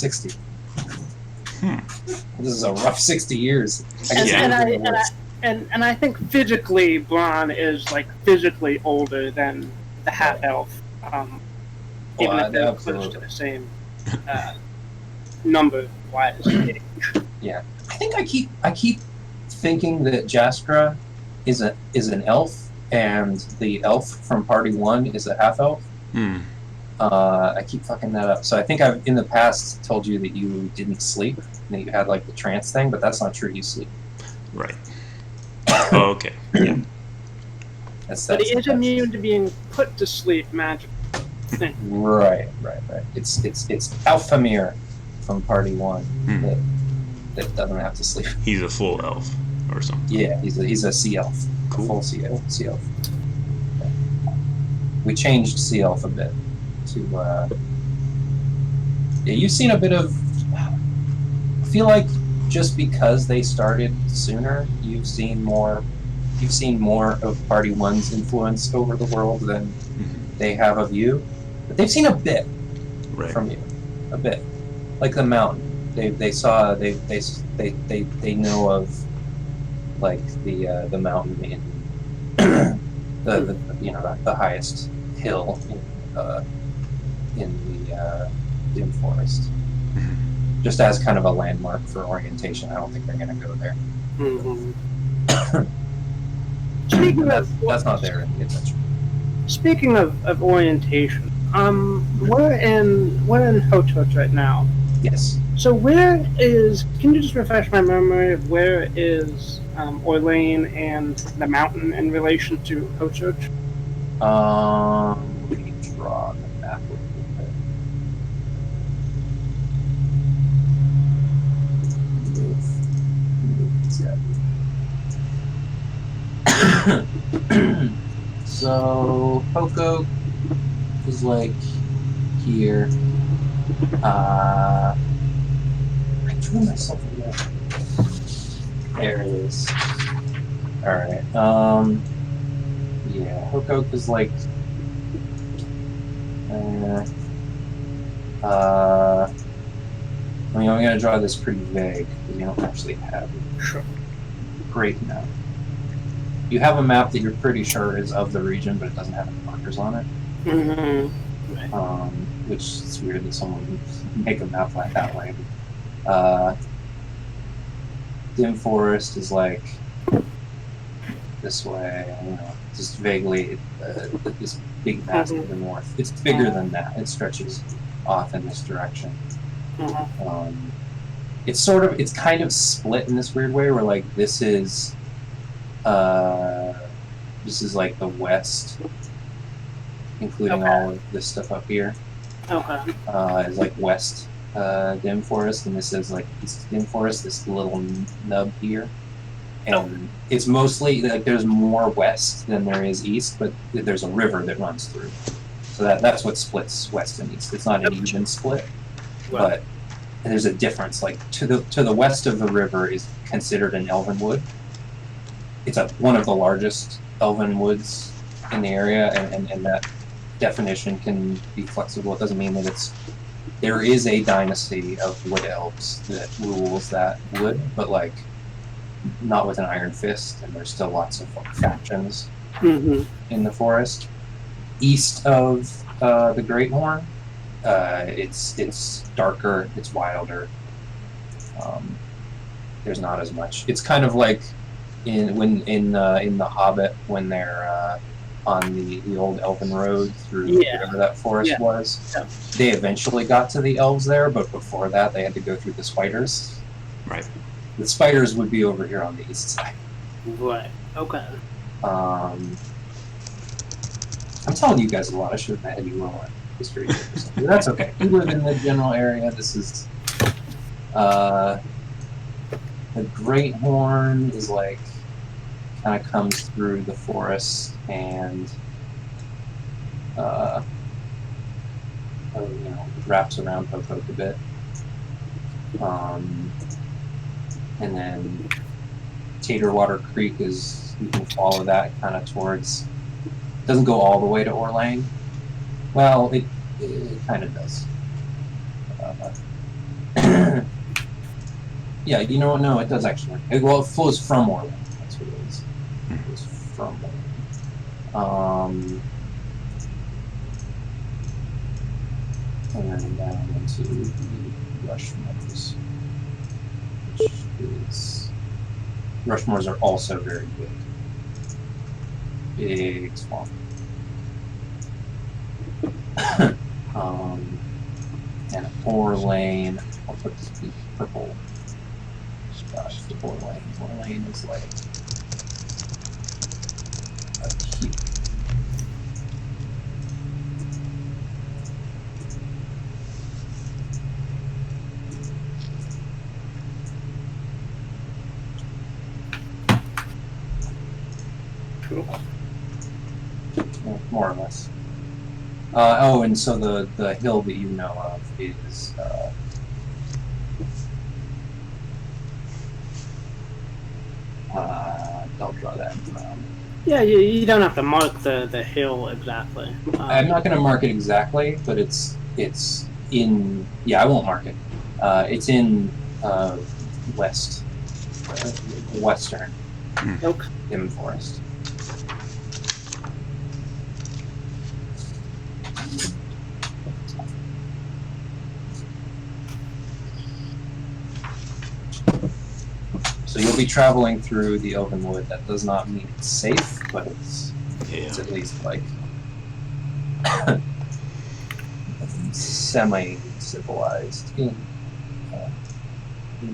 60. This is a rough 60 years. And I think physically, Braun is like physically older than the half elf. Even if they're close to the same number wise. Yeah, I think I keep thinking that Jastra is an elf, and the elf from Party 1 is a half elf. I keep fucking that up. So I think I've in the past told you that you didn't sleep, that you had like the trance thing, but that's not true. You sleep. Right. Oh, okay. Yeah. But he is immune to being put to sleep magically. Right. It's Alphamir from Party 1 that doesn't have to sleep. He's a full elf or something. Yeah, he's a sea elf. Cool. A full sea elf. Yeah. We changed sea elf a bit to yeah, you've seen a bit of, I feel like just because they started sooner, you've seen more of Party 1's influence over the world than they have of you. But they've seen a bit from you. A bit. Like the mountain. They know of like the mountain in the highest hill in the Dim Forest. Just as kind of a landmark for orientation. I don't think they're gonna go there. That's not there in the adventure. Speaking of orientation, we're in Hotot right now. Yes. So can you just refresh my memory of where is Orlane and the mountain in relation to Hotot? Let me draw the map a little bit. So Poco is like here. I drew myself a map. There it is. Alright. Yeah, Hokok is like I mean, I'm gonna draw this pretty vague because you don't actually have a great map. You have a map that you're pretty sure is of the region, but it doesn't have any markers on it. Which is weird that someone would make a map like that way. Dim Forest is like this way, you know, just vaguely this big mass to the north. It's bigger than that. It stretches off in this direction. It's kind of split in this weird way where like this is like the west, including all of this stuff up here. Is like west Dim Forest, and this is like east Dim Forest, this little nub here. And it's mostly like there's more west than there is east, but there's a river that runs through. So that's what splits west and east. It's not an even split, but there's a difference. Like to the west of the river is considered an elven wood. It's one of the largest elven woods in the area, and that definition can be flexible. It doesn't mean that there is a dynasty of wood elves that rules that wood, but like not with an iron fist, and there's still lots of factions in the forest. East of the Great Horn, it's darker, it's wilder. There's not as much. It's kind of like in the Hobbit when they're on the old Elven Road through whatever that forest was. Yeah. They eventually got to the elves there, but before that they had to go through the spiders. Right. The spiders would be over here on the east side. Right. Okay. I'm telling you guys a lot. I should have had you roll on history or something. That's okay. You live in the general area. This is the Great Horn is like kind of comes through the forest and wraps around Hokok a bit. And then Taterwater Creek is, you can follow that kind of towards, it doesn't go all the way to Orlane. Well, it kind of does. Yeah, you know what? No, it does actually. Well, it flows from Orland. That's what it is. It flows from Orland. And then down into the Rushmores, which is... Rushmores are also very big. Big swamp. And ore lane. I'll put the purple stuff. The ore lane. Ore lane is like here. Cool. More or less. Oh, and so the hill that you know of is don't draw that. Yeah, you don't have to mark the hill exactly. I'm not going to mark it exactly, but it's in. Yeah, I won't mark it. It's in western Oak. Dim Forest. So you'll be traveling through the Elven Wood. That does not mean it's safe, but it's at least like semi-civilized in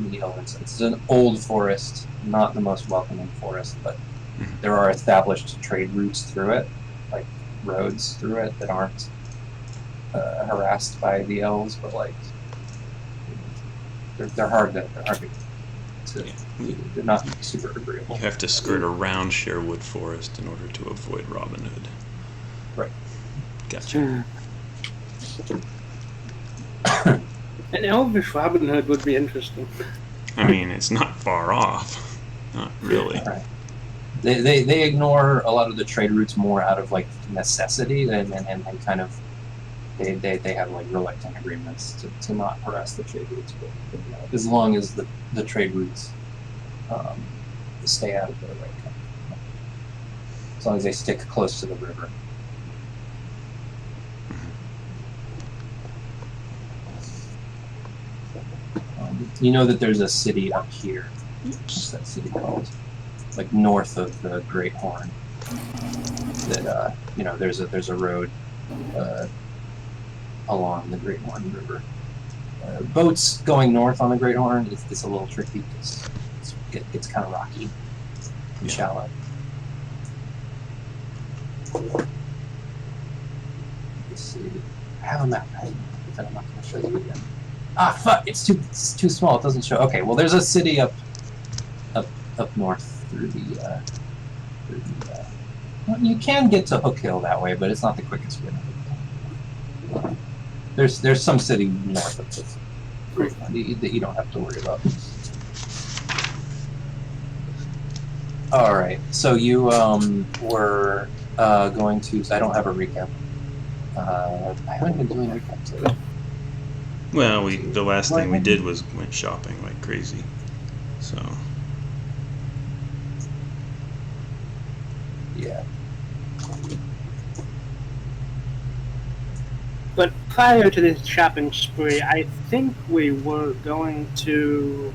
the Elven sense. It's an old forest, not the most welcoming forest, but there are established trade routes through it, like roads through it that aren't harassed by the elves, but like they're hard to they're not super agreeable. You have to skirt around Sherwood Forest in order to avoid Robin Hood. Right. Gotcha. An elvish Robin Hood would be interesting. I mean, it's not far off. Not really. Right. They ignore a lot of the trade routes more out of like necessity and kind of they have like reluctant agreements to not harass the trade routes, but you know, as long as the trade routes stay out of their way, as long as they stick close to the river. You know that there's a city up here. What's that city called? Like north of the Great Horn. That you know, there's a road along the Great Horn River. Boats going north on the Great Horn is a little tricky because it's kind of rocky and shallow. Let's see. I have a map. I'm not going to show you again. Ah, fuck! It's too small. It doesn't show. Okay, well, there's a city up north through the. Well, you can get to Hook Hill that way, but it's not the quickest way to Hook Hill. There's some city north of this that you don't have to worry about. All right, so you were going to. I don't have a recap. I haven't been doing recaps lately. Well, the last thing we did was went shopping like crazy, so. Yeah. But prior to this shopping spree, I think we were going to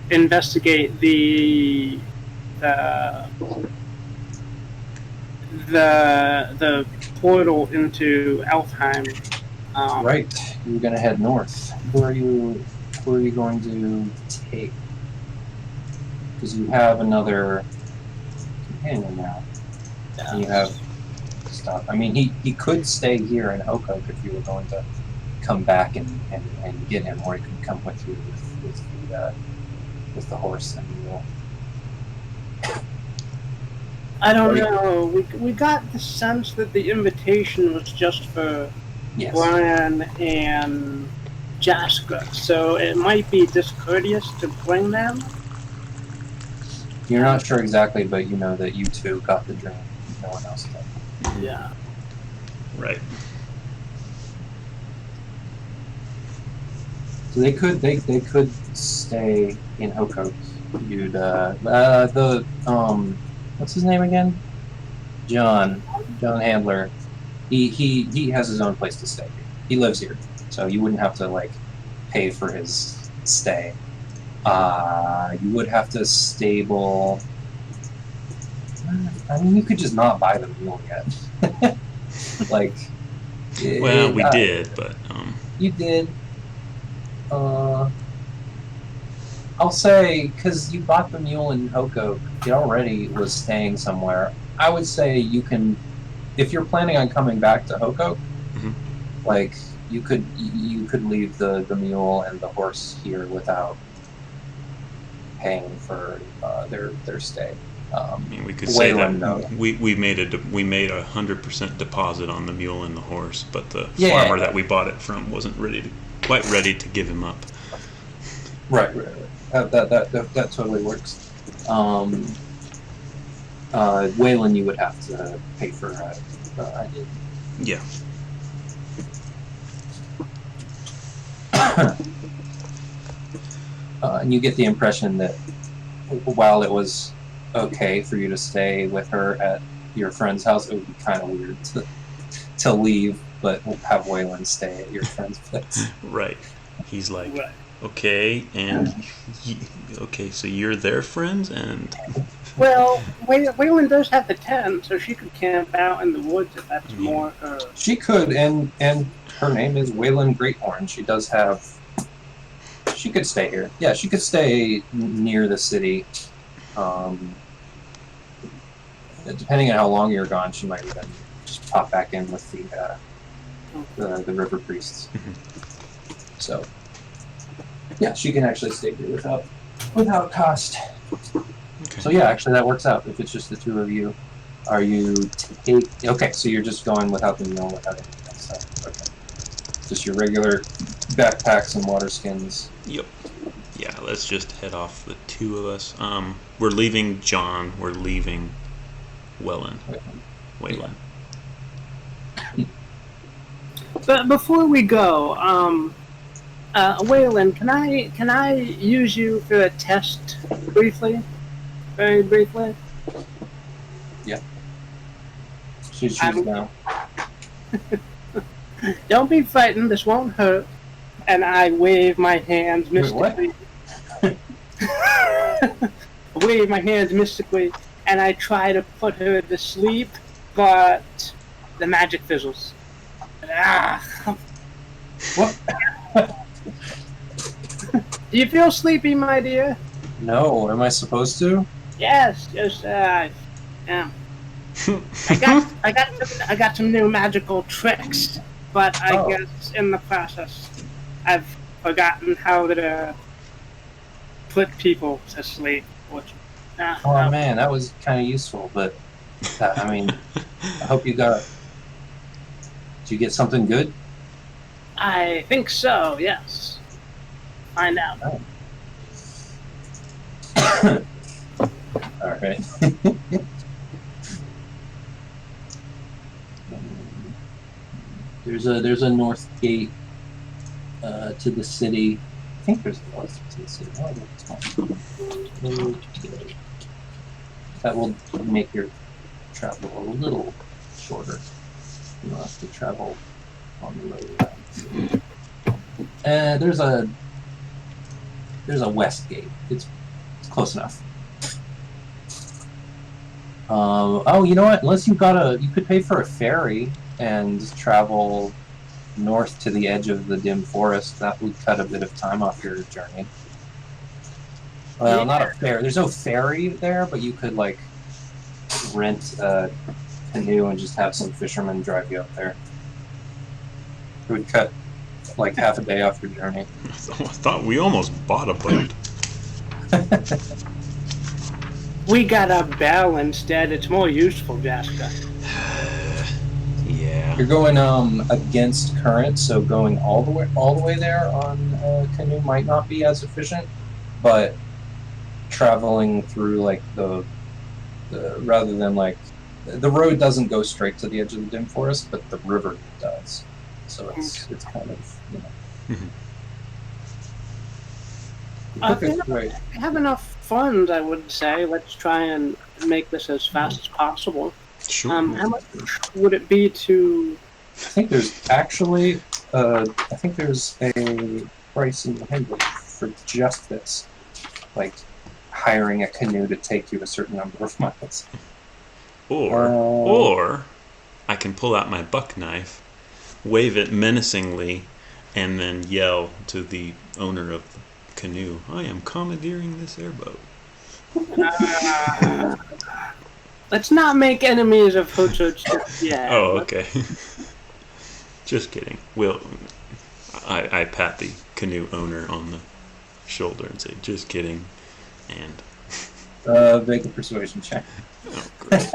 investigate the portal into Elfheim. Right. You're gonna head north. Who are you going to take? Because you have another companion now. Yeah. And you have stuff. I mean, he could stay here in Oak if you were going to come back and get him, or he could come with you with the horse and mule. I don't know. We got the sense that the invitation was just for Brian and Jaska, so it might be discourteous to bring them. You're not sure exactly, but you know that you two got the dream. No one else did. Yeah. Right. So they could stay in Hokoke. You'd what's his name again? John Handler. He has his own place to stay. He lives here, so you wouldn't have to like pay for his stay. You would have to stable. I mean, you could just not buy the mule yet. Like, well, we did, but you did. I'll say, because you bought the mule in Hokoke, it already was staying somewhere. I would say you can, if you're planning on coming back to Hokoke, like you could leave the mule and the horse here without paying for their stay. I mean, we could say that we made a 100% deposit on the mule and the horse, but the farmer that we bought it from wasn't quite ready to give him up. Right. That totally works. Waylon, you would have to pay for. Yeah. And you get the impression that while it was okay for you to stay with her at your friend's house, it would be kind of weird to leave, but have Waylon stay at your friend's place. Right. He's like, okay, and okay, so you're their friends, and well, Waylon does have the tent, so she could camp out in the woods if that's more her. She could, and her name is Waylon Greathorn. She does have. She could stay here. Yeah, she could stay near the city. Depending on how long you're gone, she might even just pop back in with the river priests. So, yeah, she can actually stay here without cost. Okay. So yeah, actually that works out. If it's just the two of you, are you okay? So you're just going without the meal, without anything else. So, okay, just your regular backpacks and water skins. Yep. Yeah, let's just head off, the two of us. We're leaving John. We're leaving Waylon. But before we go, Waylon, can I use you for a test briefly? Very briefly? Yeah. She's now. Don't be frightened, this won't hurt. And I wave my hands mystically. Wait, Wave my hands mystically, and I try to put her to sleep, but the magic fizzles. What? Do you feel sleepy, my dear? No, am I supposed to? Yes, yeah. I got some new magical tricks, but I guess in the process, I've forgotten how to put people to sleep. Man, that was kind of useful, but I mean, I hope you got. Did you get something good? I think so. Yes. Find out. Oh. All right. There's a north gate to the city. I think there's a north to the city. That will make your travel a little shorter. You don't have to travel on the road. There's a west gate. It's close enough. You know what? Unless you could pay for a ferry and travel north to the edge of the dim forest. That would cut a bit of time off your journey. Well, not a ferry. There's no ferry there, but you could like rent a canoe and just have some fishermen drive you up there. It would cut like half a day off your journey. I thought we almost bought a boat. We got a bell instead. It's more useful, Jessica. Yeah. You're going against current, so going all the way there on a canoe might not be as efficient, but traveling through like the rather than like the road doesn't go straight to the edge of the dim forest, but the river does. So it's kind of, you know. Have enough funds, I would say. Let's try and make this as fast as possible. Sure. How much would it be to... I think there's actually, a price in the handbook for just this. Like, hiring a canoe to take you a certain number of miles. Or I can pull out my buck knife, wave it menacingly, and then yell to the owner of the canoe, "I am commandeering this airboat." Let's not make enemies of Hocho just yet. Oh, okay. Just kidding. I pat the canoe owner on the shoulder and say, "Just kidding," and make a persuasion check. Oh, great.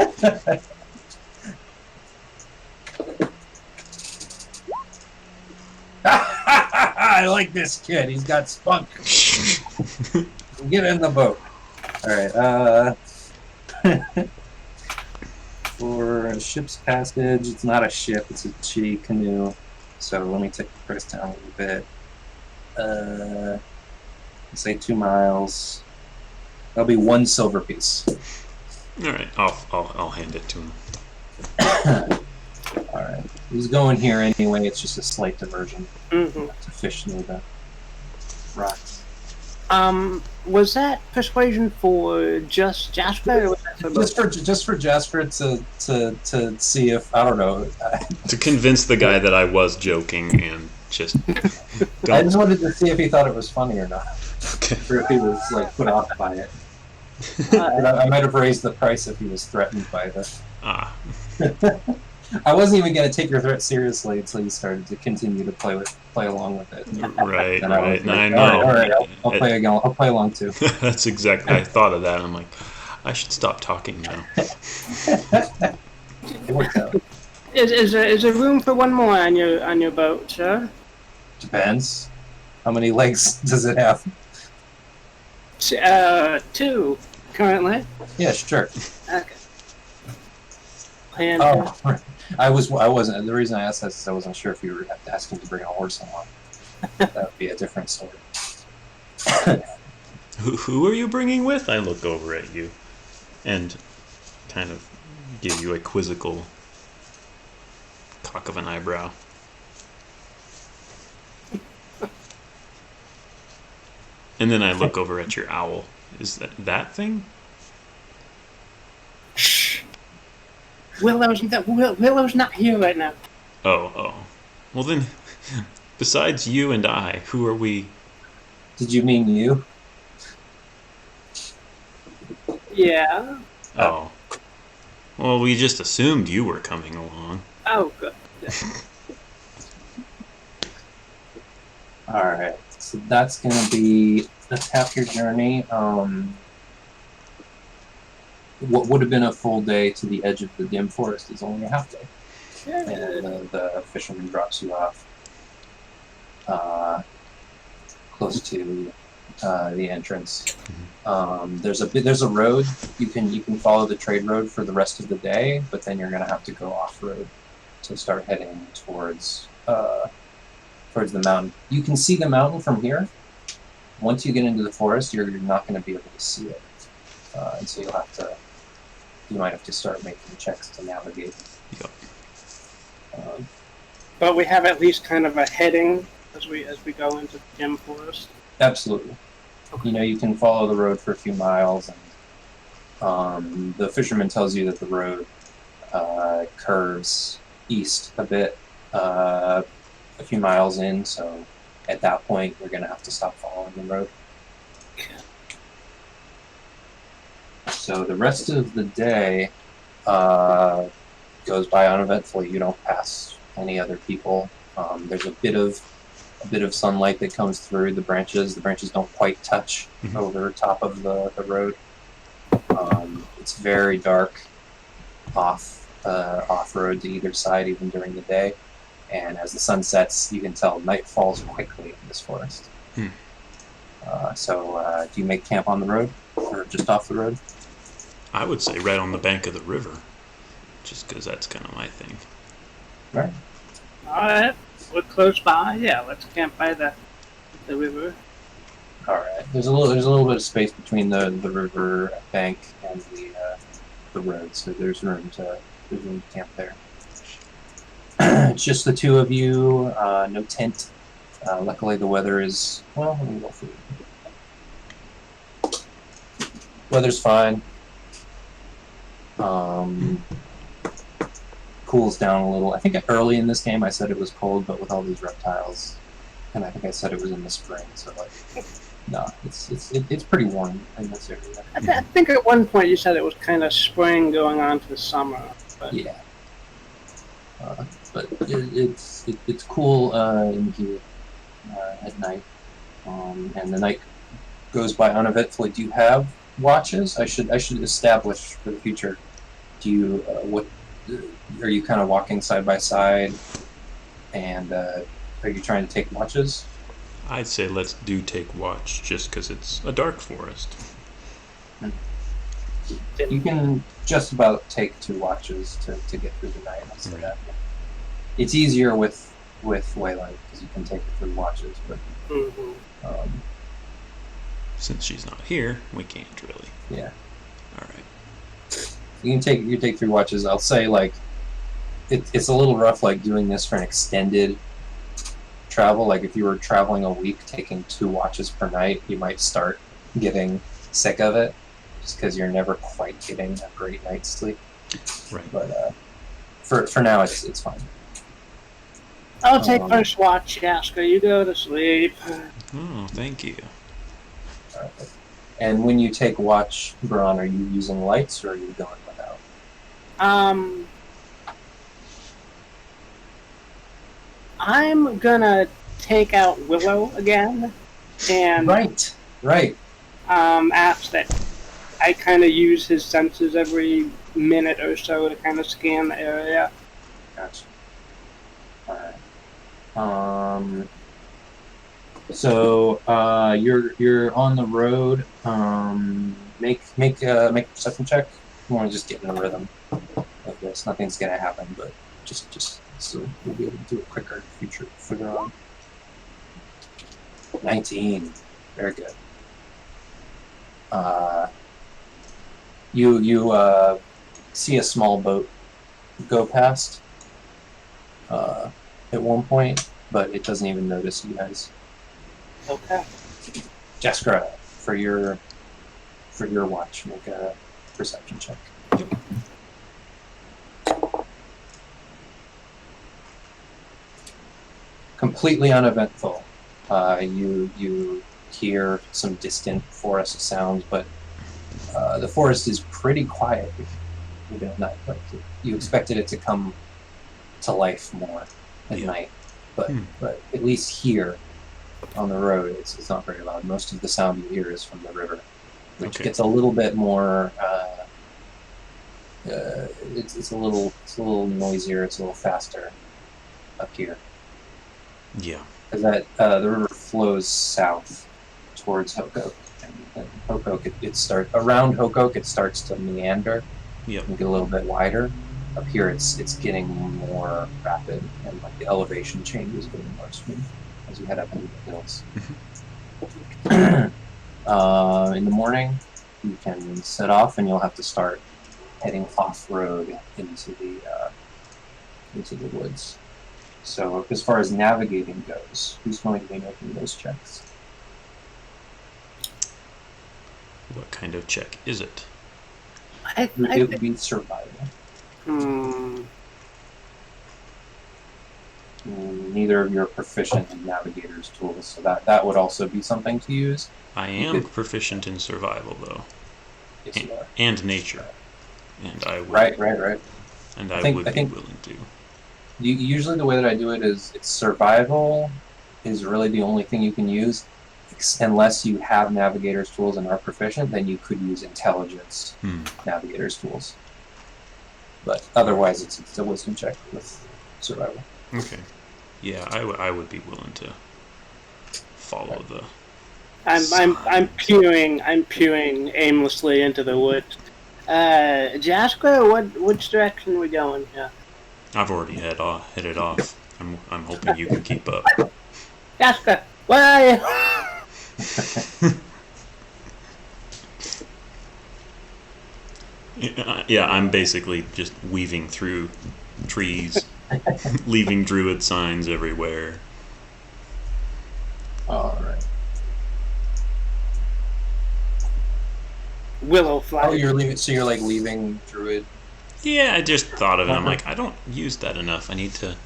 I like this kid. He's got spunk. Get in the boat. All right. For a ship's passage, it's not a ship. It's a shitty canoe. So let me take the price down a little bit. Say 2 miles. That'll be 1 silver piece. All right, I'll hand it to him. All right. He's going here anyway. It's just a slight diversion to fish near the rocks. Was that persuasion for just Jasper? Or was that for just for Jasper to see if, I don't know, to convince the guy that I was joking and just. I just wanted to see if he thought it was funny or not, Okay. or if he was like put off by it. I might have raised the price if he was threatened by this. I wasn't even going to take your threat seriously until you started to continue to play along with it. Right. And I know. All right, I'll play along too. That's exactly. I thought of that. I'm like, I should stop talking now. It worked out. Is there room for one more on your boat, sir? Depends. How many legs does it have? 2 currently. Yeah, sure. Okay. And, I wasn't. The reason I asked that is I wasn't sure if you were asking to bring a horse along. That would be a different story. Who are you bringing with? I look over at you, and kind of give you a quizzical cock of an eyebrow. And then I look over at your owl. Is that thing? Shh. Willow's not here right now. Oh. Well then, besides you and I, who are we? Did you mean you? Yeah. Oh. Well, we just assumed you were coming along. Oh, good. All right. So that's half your journey. What would have been a full day to the edge of the dim forest is only a half day. And the fisherman drops you off close to the entrance. There's a road you can follow the trade road for the rest of the day, but then you're gonna have to go off road to start heading towards the mountain. You can see the mountain from here. Once you get into the forest, you're not going to be able to see it, and so you might have to start making checks to navigate. Yep. But we have at least kind of a heading as we go into the dim forest. Absolutely. Okay. You can follow the road for a few miles, and the fisherman tells you that the road curves east a bit, a few miles in. So at that point, you're going to have to stop following the road. So the rest of the day goes by uneventfully. You don't pass any other people. There's a bit of sunlight that comes through the branches. The branches don't quite touch over top of the road. It's very dark off road to either side, even during the day. And as the sun sets, you can tell night falls quickly in this forest. So do you make camp on the road or just off the road? I would say right on the bank of the river, just because that's kind of my thing. Right. All right. We're close by. Yeah, let's camp by the river. All right. There's a little bit of space between the river bank and the road, so there's room to camp there. It's just the two of you. No tent. Luckily, the weather is well. Let me go through. Weather's fine. Cools down a little. I think early in this game I said it was cold, but with all these reptiles, and I think I said it was in the spring. So like, no, it's pretty warm in this area. I think at one point you said it was kind of spring going on to summer. But... Yeah. But it's cool in here at night, and the night goes by uneventfully. Do you have watches? I should establish for the future. Do you what are you kind of walking side by side, and are you trying to take watches? I'd say let's take watch, just because it's a dark forest. You can just about take 2 watches to get through the night. I'll say that. It's easier with Wayland because you can take 3 watches, but since she's not here, we can't really. Yeah. All right. You take 3 watches. I'll say like it's a little rough like doing this for an extended travel. Like if you were traveling a week, taking 2 watches per night, you might start getting sick of it just because you're never quite getting a great night's sleep. Right. But for now, it's fine. I'll take first watch, Jasker. You go to sleep. Oh, thank you. All right. And when you take watch, Braun, are you using lights or are you going without? I'm gonna take out Willow again, and right. Ask that I kind of use his senses every minute or so to kind of scan the area. Gotcha. All right. So you're on the road. Make a perception check. You want to just get in the rhythm of this. Nothing's gonna happen, but just so we'll be able to do it quicker in the future. Figure out. 19. Very good. You see a small boat go past at one point, but it doesn't even notice you guys. Okay. Jaskra, for your watch, make a perception check. Yep. Completely uneventful. You hear some distant forest sounds, but the forest is pretty quiet even at night. Like you expected it to come to life more at night, but at least here on the road, it's not very loud. Most of the sound you hear is from the river, which gets a little bit more. It's a little noisier. It's a little faster up here. Yeah. Because the river flows south towards Hokoke, and Hokoke it starts around Hokoke. It starts to meander and get a little bit wider. Up here, it's getting more rapid, and like the elevation change is getting more smooth as you head up into the hills. In the morning, you can set off, and you'll have to start heading off road into the woods. So, as far as navigating goes, who's going to be making those checks? What kind of check is it? It would be survival. Neither of you are proficient in navigator's tools, so that would also be something to use. I am proficient in survival, though. Yes, you are. And nature. And I would. Right. And I would be willing to. Usually the way that I do it is it's survival is really the only thing you can use. Unless you have navigator's tools and are proficient, then you could use intelligence navigator's tools. But otherwise, it's a wisdom check with survival. Okay. Yeah, I would be willing to follow the. I'm peering aimlessly into the woods. Jasker, which direction are we going here? I've already headed off. I'm hoping you can keep up. Jasker, where are you? Yeah, I'm basically just weaving through trees, leaving druid signs everywhere. All right. Willow flag. Oh, you're leaving. So you're like leaving druid. Yeah, I just thought of it. I'm like, I don't use that enough. I need to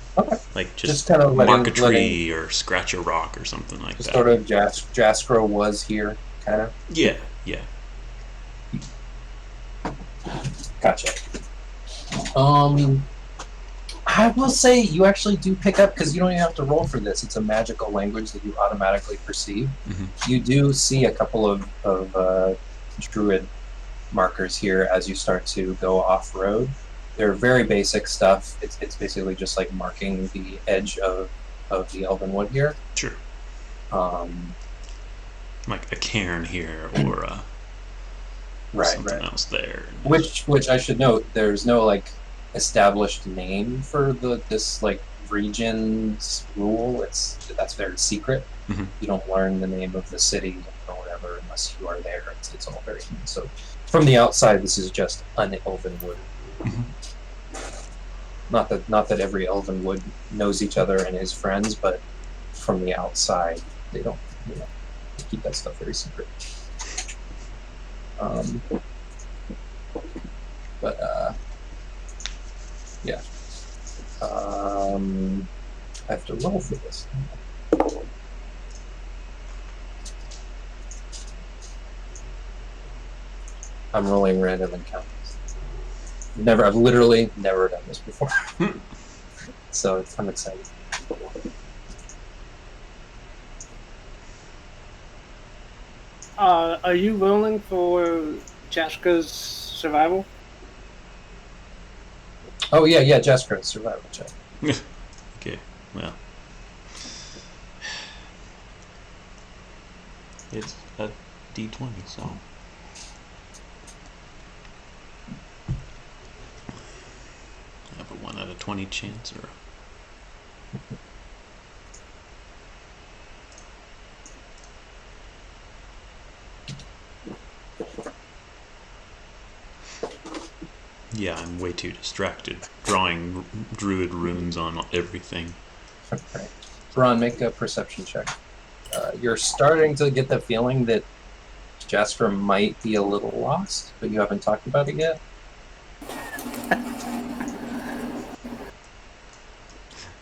like just kind of mark a tree or scratch a rock or something like that. Sort of Jaskro was here, kind of. Yeah. Gotcha. I will say you actually do pick up, because you don't even have to roll for this. It's a magical language that you automatically perceive. Mm-hmm. You do see a couple of druid markers here as you start to go off road. They're very basic stuff. It's basically just like marking the edge of the elven wood here. Sure. Like a cairn here or something else there. Which I should note, there's no like established name for this like region's rule. That's very secret. Mm-hmm. You don't learn the name of the city or whatever unless you are there. It's all very hidden. So from the outside, this is just an elven wood. Mm-hmm. Not that every elven wood knows each other and is friends, but from the outside, they don't. They keep that stuff very secret. Yeah. I have to roll for this. I'm rolling random encounters. I've literally never done this before. So I'm excited. Are you rolling for Jaska's survival? Oh yeah, Jaska's survival check. Okay, well. It's a D20, so. I have a 1 out of 20 chance, or. Yeah, I'm way too distracted drawing druid runes on everything. Okay. Braun, make a perception check. You're starting to get the feeling that Jasper might be a little lost, but you haven't talked about it yet.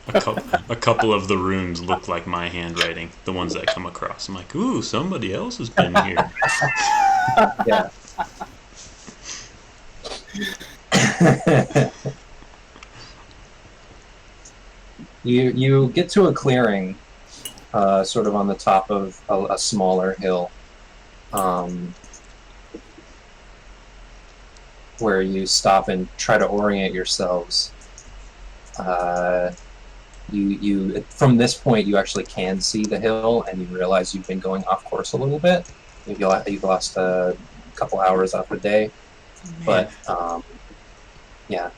A couple of the runes look like my handwriting, the ones that come across. I'm like, ooh, somebody else has been here. Yeah. You get to a clearing, sort of on the top of a smaller hill, where you stop and try to orient yourselves. You from this point you actually can see the hill, and you realize you've been going off course a little bit. You've lost a couple hours off the day, but yeah.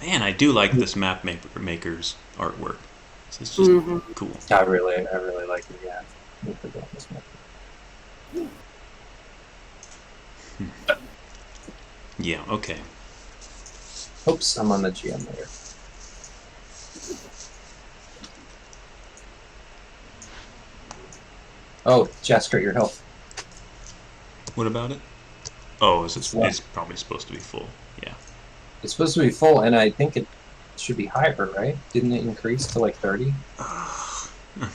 Man, I do like this map maker's artwork. It's just cool. I really like it. Yeah. Yeah. Okay. Oops, I'm on the GM layer. Oh, Jasker, your health. What about it? Oh, it's probably supposed to be full. Yeah. It's supposed to be full, and I think it should be higher, right? Didn't it increase to like 30?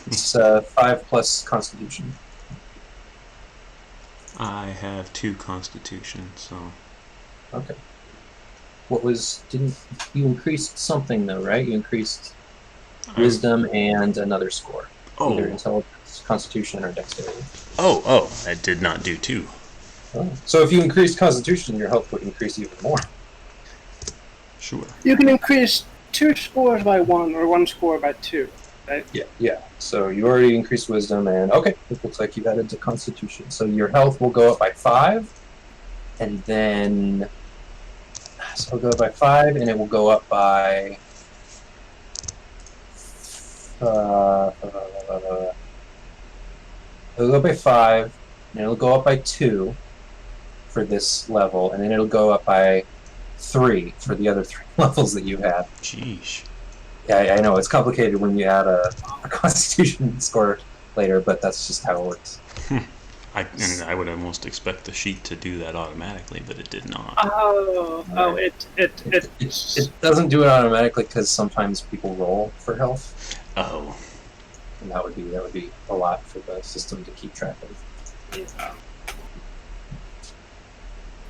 It's 5 plus Constitution. I have 2 Constitution, so. Okay. Didn't you increased something though, right? You increased Wisdom and another score. Oh. Either Intelligence, Constitution, or Dexterity. Oh, I did not do 2. Oh. So if you increased Constitution, your health would increase even more. Sure. You can increase 2 scores by 1 or 1 score by 2, right? Yeah. So you already increased Wisdom, and okay, it looks like you've added to Constitution. So your health will go up by 5, and then so it'll go up by 5, and it will go up by It'll go by 5, and it'll go up by 2 for this level, and then it'll go up by 3 for the other 3 levels that you had. Jeez. Yeah, I know it's complicated when you add a Constitution score later, but that's just how it works. I would almost expect the sheet to do that automatically, but it did not. It doesn't do it automatically because sometimes people roll for health. Oh. And that would be a lot for the system to keep track of. Yeah.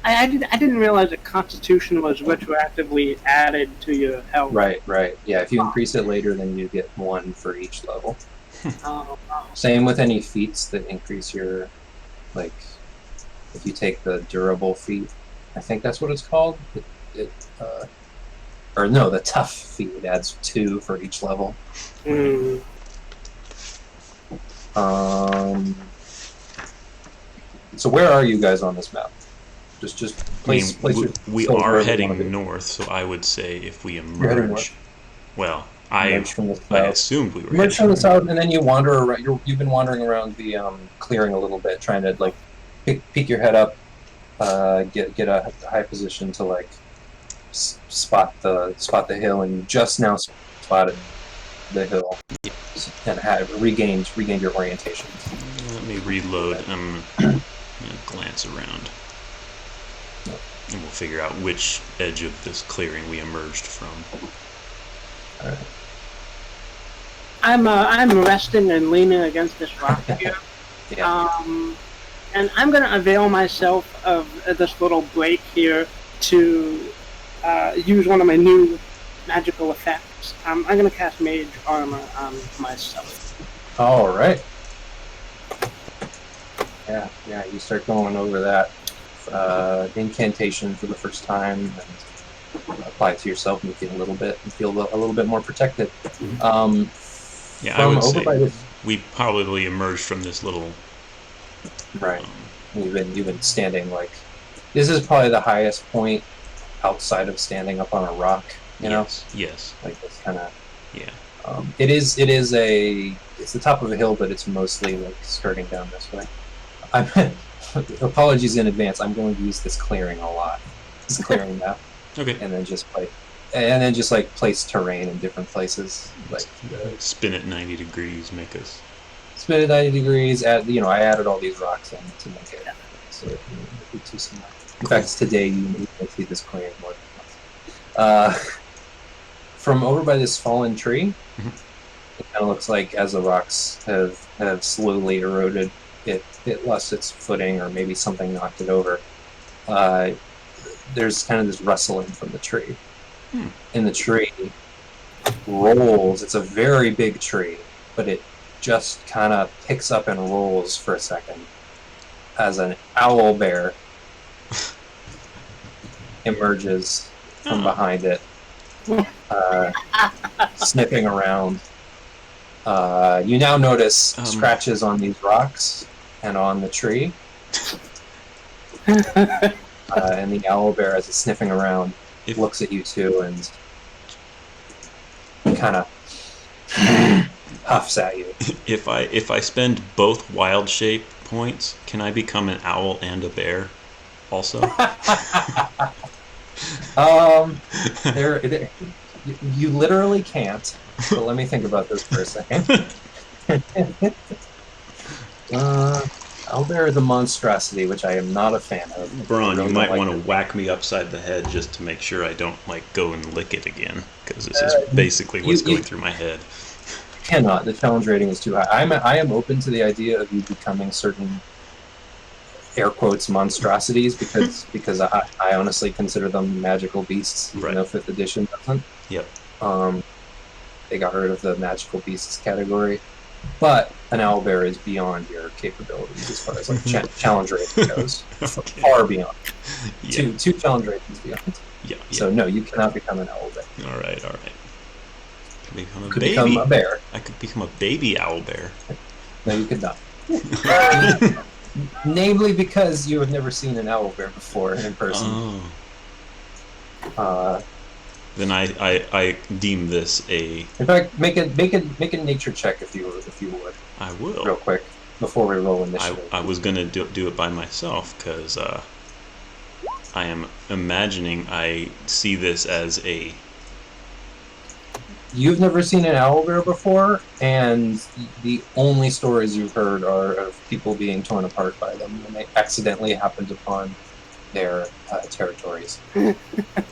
I didn't realize that Constitution was retroactively added to your health. Right. Yeah, if you increase it later, then you get 1 for each level. Oh. Same with any feats that increase your, like, if you take the durable feat, I think that's what it's called. Or no, the tough feat. It adds 2 for each level. Mm. So where are you guys on this map? Just place. We are heading north, so I would say if we emerge. Well, I assumed we were. Emerge from the south, and then you wander around. You've been wandering around the clearing a little bit, trying to like peek your head up, get a high position to like spot the hill, and you just now spotted the hill and have regained your orientation. Let me reload. I'm gonna glance around. And we'll figure out which edge of this clearing we emerged from. All right. I'm resting and leaning against this rock here. Yeah. And I'm going to avail myself of this little break here to use one of my new magical effects. I'm going to cast Mage Armor on myself. All right. Yeah, you start going over that incantation for the first time and apply it to yourself, and you feel a little bit more protected. I would say we probably emerged from this little. Right. You've been standing like this is probably the highest point outside of standing up on a rock. You know. Yes. Like this kind of. Yeah. It's the top of a hill, but it's mostly like skirting down this way. Apologies in advance. I'm going to use this clearing a lot. This clearing map. Okay. And then just place terrain in different places. Like spin it 90 degrees. Make us. Spin it 90 degrees. I added all these rocks in to make it so it would be too small. In fact, today you need to see this clearing more than once. From over by this fallen tree, it kind of looks like as the rocks have slowly eroded. It lost its footing, or maybe something knocked it over. There's kind of this rustling from the tree. And the tree rolls. It's a very big tree, but it just kind of picks up and rolls for a second as an owl bear emerges from behind it, sniffing around. You now notice scratches on these rocks and on the tree. And the owl bear, as it's sniffing around, looks at you two and kind of huffs at you. If I spend both wild shape points, can I become an owl and a bear also? You literally can't. But let me think about this for a second. Owlbear is a monstrosity, which I am not a fan of. Braun, you might want to whack me upside the head just to make sure I don't go and lick it again, because this is basically what's going through my head. Cannot. The challenge rating is too high. I am open to the idea of you becoming certain air quotes monstrosities because I honestly consider them magical beasts, even though 5th edition doesn't. Yep. They got rid of the magical beasts category, but an owlbear is beyond your capabilities as far as challenge rating goes. Okay. Far beyond. Yeah. Two challenge ratings beyond. Yeah. So no, you cannot become an owlbear. All right. Become a baby. Become a bear. I could become a baby owlbear. No, you could not. Namely because you have never seen an owlbear before in person. Oh. Then I deem this a. In fact, make a nature check if you would. I will. Real quick. before we roll initiative. I was gonna do it by myself because I am imagining I see this as a. You've never seen an owlbear before, and the only stories you've heard are of people being torn apart by them when they accidentally happened upon their territories,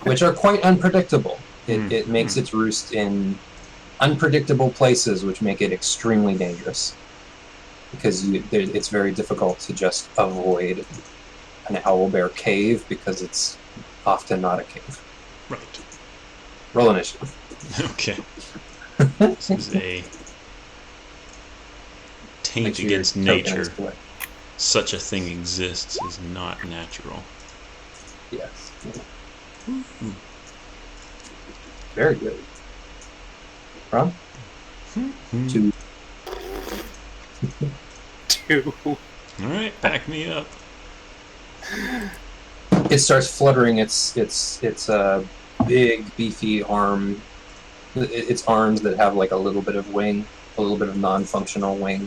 which are quite unpredictable. It makes its roost in unpredictable places, which make it extremely dangerous, because it's very difficult to just avoid an owlbear cave, because it's often not a cave. Right. Roll initiative. Okay. This is a taint against nature. Such a thing exists is not natural. Yes. Very good. Ron? 2. 2. Alright, back me up. It starts fluttering its big, beefy arm. Its arms that have like a little bit of wing, a little bit of non-functional wing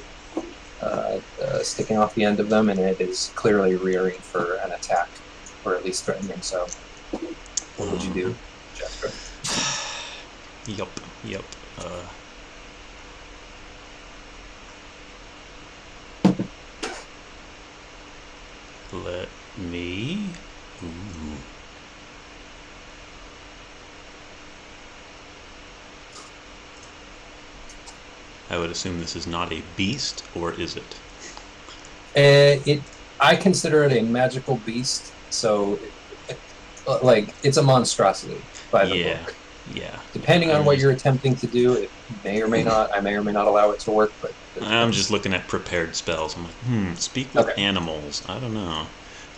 sticking off the end of them, and it is clearly rearing for an attack, or at least threatening so. What would you do, Jasper? Yup. Let me... Ooh. I would assume this is not a beast, or is it? I consider it a magical beast, so it's a monstrosity by the book. Yeah. Depending on what you're attempting to do, it may or may not. I may or may not allow it to work. But I'm just looking at prepared spells. I'm like, speak with animals. I don't know,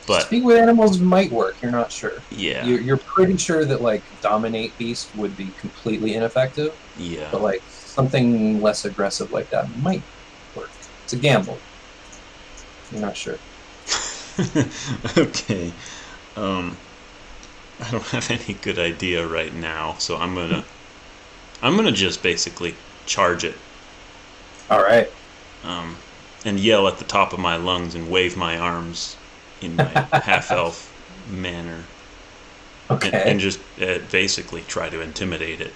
but speak with animals might work. You're not sure. Yeah. You're pretty sure that dominate beast would be completely ineffective. Yeah. But something less aggressive like that might work. It's a gamble. You're not sure. Okay. I don't have any good idea right now, so I'm gonna just basically charge it. All right. And yell at the top of my lungs and wave my arms in my half-elf manner. Okay. And just basically try to intimidate it.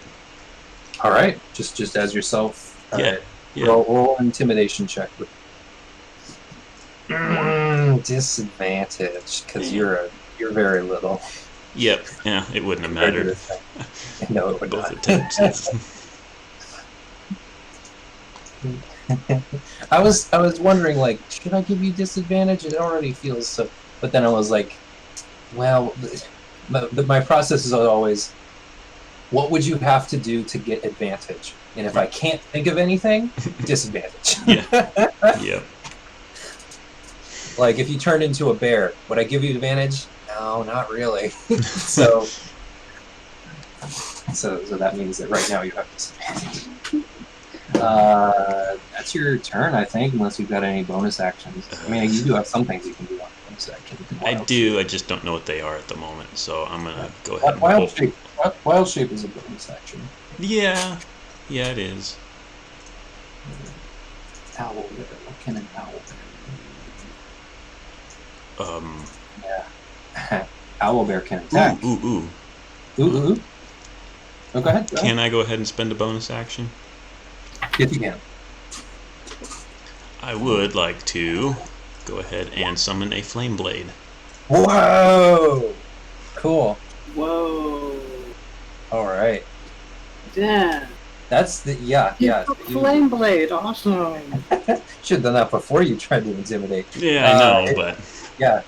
All right. Just as yourself. Yeah. Roll intimidation check with disadvantage, because you're very little. Yep. Yeah, it wouldn't have mattered. No, it would Both not. attempts. I was wondering, should I give you disadvantage? It already feels so. But then I was like, well, my process is always, what would you have to do to get advantage? And if I can't think of anything, disadvantage. Yeah. Yep. If you turned into a bear, would I give you advantage? No, not really. so that means that right now you have disadvantage. That's your turn, I think, unless you've got any bonus actions. I mean, you do have some things you can do on bonus action. I do. I just don't know what they are at the moment, so I'm gonna go ahead. Wild shape is a bonus action. Yeah, it is. Owlbear. What can an owlbear do? Yeah. Owlbear can attack. Ooh. Oh, go ahead. Can I go ahead and spend a bonus action? If you can. I would like to go ahead and summon a flame blade. Whoa! Cool. Whoa. All right. Yeah. That's yeah. Flame blade, awesome. Should have done that before you tried to intimidate. Yeah, I know, but yeah.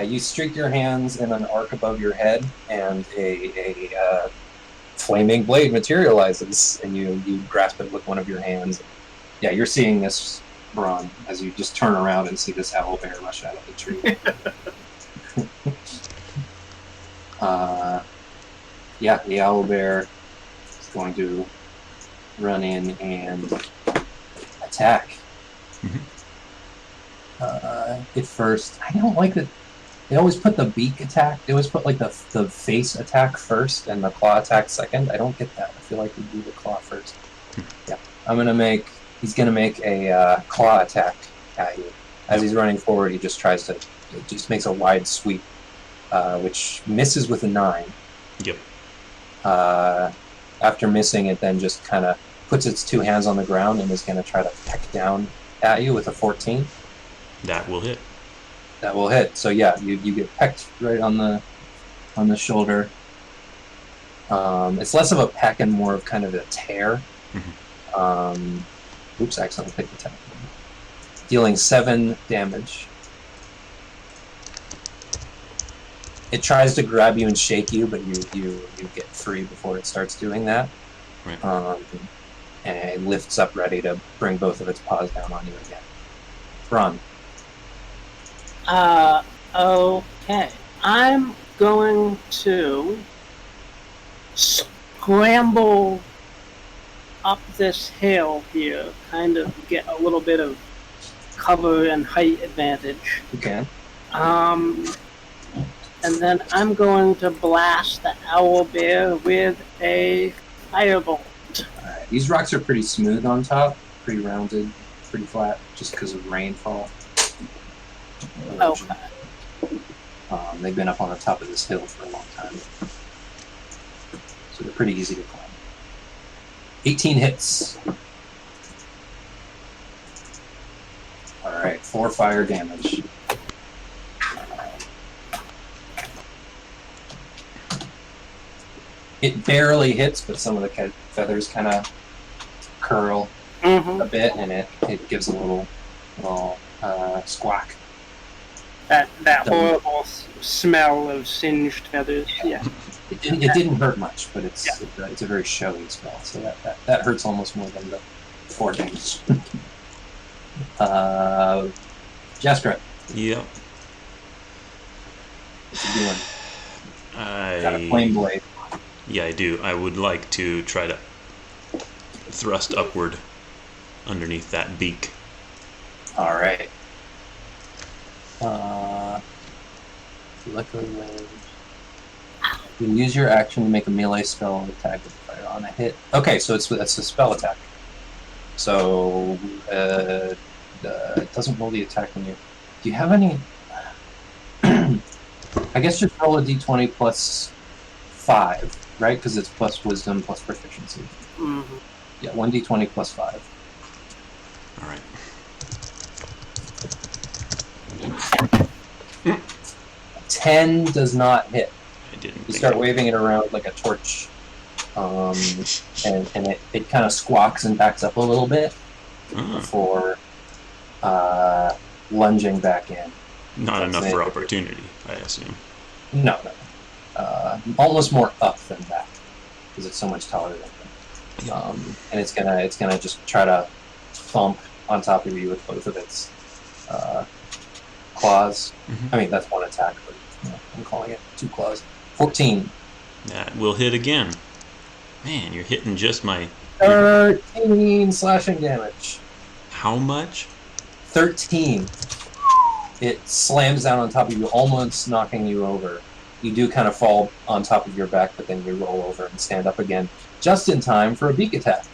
You streak your hands in an arc above your head, and a flaming blade materializes, and you grasp it with one of your hands. Yeah, you're seeing this, Braun, as you just turn around and see this owlbear rush out of the tree. The owlbear is going to run in and attack. At first, I don't like that. They always put the beak attack. They always put the face attack first and the claw attack second. I don't get that. I feel like we do the claw first. Yeah, he's gonna make a claw attack at you. As he's running forward, he just makes a wide sweep, which misses with a 9. Yep. After missing, it then just kind of puts its 2 hands on the ground and is going to try to peck down at you with a 14. That will hit. That will hit. So yeah, you get pecked right on the shoulder. It's less of a peck and more of kind of a tear. Mm-hmm. Oops, I accidentally picked the 10. Dealing 7 damage. It tries to grab you and shake you, but you get free before it starts doing that. Right. And it lifts up ready to bring both of its paws down on you again. Run. Okay. I'm going to scramble up this hill here, kind of get a little bit of cover and height advantage. You can. And then I'm going to blast the owlbear with a firebolt. Alright, these rocks are pretty smooth on top, pretty rounded, pretty flat, just because of rainfall. Okay. They've been up on the top of this hill for a long time. So they're pretty easy to climb. 18 hits. Alright, 4 fire damage. It barely hits, but some of the feathers kind of curl a bit, and it gives a little squawk. That horrible smell of singed feathers. Yeah. It didn't hurt much, but it's a very showy smell, so that hurts almost more than the 4 damage. Jasper. Yep. What's he doing? Got a flame blade. Yeah, I do. I would like to try to thrust upward underneath that beak. All right. Luckily, you can use your action to make a melee spell attack with fire on a hit. Okay, so it's a spell attack. So it doesn't roll the attack when you. Do you have any? I guess just roll a d20 plus 5, right? Because it's plus wisdom plus proficiency. Mm-hmm. Yeah, 1d20 plus 5. All right. 10 does not hit. I didn't. You start waving it around like a torch, and it kind of squawks and backs up a little bit before lunging back in. Not enough for opportunity, I assume. No. Almost more up than back, because it's so much taller than them. And it's gonna just try to thump on top of you with both of its claws. I mean, that's one attack, but I'm calling it 2 claws. 14. That will hit again. Man, you're hitting just my... 13 slashing damage. How much? 13. It slams down on top of you, almost knocking you over. You do kind of fall on top of your back, but then you roll over and stand up again, just in time for a beak attack.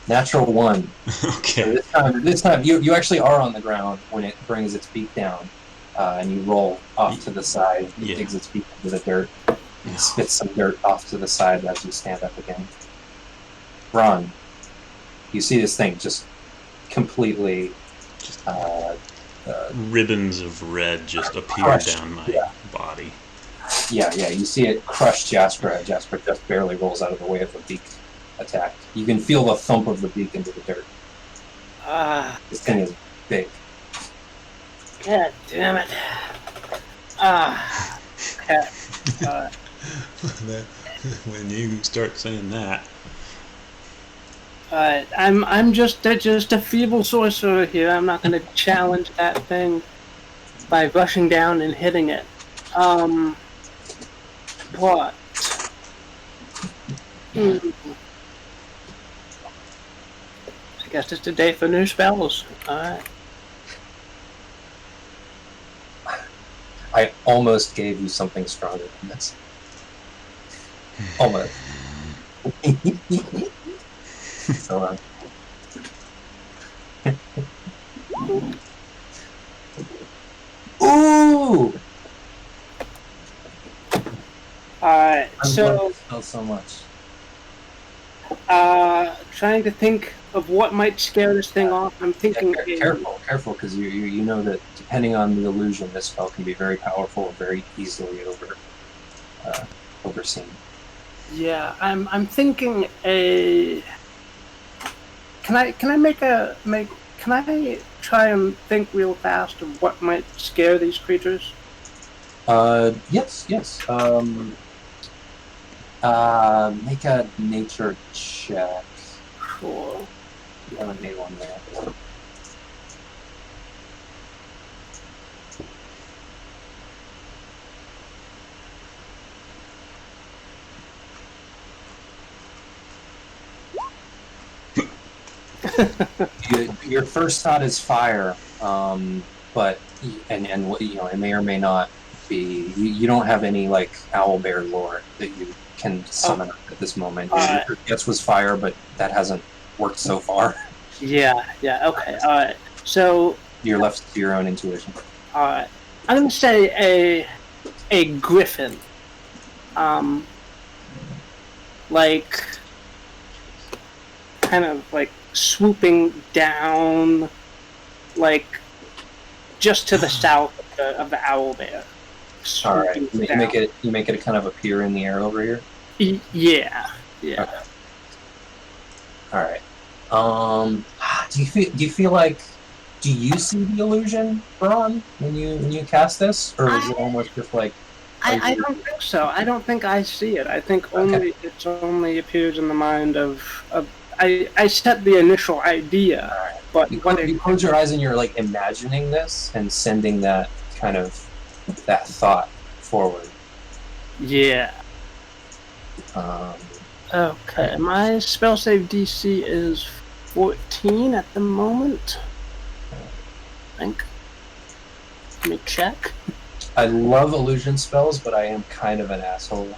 Natural 1. Okay. So this time you actually are on the ground when it brings its beak down, and you roll off to the side. It digs its beak into the dirt, and spits some dirt off to the side as you stand up again. Ron, you see this thing just completely... ribbons of red just appear crushed, down my body. Yeah, you see it crush Jasper. Jasper just barely rolls out of the way of the beak attack. You can feel the thump of the beak into the dirt. This thing is big. God damn it. Okay. When you start saying that. I'm just a feeble sorcerer here. I'm not going to challenge that thing by rushing down and hitting it. What? I guess it's a day for new spells. Alright. I almost gave you something stronger than this. Almost. So, Ooh! Alright, I love this spell so much. Trying to think of what might scare this thing off. I'm thinking. Yeah, careful, because you know that depending on the illusion, this spell can be very powerful, very easily overseen. Yeah, I'm thinking a. Can I try and think real fast of what might scare these creatures? Yes. Make a nature check. Sure. You haven't made one yet. Your first thought is fire, but it may or may not be. You don't have any like owlbear lore that you can summon at this moment. Your guess was fire, but that hasn't worked so far. Yeah. Okay. All right. So you're left to your own intuition. All right. I'm gonna say a griffin. Like kind of like swooping down, like just to the south of the owlbear. All right, you make it kind of appear in the air over here. Yeah. Okay. All right. Do you feel like? Do you see the illusion, Braun, when you cast this, or is it almost just like? I don't think so. I don't think I see it. I think it only appears in the mind of. I set the initial idea, but you close your eyes and you're like imagining this and sending that kind of that thought forward. Yeah. Okay, my spell save DC is 14 at the moment. I think. Let me check. I love illusion spells, but I am kind of an asshole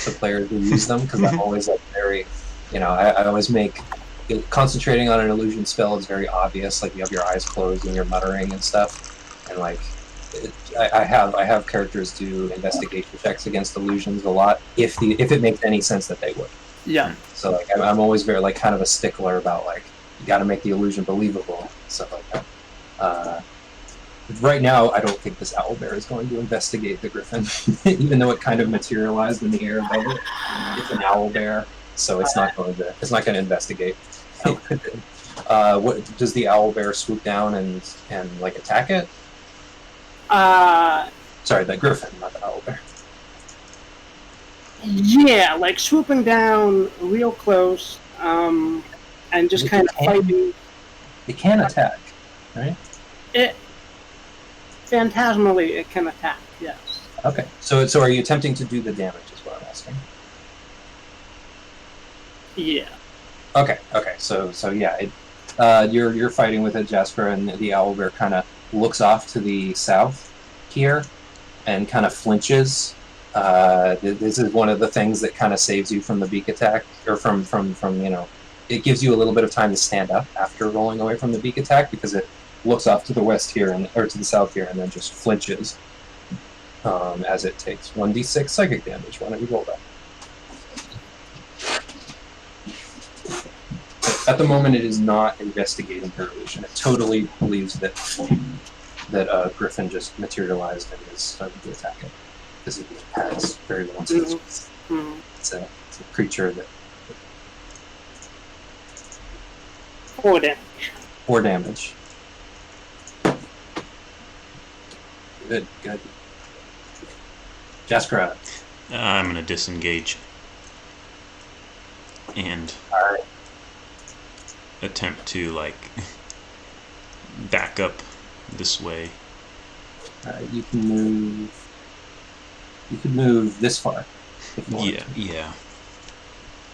to players who use them because I'm always like very, I always make concentrating on an illusion spell is very obvious. Like you have your eyes closed and you're muttering and stuff, and like I have characters do investigation checks against illusions a lot if it makes any sense that they would. Yeah. So like I'm always very like kind of a stickler about like you got to make the illusion believable, stuff like that. Right now, I don't think this owlbear is going to investigate the griffin, even though it kind of materialized in the air above it. It's an owlbear, so it's not going to investigate. What does the owlbear swoop down and like attack it? Sorry, the griffin, not the owlbear. Yeah, like swooping down real close, and just kind of fighting. It can attack, right? Phantasmally, it can attack, yes. Okay, so are you attempting to do the damage is what I'm asking? Yeah. Okay, so yeah, you're fighting with it, Jasper, and the owlbear kind of looks off to the south here and kind of flinches. This is one of the things that kind of saves you from the beak attack, or from it gives you a little bit of time to stand up after rolling away from the beak attack, because it looks off to the west here or to the south here and then just flinches as it takes 1d6 psychic damage. Why don't you roll that? At the moment, it is not investigating her illusion. It totally believes that Griffin just materialized and is starting to attack it because it has very little intelligence. Mm-hmm. It's a creature that 4 damage. 4 damage. Good. Jaskra. I'm going to disengage and attempt to like back up this way. You can move this far. Yeah.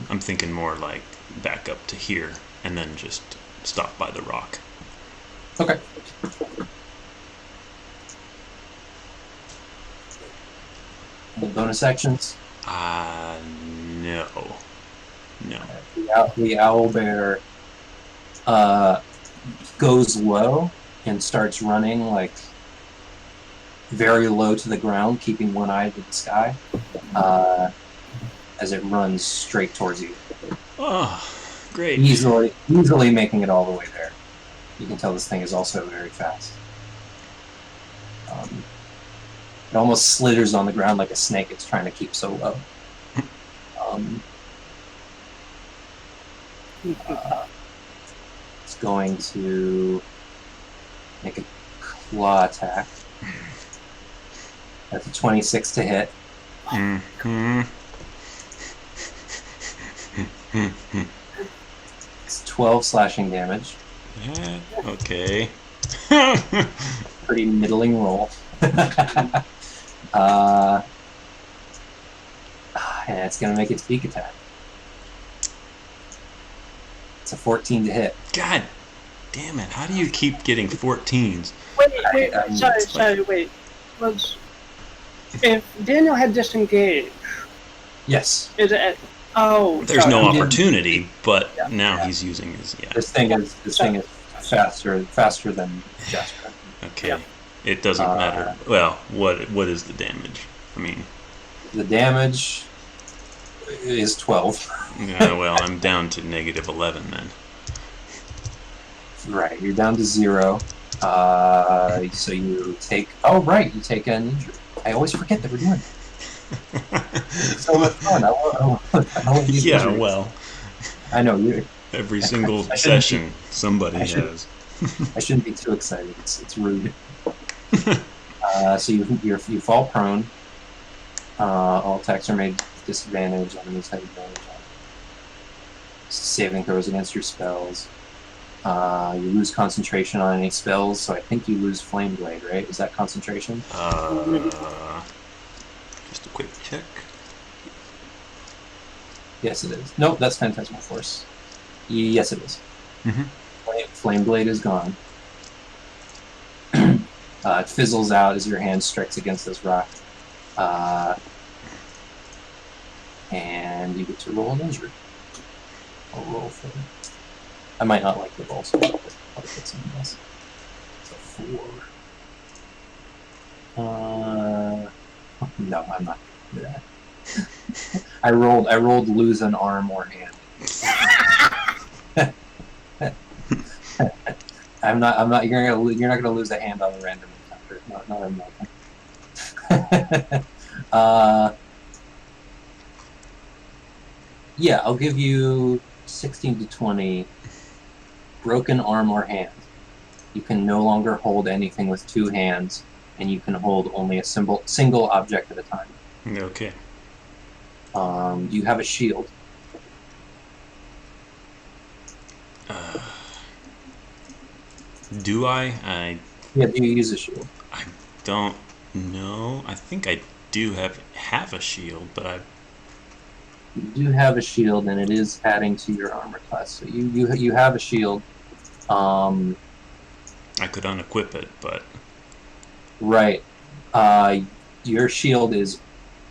I'm thinking more like back up to here and then just stop by the rock. Okay. Any bonus actions? No. The owlbear goes low and starts running like very low to the ground, keeping one eye to the sky, as it runs straight towards you. Oh, great. Easily making it all the way there. You can tell this thing is also very fast. It almost slithers on the ground like a snake it's trying to keep so low. It's going to make a claw attack. That's a 26 to hit. It's 12 slashing damage. Okay. Pretty middling roll. And it's going to make its beak attack. It's a 14 to hit. God damn it. How do you keep getting 14s? Wait, sorry, wait. If Daniel had disengaged... Yes. Is it... Oh, there's no opportunity, but now he's using his... Yeah. This thing is faster than Jasper. Okay. Yeah. It doesn't matter. Well, what is the damage? I mean... The damage is 12. Yeah, well, I'm down to negative 11 then. Right, you're down to 0. So you take... Oh, right, you take an injury. I always forget that we're doing it. It's so much fun. I want these injuries. Well... I know, you... Every single session, somebody has. I shouldn't be too excited. It's rude. So you fall prone. All attacks are made with disadvantage. Enemies have advantage on saving throws against your spells. You lose concentration on any spells, so I think you lose Flame Blade, right? Is that concentration? Just a quick check. Yes, it is. Nope, that's Phantasmal Force. Yes, it is. Mm-hmm. Flame Blade is gone. It fizzles out as your hand strikes against this rock. And you get to roll an injury. I'll roll for it. I might not like the roll, so I'll put something else. It's a 4. No, I'm not going to do that. I rolled lose an arm or hand. I'm not. You're not gonna lose a hand on a random encounter. Not a moment. Yeah, I'll give you 16 to 20. Broken arm or hand. You can no longer hold anything with 2 hands, and you can hold only a single object at a time. Okay. You have a shield. Do I? Yeah, do you use a shield? I don't know. I think I do have a shield, but You do have a shield, and it is adding to your armor class. So you have a shield. I could unequip it, but right. Your shield is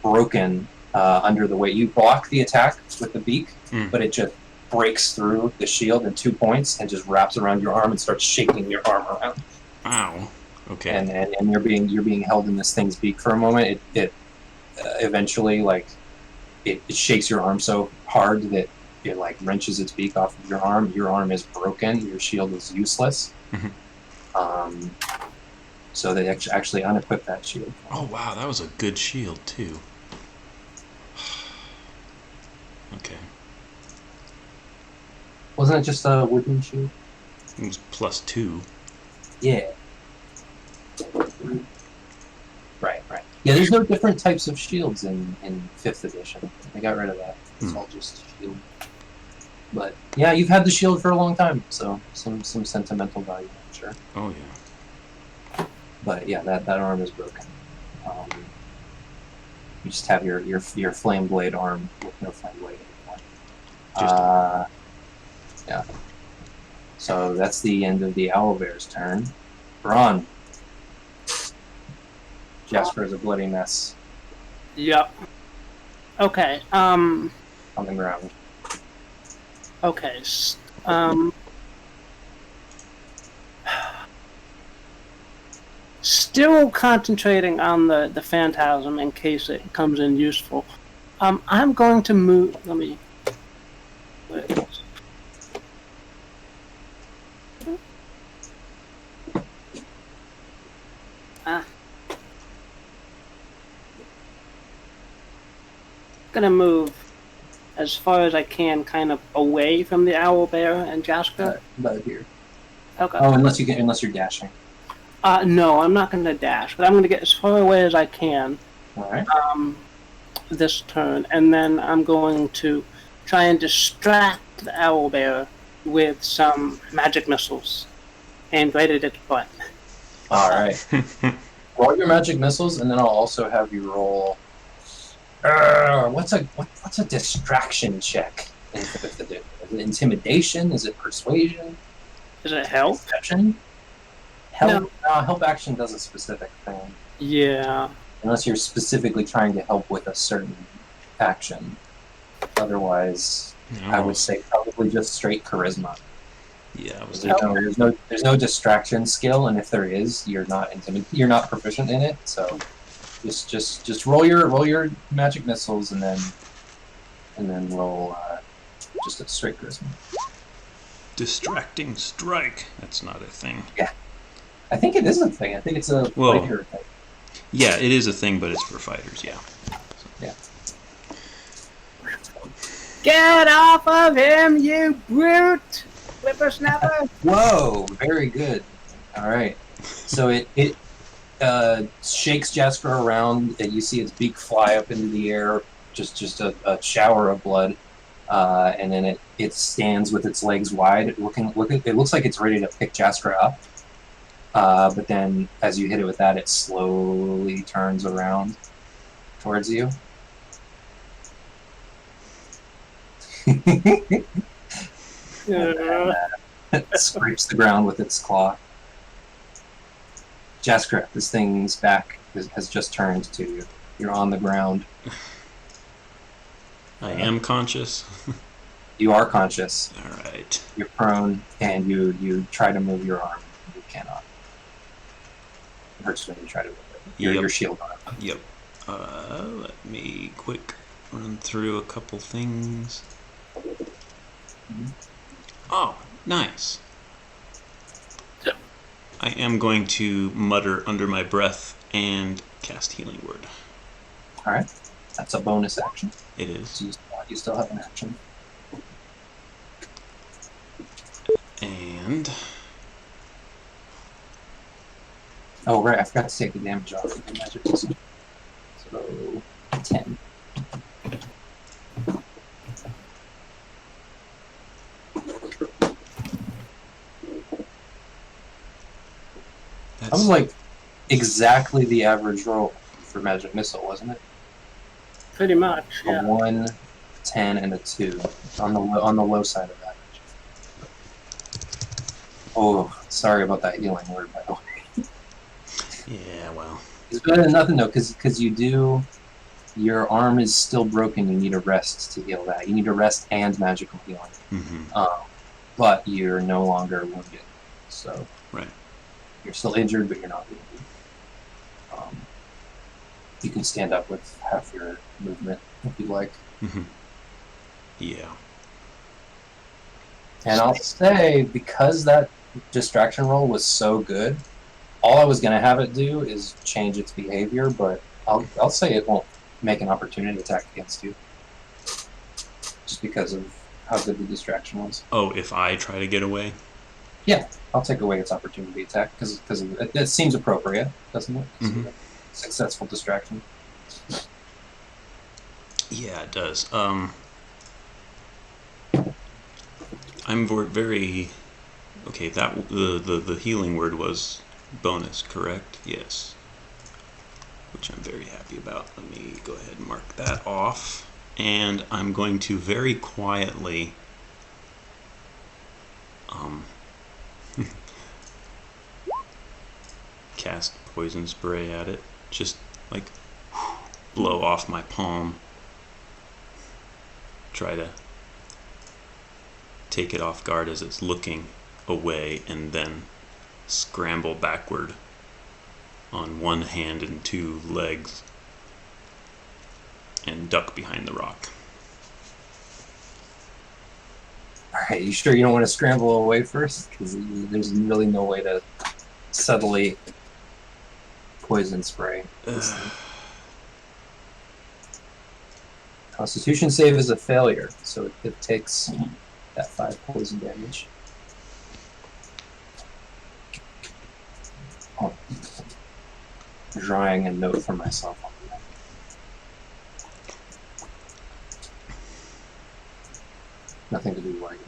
broken under the weight. You block the attack with the beak, but it just breaks through the shield in 2 points and just wraps around your arm and starts shaking your arm around. Ow. Okay. And you're being held in this thing's beak for a moment. It eventually it shakes your arm so hard that it wrenches its beak off of your arm. Your arm is broken. Your shield is useless. Mm-hmm. So they actually unequip that shield. Oh wow, that was a good shield too. Okay. Wasn't it just a wooden shield? It was +2. Yeah. Right. Yeah, there's no different types of shields in 5th edition. They got rid of that. It's all just shield. But yeah, you've had the shield for a long time, so some sentimental value, I'm sure. Oh yeah. But yeah, that arm is broken. You just have your flame blade arm with no flame blade anymore. Yeah. So that's the end of the owlbear's turn. Ron. Jasper is a bloody mess. Yep. Okay. On the ground. Okay. still concentrating on the phantasm in case it comes in useful. I'm going to move. Let me. Gonna move as far as I can, kind of away from the owlbear and Jaska. About here. Okay. Oh, unless you're dashing. No, I'm not gonna dash, but I'm gonna get as far away as I can. All right. This turn, and then I'm going to try and distract the owlbear with some magic missiles aimed right at its butt. All right. Roll your magic missiles, and then I'll also have you roll. What's a distraction check in fifth edition? Is it intimidation? Is it persuasion? Is it help? Perception? Help? No. Help action does a specific thing. Yeah. Unless you're specifically trying to help with a certain action. Otherwise, No. I would say probably just straight charisma. Yeah, I was There's no distraction skill, and if there is, you're not proficient in it. So just roll your magic missiles, and then roll just a straight charisma. Distracting strike. That's not a thing. Yeah, I think it is a thing. I think it's a fighter thing. Yeah, it is a thing, but it's for fighters. Yeah. Yeah. Get off of him, you brute! Whippersnapper! Whoa, very good. All right. So it shakes Jasper around, and you see its beak fly up into the air, just a shower of blood, and then it stands with its legs wide, it looks like it's ready to pick Jasper up, but then as you hit it with that, it slowly turns around towards you. It scrapes the ground with its claw. Jaskra, this thing's back has just turned to you. You're on the ground. I am conscious. You are conscious. All right. You're prone, and you try to move your arm. You cannot. It hurts when you try to move it. Your shield arm. Yep. Let me quick run through a couple things. Mm-hmm. Oh, nice. I am going to mutter under my breath and cast Healing Word. All right. That's a bonus action. It is. So you still have an action. And... Oh, right. I forgot to take the damage off of the magic missile. So, 10. That was like exactly the average roll for magic missile, wasn't it? Pretty much, yeah. A 1, 10, and a 2 on the low side of average. Oh, sorry about that healing word, by the way. Yeah, well. It's better than nothing though, because your arm is still broken. You need a rest to heal that. You need a rest and magical healing. Mm-hmm. But you're no longer wounded, so. Right. You're still injured, but you're not wounded. You can stand up with half your movement if you like. Mm-hmm. Yeah. And I'll say, because that distraction roll was so good, all I was going to have it do is change its behavior, but I'll say it won't make an opportunity attack against you. Just because of how good the distraction was. Oh, if I try to get away? Yeah, I'll take away its opportunity attack, because it seems appropriate, doesn't it? Mm-hmm. Successful distraction. Yeah, it does. I'm very... Okay, that the healing word was bonus, correct? Yes. Which I'm very happy about. Let me go ahead and mark that off. And I'm going to very quietly... cast poison spray at it. Just like blow off my palm. Try to take it off guard as it's looking away, and then scramble backward on one hand and two legs and duck behind the rock. Alright, you sure you don't want to scramble away first? Because there's really no way to subtly poison spray. Constitution save is a failure, so it takes that 5 poison damage. Oh. Drawing a note for myself on that. Nothing to be worried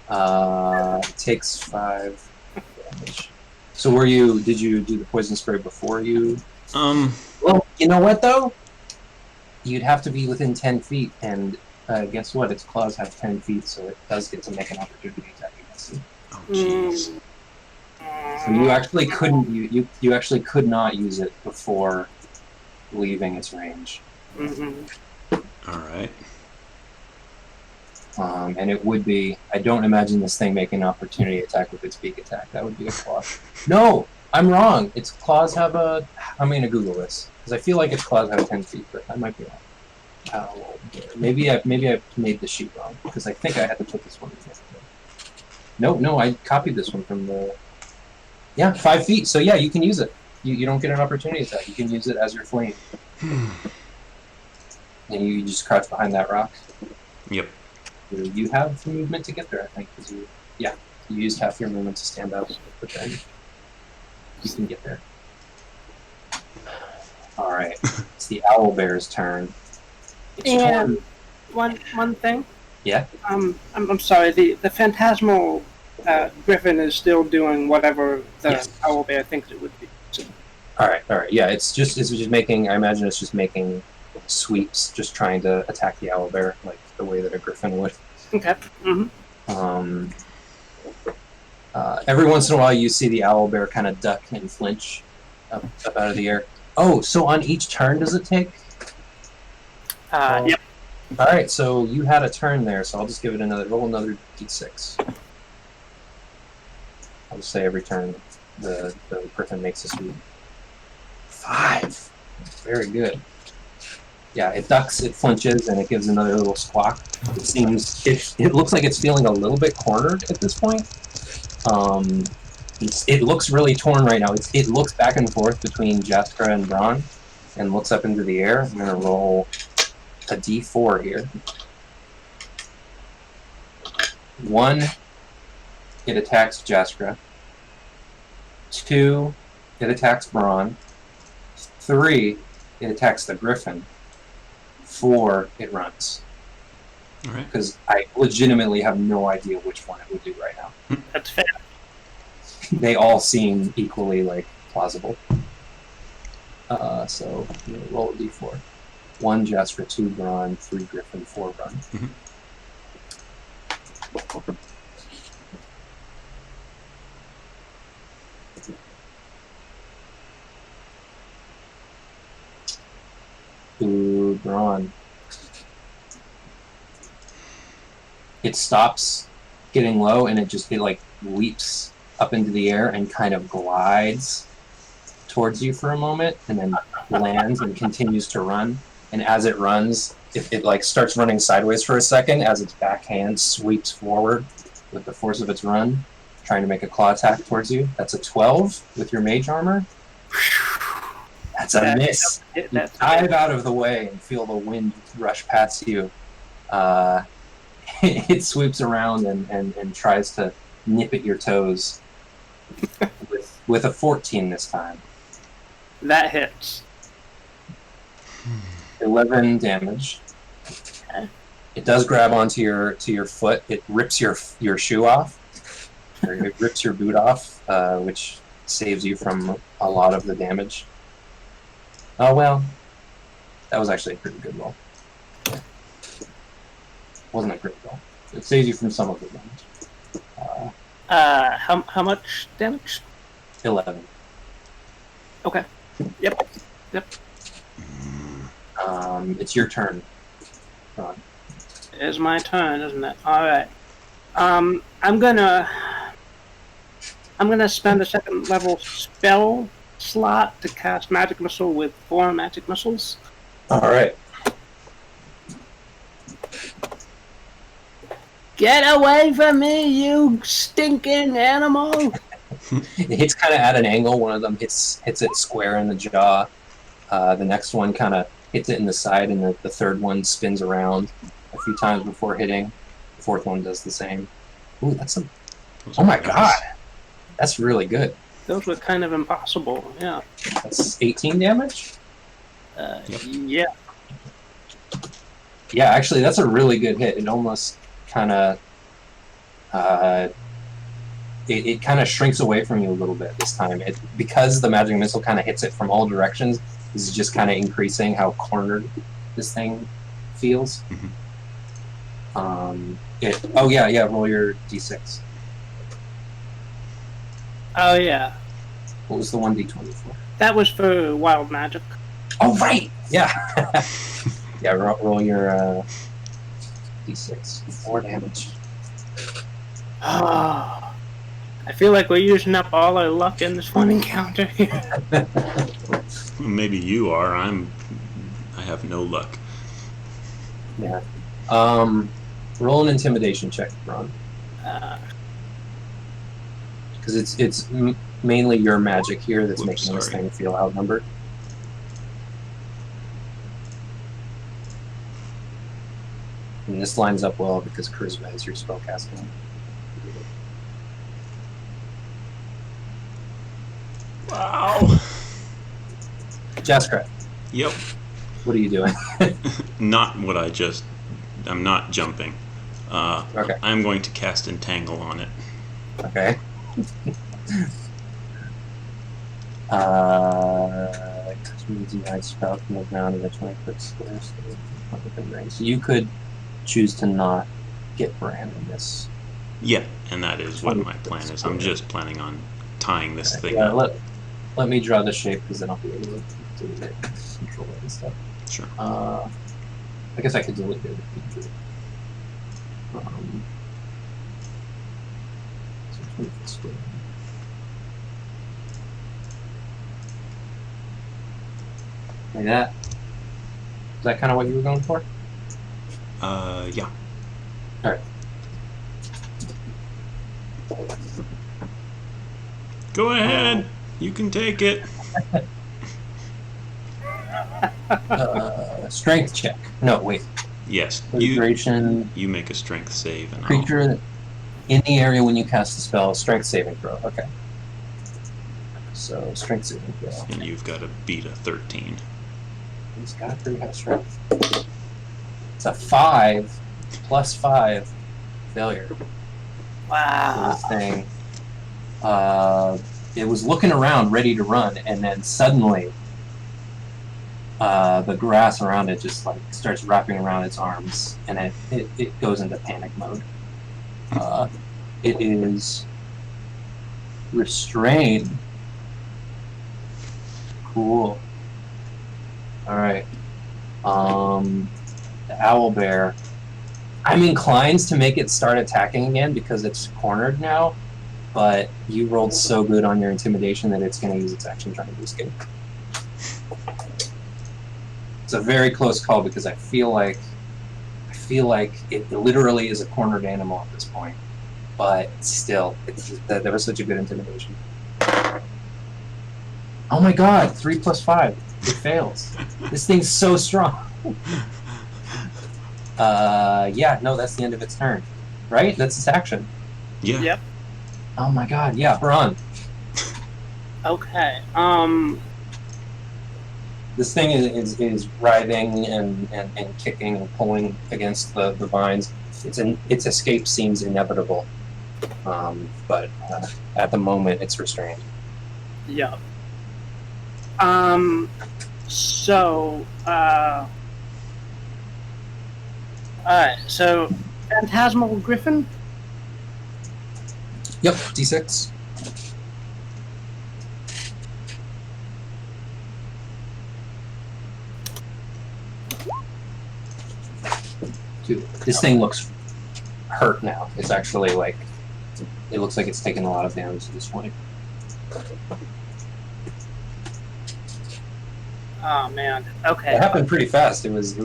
about. It takes 5 damage. So did you do the poison spray before you? Well, you know what though? You'd have to be within 10 feet, and guess what? Its claws have 10 feet, so it does get to make an opportunity attack against you. Oh, jeez. So you actually couldn't. You actually could not use it before leaving its range. Mm-hmm. All right. And it would be. I don't imagine this thing making an opportunity attack with its beak attack. That would be a claw. No, I'm wrong. Its claws have a. I'm gonna Google this because I feel like its claws have 10 feet, but I might be wrong. Maybe I made the sheet wrong because I think I had to put this one in there. No, I copied this one from the. Yeah, 5 feet. So yeah, you can use it. You don't get an opportunity attack. You can use it as your flame. And you just crouch behind that rock. Yep. You have movement to get there, I think, because you used half your movement to stand up, but then you can get there. All right, it's the owlbear's turn. And one thing. Yeah. I'm sorry. The phantasmal griffin is still doing whatever the owlbear thinks it would be. So. All right. Yeah, it's just making. I imagine it's just making sweeps, just trying to attack the owlbear like the way that a griffin would. Okay. Mm-hmm. Every once in a while, you see the owlbear kind of duck and flinch up out of the air. Oh, so on each turn, does it take? Yep. All right, so you had a turn there, so I'll just give it roll another d6. I'll just say every turn the griffin makes a sweep. 5. Very good. Yeah, it ducks, it flinches, and it gives another little squawk. It looks like it's feeling a little bit cornered at this point. It looks really torn right now. It looks back and forth between Jaskra and Braun, and looks up into the air. I'm gonna roll a d4 here. 1, it attacks Jaskra. 2, it attacks Braun. 3, it attacks the griffin. 4, it runs. All right. Because I legitimately have no idea which one it would do right now. That's fair. They all seem equally plausible. So roll a d4. 1 Jasper, 2 Braun, 3 Griffin, 4 Run. Mm-hmm. Ooh, Braun. It stops getting low and it leaps up into the air and kind of glides towards you for a moment and then lands and continues to run. And as it runs, it starts running sideways for a second as its backhand sweeps forward with the force of its run, trying to make a claw attack towards you. That's a 12 with your mage armor. That's a miss. You dive out of the way and feel the wind rush past you. It swoops around and tries to nip at your toes with a 14 this time. That hits. 11 damage. Okay. It does grab onto your foot. It rips your shoe off. Or it rips your boot off, which saves you from a lot of the damage. Oh well, that was actually a pretty good roll. Wasn't a great roll. It saves you from some of the damage. How much damage? 11. Okay. Yep. It's your turn, Ron. It is my turn, isn't it? All right. I'm gonna spend a second level spell slot to cast Magic Missile with 4 Magic Missiles. Alright. Get away from me, you stinking animal! It hits kind of at an angle. One of them hits it square in the jaw. The next one kind of hits it in the side, and the third one spins around a few times before hitting. The fourth one does the same. Ooh, that's a... Oh my god! That's really good. Those were kind of impossible, yeah. That's 18 damage? Yep. Yeah. Yeah, actually, that's a really good hit. It almost kind of... It kind of shrinks away from you a little bit this time. Because the magic missile kind of hits it from all directions, this is just kind of increasing how cornered this thing feels. Mm-hmm. Oh yeah, roll your d6. Oh, yeah. What was the 1d20 for? That was for Wild Magic. Oh, right! Yeah! Yeah, roll your d6. 4 damage. Ah. I feel like we're using up all our luck in this one encounter here. Maybe you are. I have no luck. Yeah. Roll an intimidation check, Ron. Because it's mainly your magic here that's making this thing feel outnumbered. And this lines up well because Charisma is your spellcasting. Wow. Jaskra. Yep. What are you doing? Not what I just... I'm not jumping. Okay. I'm going to cast Entangle on it. Okay. Spell from the ground in a 20-foot square, so you could choose to not get Bran in this. Yeah, and that is what my plan is. I'm just planning on tying this thing yeah, up. Let me draw the shape, because then I'll be able to do it, control it and stuff. Sure. I guess I could do it here. So 20-foot square. Like that. Is that kind of what you were going for? Yeah. Alright. Go ahead. You can take it. Strength check. No, wait. Yes. Concentration. You make a strength save. And Creature in the area when you cast a spell, strength saving throw. Okay. So, strength saving throw. And you've got to beat a 13. He's got a pretty high strength. It's a 5 plus 5 failure. Wow. This thing. It was looking around, ready to run, and then suddenly the grass around it just like starts wrapping around its arms, and it goes into panic mode. It is restrained. Cool. Alright. The owlbear. I'm inclined to make it start attacking again because it's cornered now, but you rolled so good on your intimidation that it's going to use its action trying to escape. It's a very close call because I feel like it literally is a cornered animal at this point, but still, that was such a good intimidation. Oh my god, 3 plus 5. It fails. This thing's so strong. Yeah, no, that's the end of its turn. Right? That's its action. Yeah. Yep. Oh my god, yeah, Bron. Okay. This thing is writhing and kicking and pulling against the vines. Its escape seems inevitable. But at the moment it's restrained. Yep. So, alright, so, Phantasmal Griffin? Yep, D6. Dude, this thing looks hurt now. It's actually like, it looks like it's taken a lot of damage at this point. Oh man. Okay. It happened pretty fast. It was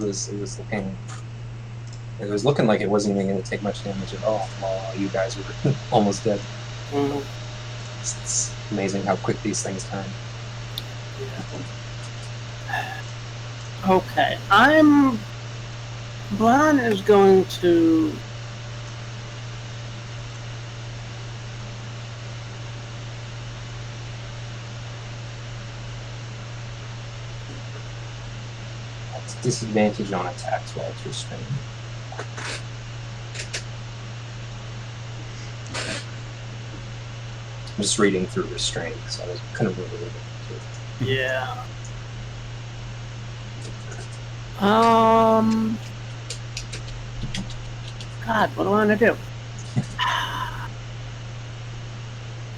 looking like it wasn't even going to take much damage at all while you guys were almost dead. Mm-hmm. It's amazing how quick these things turn. Okay, Bron is going to... That's disadvantage on attacks while it's restrained. I'm just reading through restraint, so I couldn't really read it. Yeah. God, what do I want to do?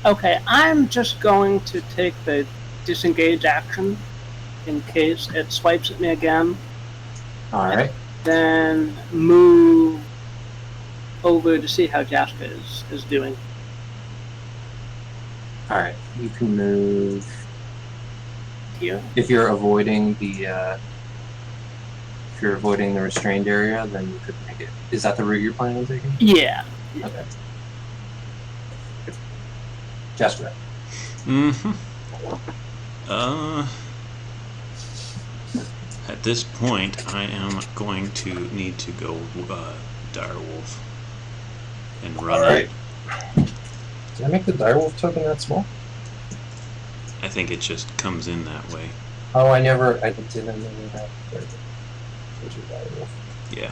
Okay, I'm just going to take the disengage action in case it swipes at me again. Alright. Then move over to see how Jaska is doing. Alright, you can move here. If you're avoiding the restrained area, then you could make it. Is that the route you're planning on taking? Yeah. Okay. Jester. At this point, I am going to need to go direwolf and run. Alright. Did I make the direwolf token that small? I think it just comes in that way. Oh, I didn't have direwolf. Yeah.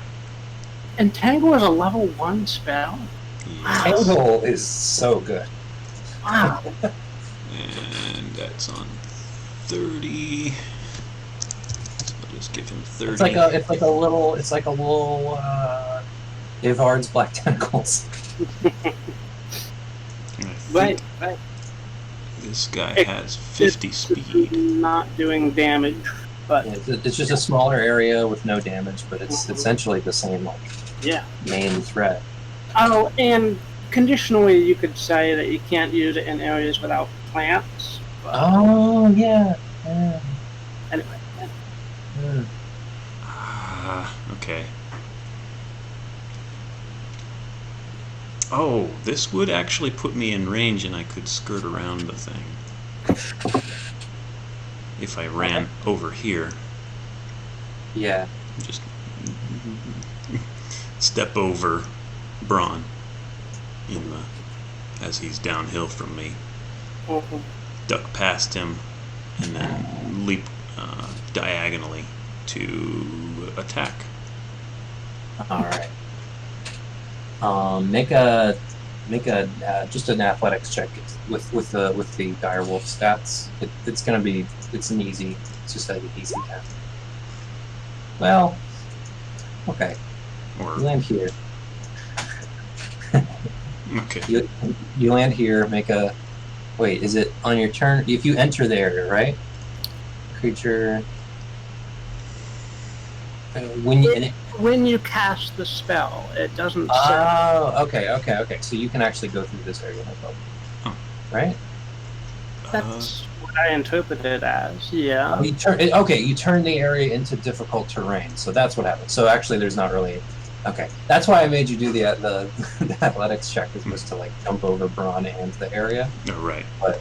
Entangle is a level 1 spell? Yes. Entangle is so good. Wow. And that's on 30. So I'll just give him 30. It's like a little Ivard's Black Tentacles. Right. This guy has 50 speed. Not doing damage, but Yeah, it's just a smaller area with no damage, but it's essentially the same main threat. Oh, and conditionally, you could say that you can't use it in areas without plants. But Oh yeah. anyway, Okay. Oh, this would actually put me in range and I could skirt around the thing. If I ran over here. Yeah. Just step over Braun as he's downhill from me. Duck past him and then leap diagonally to attack. All right. Make a just an athletics check with the direwolf stats. It's an easy. It's just an easy test. Well, okay. Or You land here. okay. You land here. Make a. Wait, is it on your turn? If you enter the area, right? Creature. When you cast the spell, it doesn't say. Oh, okay. So you can actually go through this area, no problem. Oh. Right? That's what I interpret it as. Yeah. You turn the area into difficult terrain, so that's what happens. So actually, there's not really. Okay, that's why I made you do the athletics check, is just to like jump over Braun and the area. Oh, right. But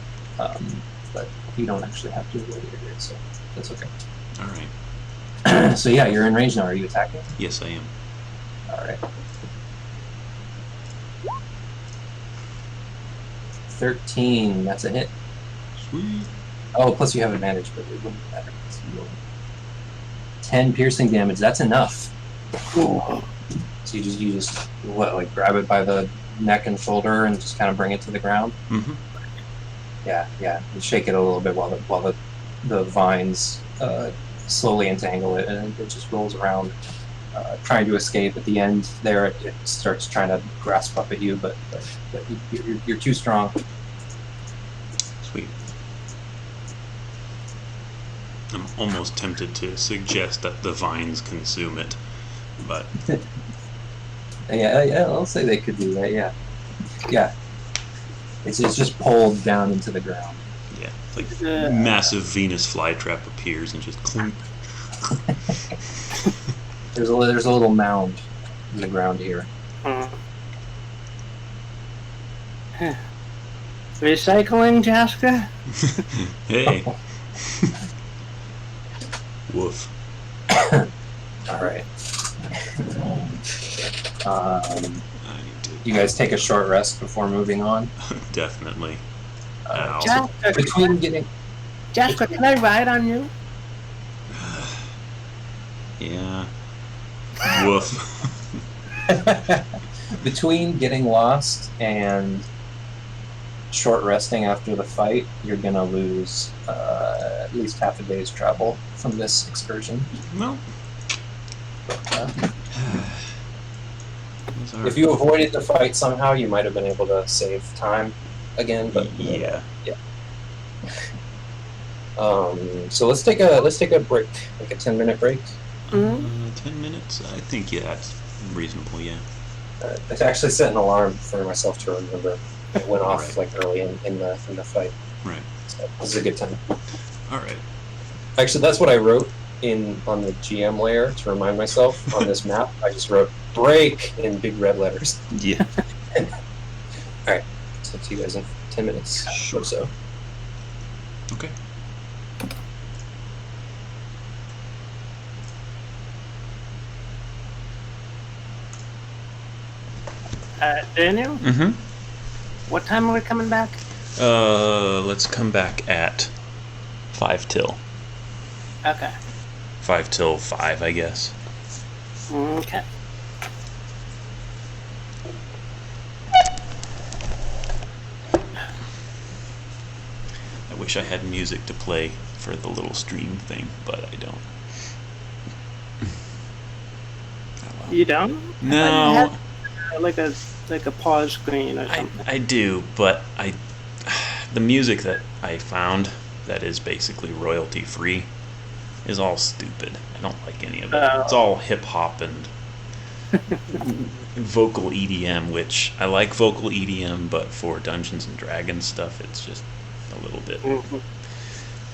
you don't actually have to avoid the area, so that's okay. All right. So yeah, you're in range now. Are you attacking? Yes, I am. All right. 13. That's a hit. Sweet. Oh, plus you have advantage, but it wouldn't matter. 10 piercing damage. That's enough. Cool. So you just grab it by the neck and shoulder and just kind of bring it to the ground. Mm-hmm. Yeah. You shake it a little bit while the vines slowly entangle it, and it just rolls around, trying to escape. At the end, there it starts trying to grasp up at you, but you're too strong. Sweet. I'm almost tempted to suggest that the vines consume it, but yeah, I'll say they could do that. Yeah. It's just pulled down into the ground. Yeah, it's like massive Venus flytrap appears and just clunk. There's a little mound in the ground here. Recycling, Jaska? Hey. Woof. All right. You guys take a short rest before moving on? Definitely. Jaska, between getting... Jaska, can I ride on you? Yeah. Woof. Between getting lost and short resting after the fight, you're going to lose at least half a day's travel from this excursion. No. If you avoided the fight somehow, you might have been able to save time again, but yeah. So let's take a break, like a 10-minute break. 10 minutes? I think that's reasonable. Yeah. I actually set an alarm for myself to remember. It went off like early in the fight. Right. So this is a good time. All right. Actually, that's what I wrote on the GM layer to remind myself on this map. I just wrote "break" in big red letters. Yeah. All right. So see you guys in 10 minutes or so. Okay. Daniel? Mm-hmm. What time are we coming back? Let's come back at 5 till. Okay. 5 till 5, I guess. Okay. I wish I had music to play for the little stream thing, but I don't. You don't? No. Like a pause screen or something. I do, but the music that I found that is basically royalty free is all stupid. I don't like any of it. It's all hip hop and vocal EDM, which I like vocal EDM, but for Dungeons and Dragons stuff, it's just a little bit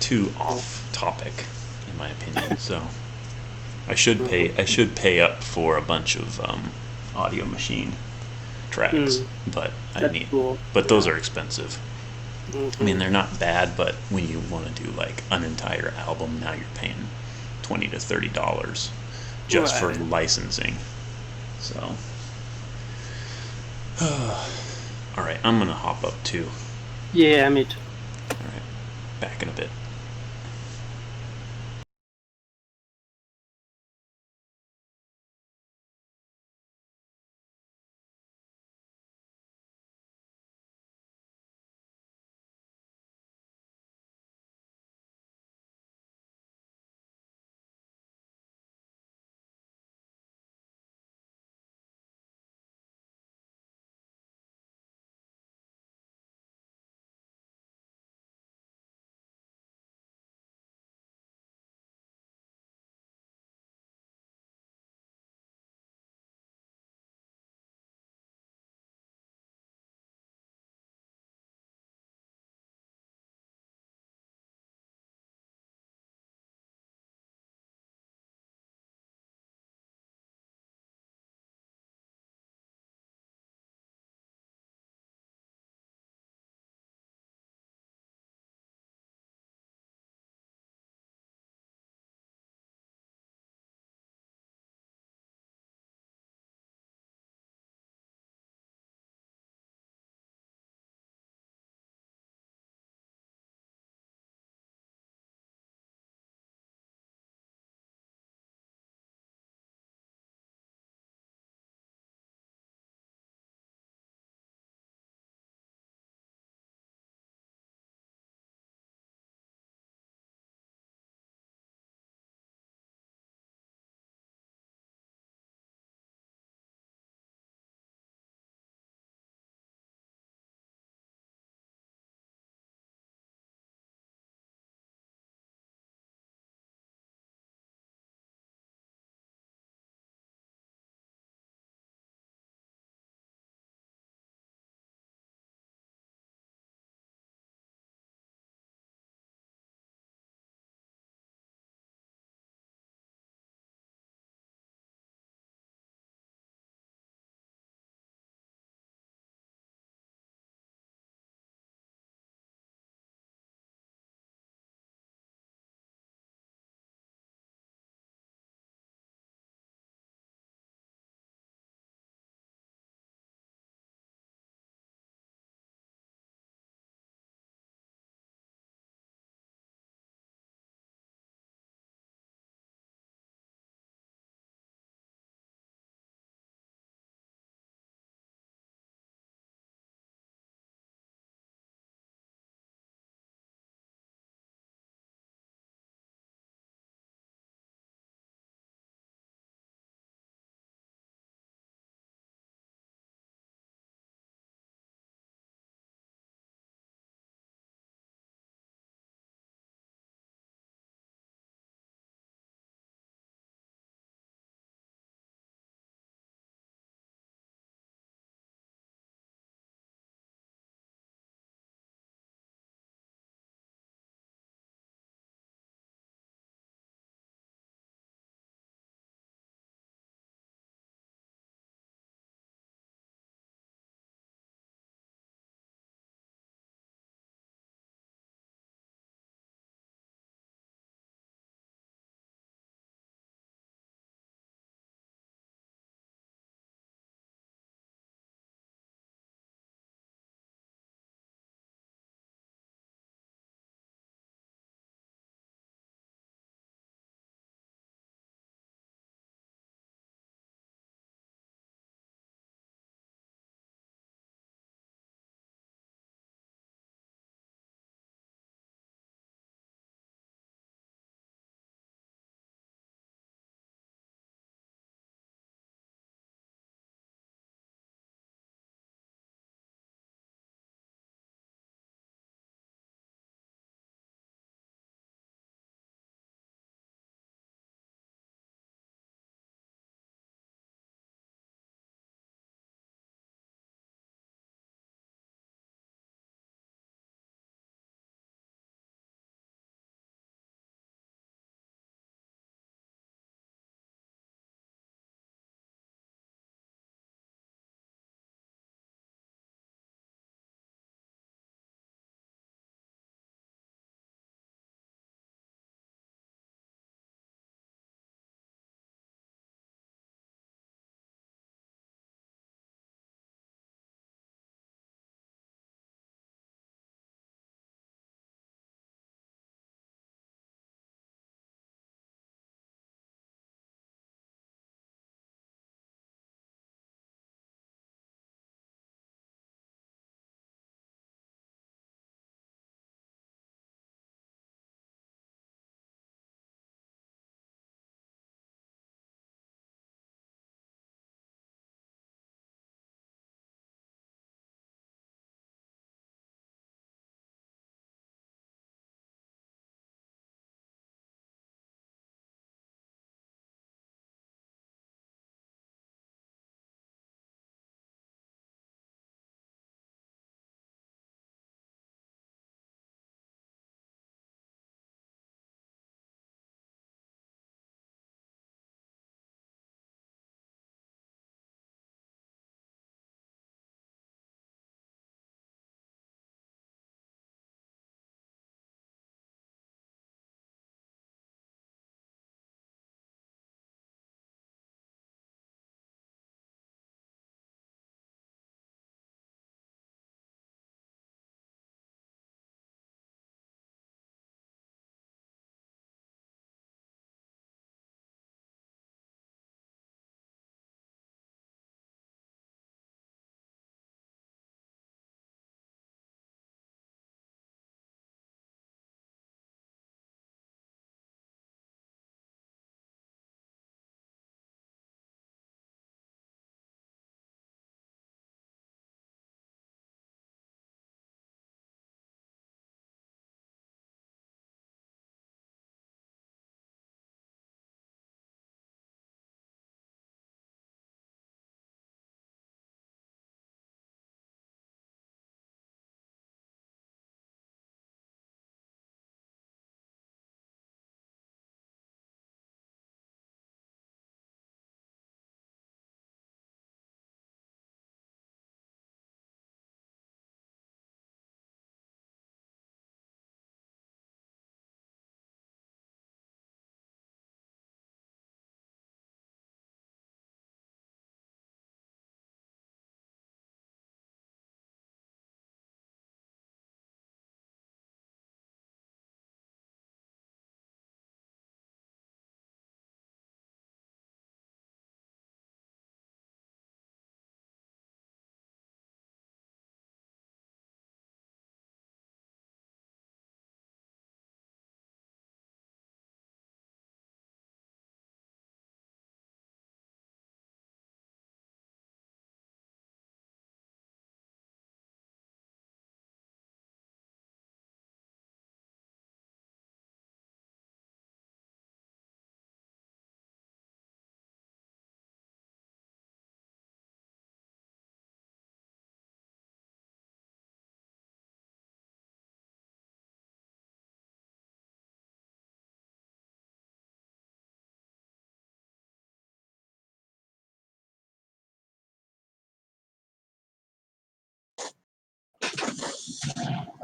too off topic, in my opinion. So I should pay up for a bunch of audio machine tracks, but but those are expensive. I mean, they're not bad, but when you want to do like an entire album, now you're paying $20 to $30 just for licensing. So, all right, I'm gonna hop up too. Yeah, me too. All right, back in a bit.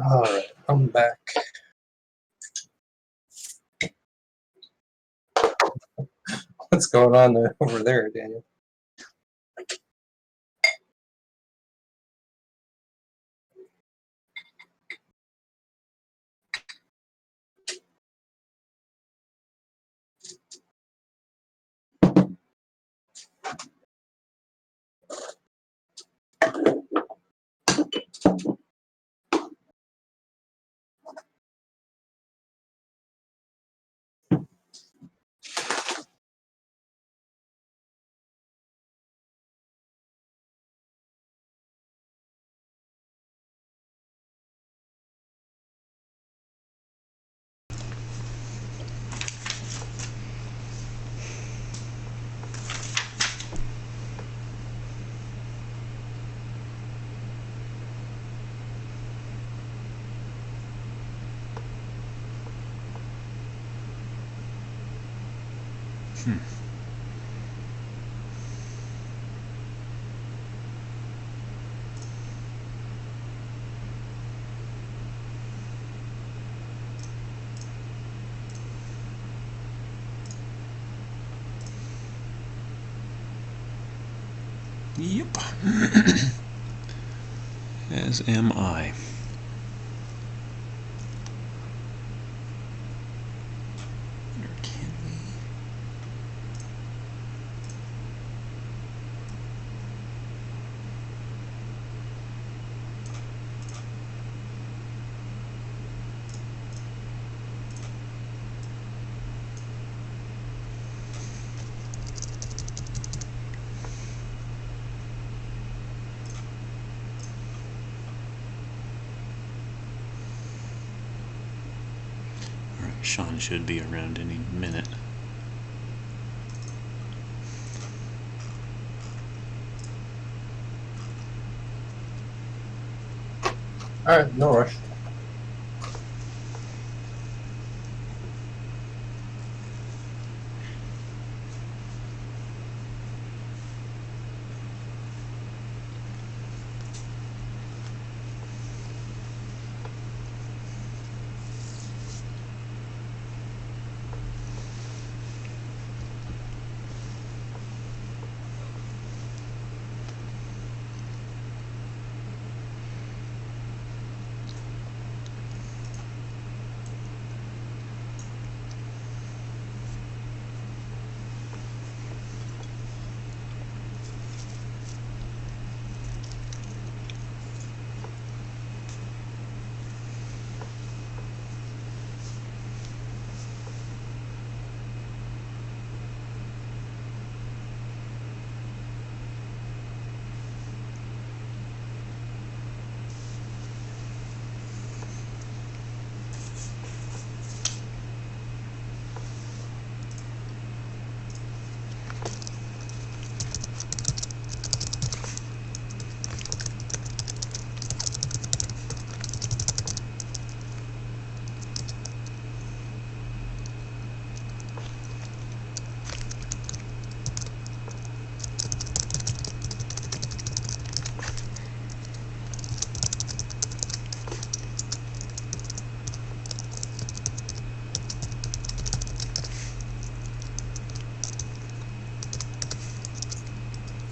Alright, I'm back. What's going on over there, Daniel? Yep. As am I. Or can we? Sean should be around any minute. Alright, no rush.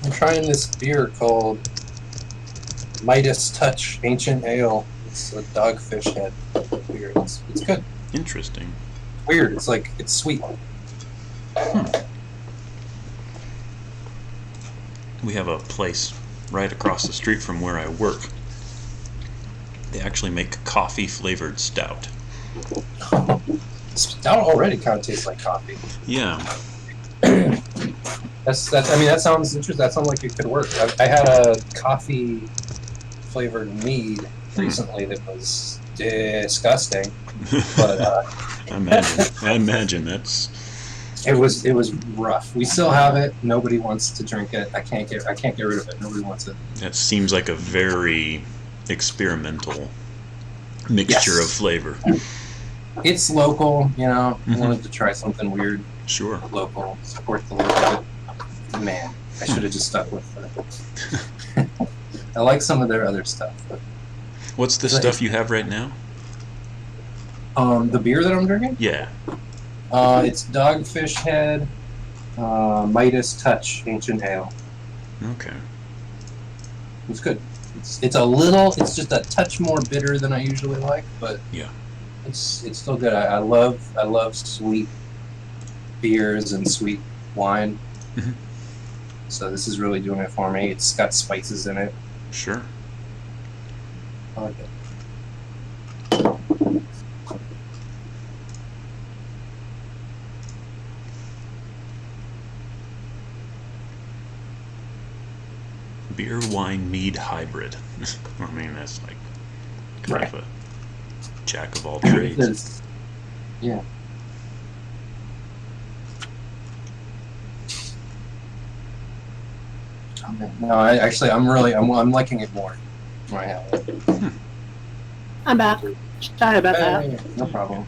I'm trying this beer called Midas Touch Ancient Ale. It's a dogfish head beer. It's good. Interesting. Weird. It's like, it's sweet. We have a place right across the street from where I work. They actually make coffee flavored stout. Stout already kind of tastes like coffee. Yeah. That's. I mean, that sounds interesting. That sounds like it could work. I had a coffee flavored mead recently that was disgusting. But I imagine that's. It was rough. We still have it. Nobody wants to drink it. I can't get rid of it. Nobody wants it. That seems like a very experimental mixture of flavor. It's local, you know. I wanted to try something weird. Sure. Local. Support the local. Man, I should have just stuck with it. I like some of their other stuff, but What's the stuff you have right now? The beer that I'm drinking? Yeah. It's Dogfish Head, Midas Touch Ancient Ale. Okay. It's good. It's just a touch more bitter than I usually like, but yeah, it's still good. I love sweet beers and sweet wine. Mm-hmm. So this is really doing it for me. It's got spices in it. Sure. I like it. Beer, wine, mead hybrid. I mean, that's like kind of a jack of all trades. Yeah. No, I'm liking it more. Right now. I'm back. Sorry about that. No problem.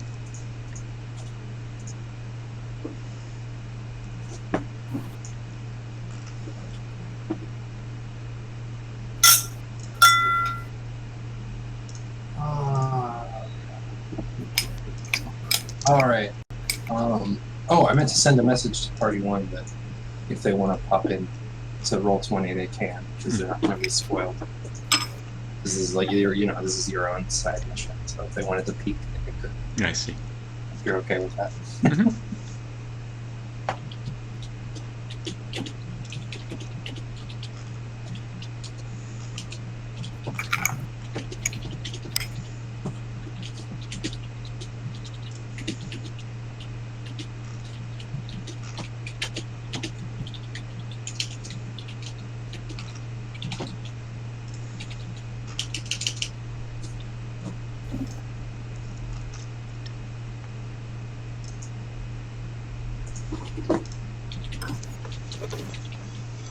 All right. I meant to send a message to Party One that if they want to pop in to Roll20, they can, because they're not going to be spoiled. This is like this is your own side mission. So if they wanted to peek, they could. I see. If you're okay with that. Mm-hmm.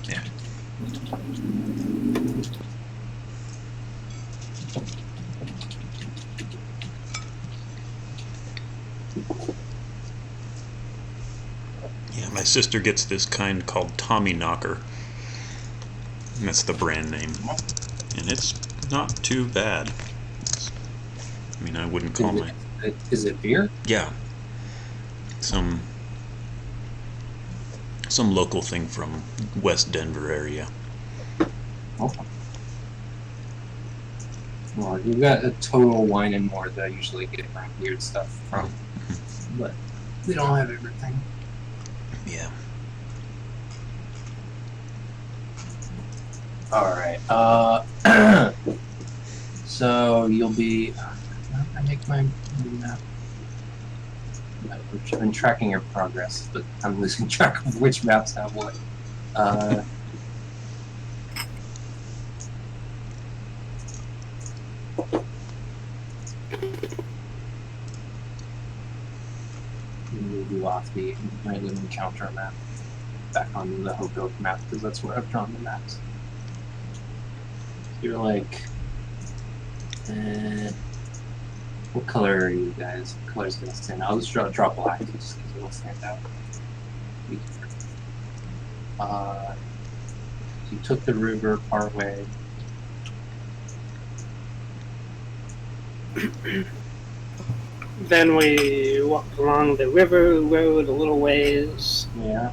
Yeah. Yeah, my sister gets this kind called Tommy Knocker. And that's the brand name. And it's not too bad. I mean, I wouldn't call my... Is it beer? Yeah. Some local thing from West Denver area. Oh. Well, you've got a Total Wine and More that I usually get my weird stuff from. But we don't have everything. Yeah. Alright, so you'll be... I make my map. I've been tracking your progress, but I'm losing track of which maps have what. Move you off the random encounter map back on the Hope map, because that's where I've drawn the maps. You're like, what color are you guys? What color's gonna stand out? I'll just draw black, just because it'll stand out. You took the river part way. Then we walked along the river road a little ways. Yeah.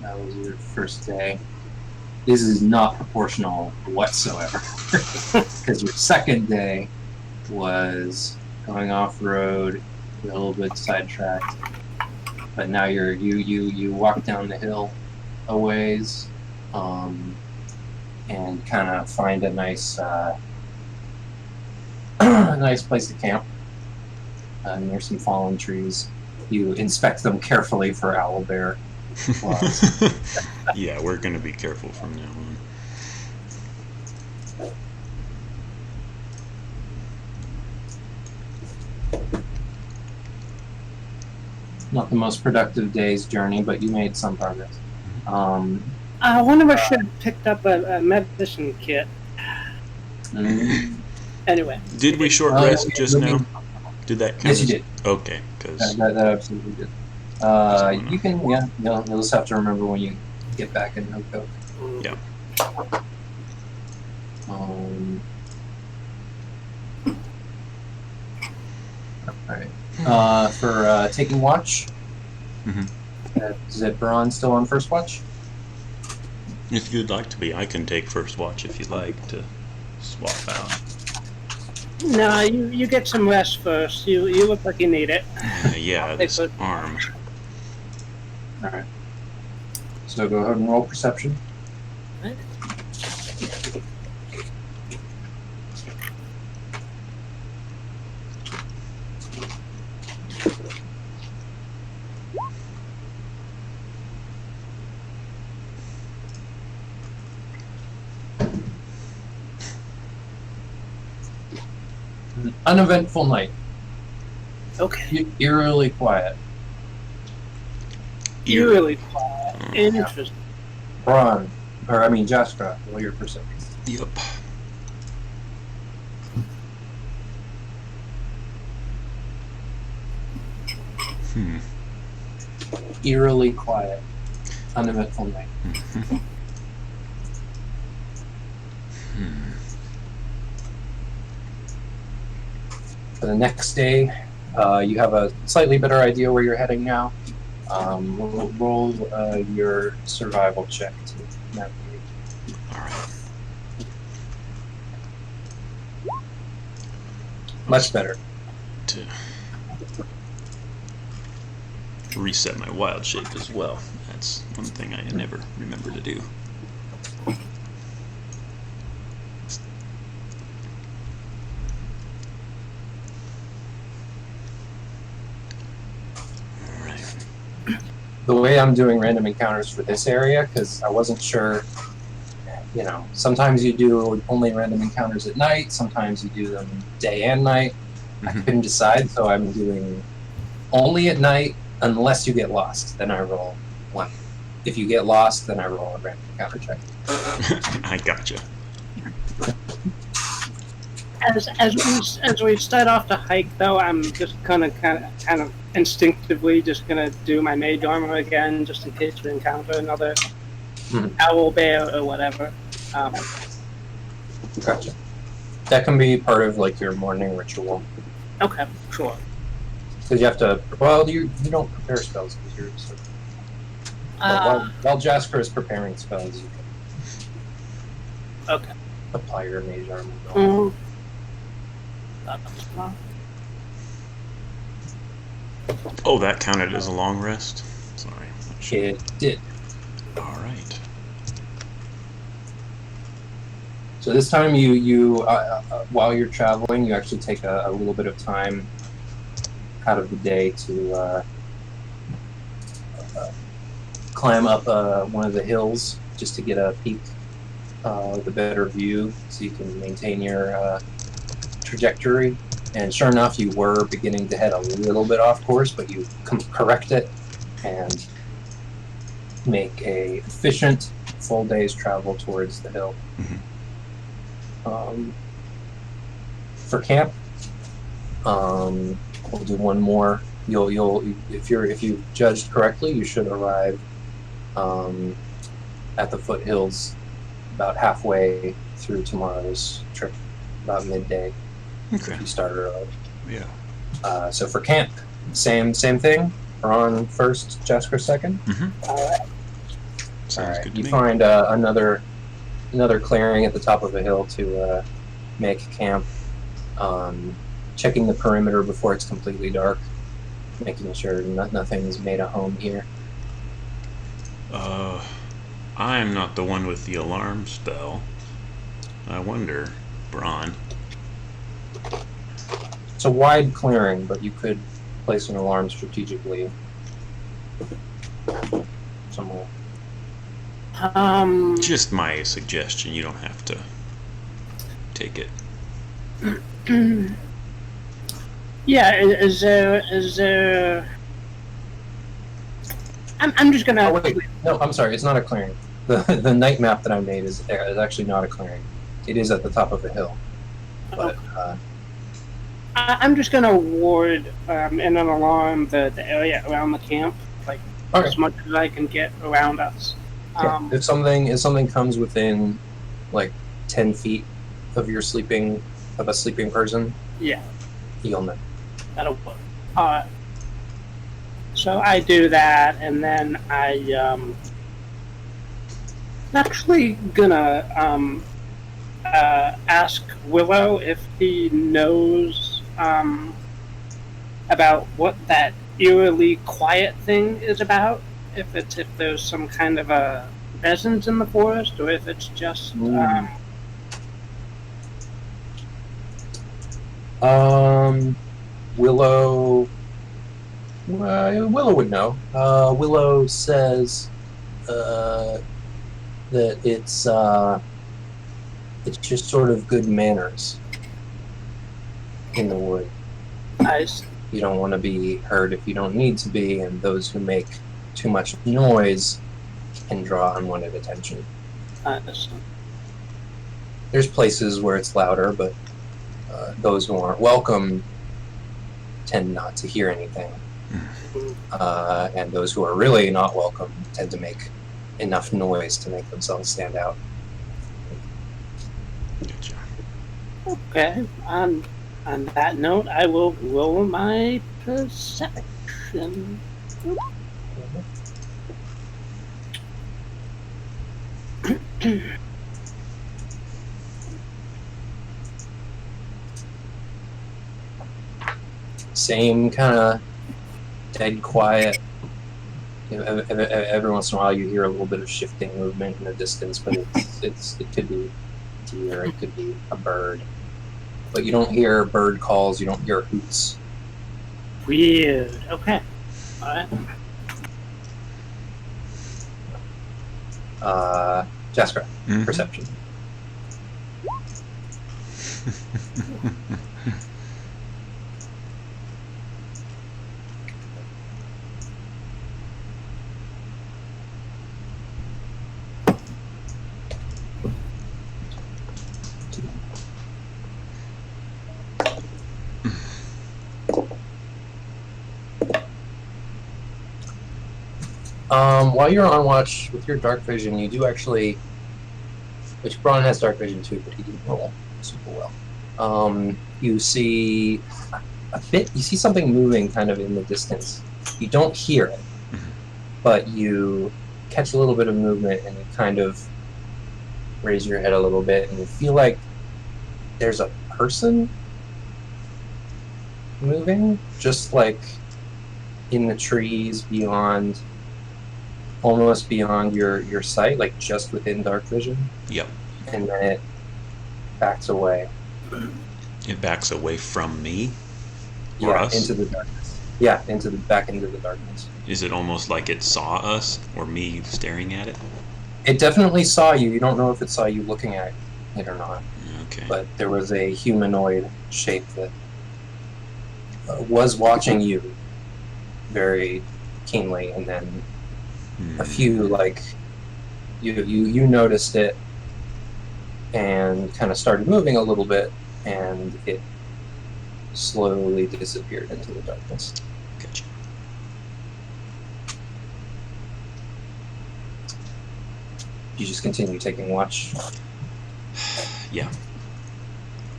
That was your first day. This is not proportional whatsoever. Because your second day was going off road, a little bit sidetracked. But now you walk down the hill a ways, and kind of find a nice a nice place to camp near some fallen trees. You inspect them carefully for owlbear claws. Yeah, we're going to be careful from now on. Not the most productive day's journey, but you made some progress. One of us should have picked up a medicine kit. Anyway. Did we short rest just now? Did that count? Yes, you did. Okay, because that absolutely did. You can, you'll just have to remember when you get back in Hoko. Yeah. Alright. For taking watch, Mm-hmm. is it Braun still on first watch? If you'd like to be, I can take first watch if you'd like to swap out. No, you get some rest first. You look like you need it. Yeah, this arm. Alright. So go ahead and roll perception. Right. An uneventful night. Okay. Eerily quiet. Eerily quiet. Interesting. Braun, Jaskra, roll your perception. Yep. Eerily quiet. Uneventful night. For the next day, you have a slightly better idea where you're heading now. Roll your survival check to navigate. Alright. Much better. To reset my wild shape as well. That's one thing I never remember to do. The way I'm doing random encounters for this area, because I wasn't sure, sometimes you do only random encounters at night, sometimes you do them day and night. I couldn't decide, so I'm doing only at night unless you get lost. Then I roll 1. If you get lost, then I roll a random encounter check. I gotcha. As we start off the hike, though, I'm just kind of instinctively just gonna do my mage armor again, just in case we encounter another owl bear or whatever. Gotcha. That can be part of your morning ritual. Okay, sure. Because you have to. Well, you don't prepare spells because you're. While Jasper is preparing spells, you can apply your mage armor. Oh, that counted as a long rest? Sorry. It did. Alright. So this time you while you're traveling, you actually take a little bit of time out of the day to climb up one of the hills just to get a peek with a better view so you can maintain your trajectory. And sure enough, you were beginning to head a little bit off course, but you correct it and make a efficient full day's travel towards the hill. For camp, we'll do one more. You'll if you judged correctly, you should arrive at the foothills about halfway through tomorrow's trip, about midday. Okay. If you start early. Yeah. So for camp, same thing. Braun first, Jasker second. Sounds good to you me. find another clearing at the top of a hill to make camp. Checking the perimeter before it's completely dark, making sure nothing's made a home here. I'm not the one with the alarm spell. I wonder, Braun. It's a wide clearing, but you could place an alarm strategically somewhere. Just my suggestion. You don't have to take it. Yeah, is there... I'm just gonna... Oh, wait. No, I'm sorry. It's not a clearing. The night map that I made is actually not a clearing. It is at the top of a hill. But I'm just gonna ward in an alarm the area around the camp, as much as I can get around us. If something comes within 10 feet of a sleeping person, yeah, you'll know. That'll work. Alright. So I do that, and then actually gonna ask Willow if he knows about what that eerily quiet thing is about. If there's some kind of a presence in the forest, or if it's just Willow would know. Willow says that it's just sort of good manners in the wood. Nice. You don't want to be heard if you don't need to be, and those who make too much noise can draw unwanted attention. Nice. There's places where it's louder, but those who aren't welcome tend not to hear anything. And those who are really not welcome tend to make enough noise to make themselves stand out. Gotcha. Okay. On that note, I will roll my perception. Same kind of dead quiet. Every once in a while you hear a little bit of shifting movement in the distance, but it could be a deer, it could be a bird. But you don't hear bird calls, you don't hear hoots. Weird. Okay. Alright. Jaskra, perception. While you're on watch with your dark vision, you do actually, which Braun has dark vision too, but he didn't roll super well. You see a bit, you see something moving kind of in the distance. You don't hear it, but you catch a little bit of movement and you kind of raise your head a little bit and you feel like there's a person moving, just like in the trees beyond, almost beyond your sight, like just within dark vision. Yep. And then it backs away. It backs away from me? Or us? Into the darkness. Yeah, back into the darkness. Is it almost like it saw us, or me staring at it? It definitely saw you. You don't know if it saw you looking at it or not. Okay. But there was a humanoid shape that was watching you very keenly, and then a few, like, you noticed it and kind of started moving a little bit, and it slowly disappeared into the darkness. Gotcha. You just continue taking watch. Yeah.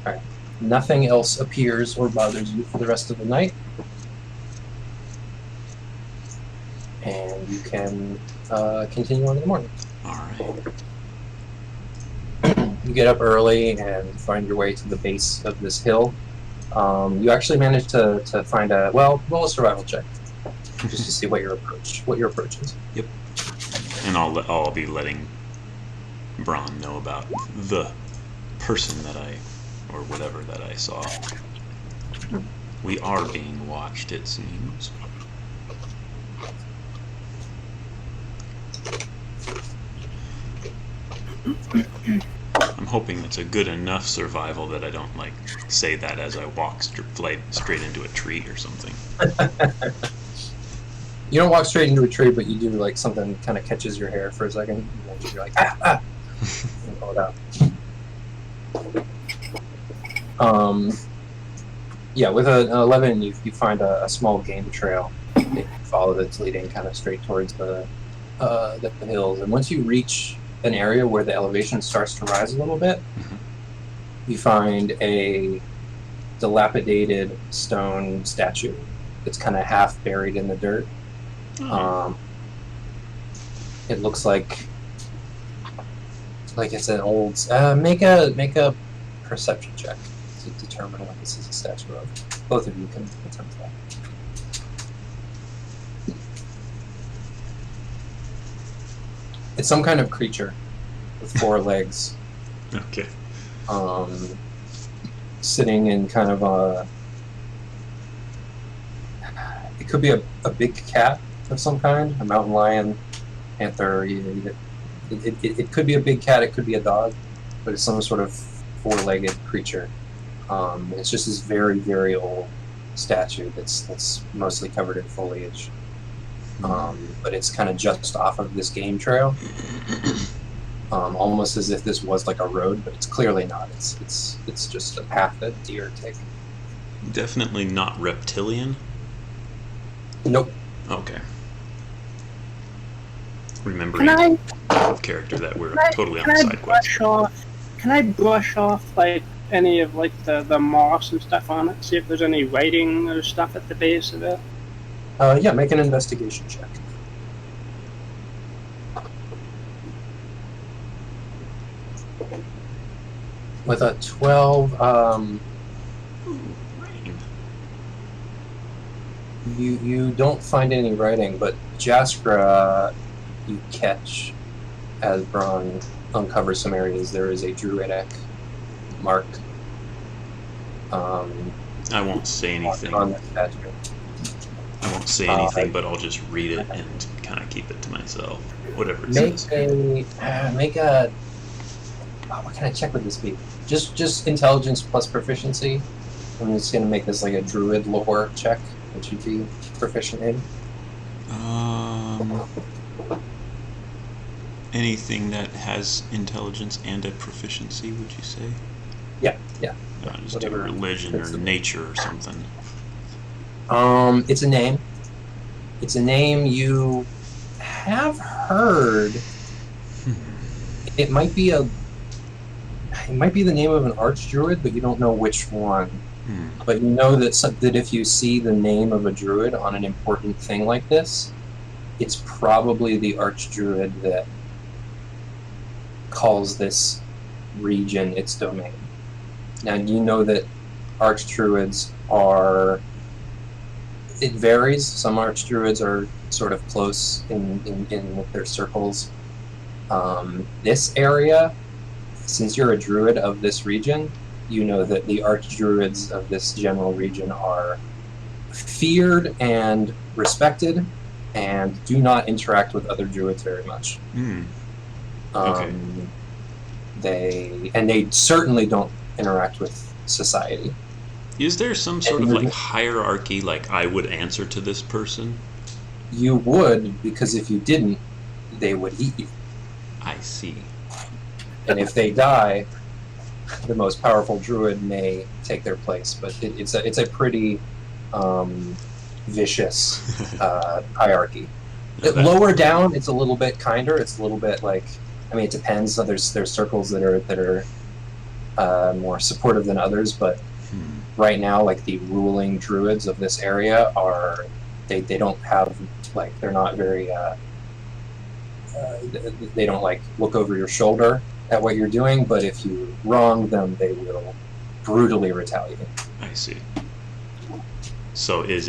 Alright. Nothing else appears or bothers you for the rest of the night. And you can continue on in the morning. Alright. You get up early and find your way to the base of this hill. You actually manage to find roll a survival check, just to see what your approach is. Yep. And I'll be letting Braun know about the person or whatever that I saw. We are being watched, it seems. I'm hoping it's a good enough survival that I don't say that as I walk straight into a tree or something. You don't walk straight into a tree, but you do something kind of catches your hair for a second, and then you're like, ah, and pull it out. Yeah, with an 11, you find a small game trail. You follow that's leading kind of straight towards the hills, and once you reach an area where the elevation starts to rise a little bit, you find a dilapidated stone statue that's kind of half buried in the dirt. It looks like it's an old. Make a perception check to determine what this is a statue of. Both of you can attempt that. It's some kind of creature with 4 legs. Okay. Sitting in kind of a. It could be a big cat of some kind, a mountain lion, panther. It could be a big cat. It could be a dog, but it's some sort of 4-legged creature. It's just this very, very old statue that's mostly covered in foliage. But it's kind of just off of this game trail, almost as if this was like a road, but it's clearly not. It's just a path that deer take. Definitely not reptilian. Nope. Okay. Remembering of character that we're totally on the side quest. Can I brush off like any of like the moss and stuff on it? See if there's any writing or stuff at the base of it. Yeah, make an investigation check. With a 12, you don't find any writing, but Jaskra, you catch as Braun uncovers some areas. There is a druidic mark. I won't say anything. On the statue. I won't say anything, but I'll just read it and kind of keep it to myself. Whatever it make says. Make a. What kind of check would this be? Just intelligence plus proficiency. I'm just gonna make this like a druid lore check, which you'd be proficient in. Anything that has intelligence and a proficiency, would you say? Yeah. Just Whatever. do religion or nature or something. It's a name. It's a name you have heard. It might be the name of an archdruid, but you don't know which one. But you know that if you see the name of a druid on an important thing like this, it's probably the archdruid that calls this region its domain. Now you know that archdruids are. It varies. Some archdruids are sort of close in with their circles. This area, since you're a druid of this region, you know that the archdruids of this general region are feared and respected, and do not interact with other druids very much. Okay. They certainly don't interact with society. Is there some sort of like hierarchy, like I would answer to this person? You would, because if you didn't, they would eat you. I see. And if they die, the most powerful druid may take their place. But it's a pretty vicious hierarchy. Lower down, it's a little bit kinder. It's a little bit like, I mean, it depends. So there's circles that are more supportive than others, but right now, like the ruling druids of this area are, they don't have, like, they're not very, they don't like look over your shoulder at what you're doing, but if you wrong them, they will brutally retaliate. I see. So it is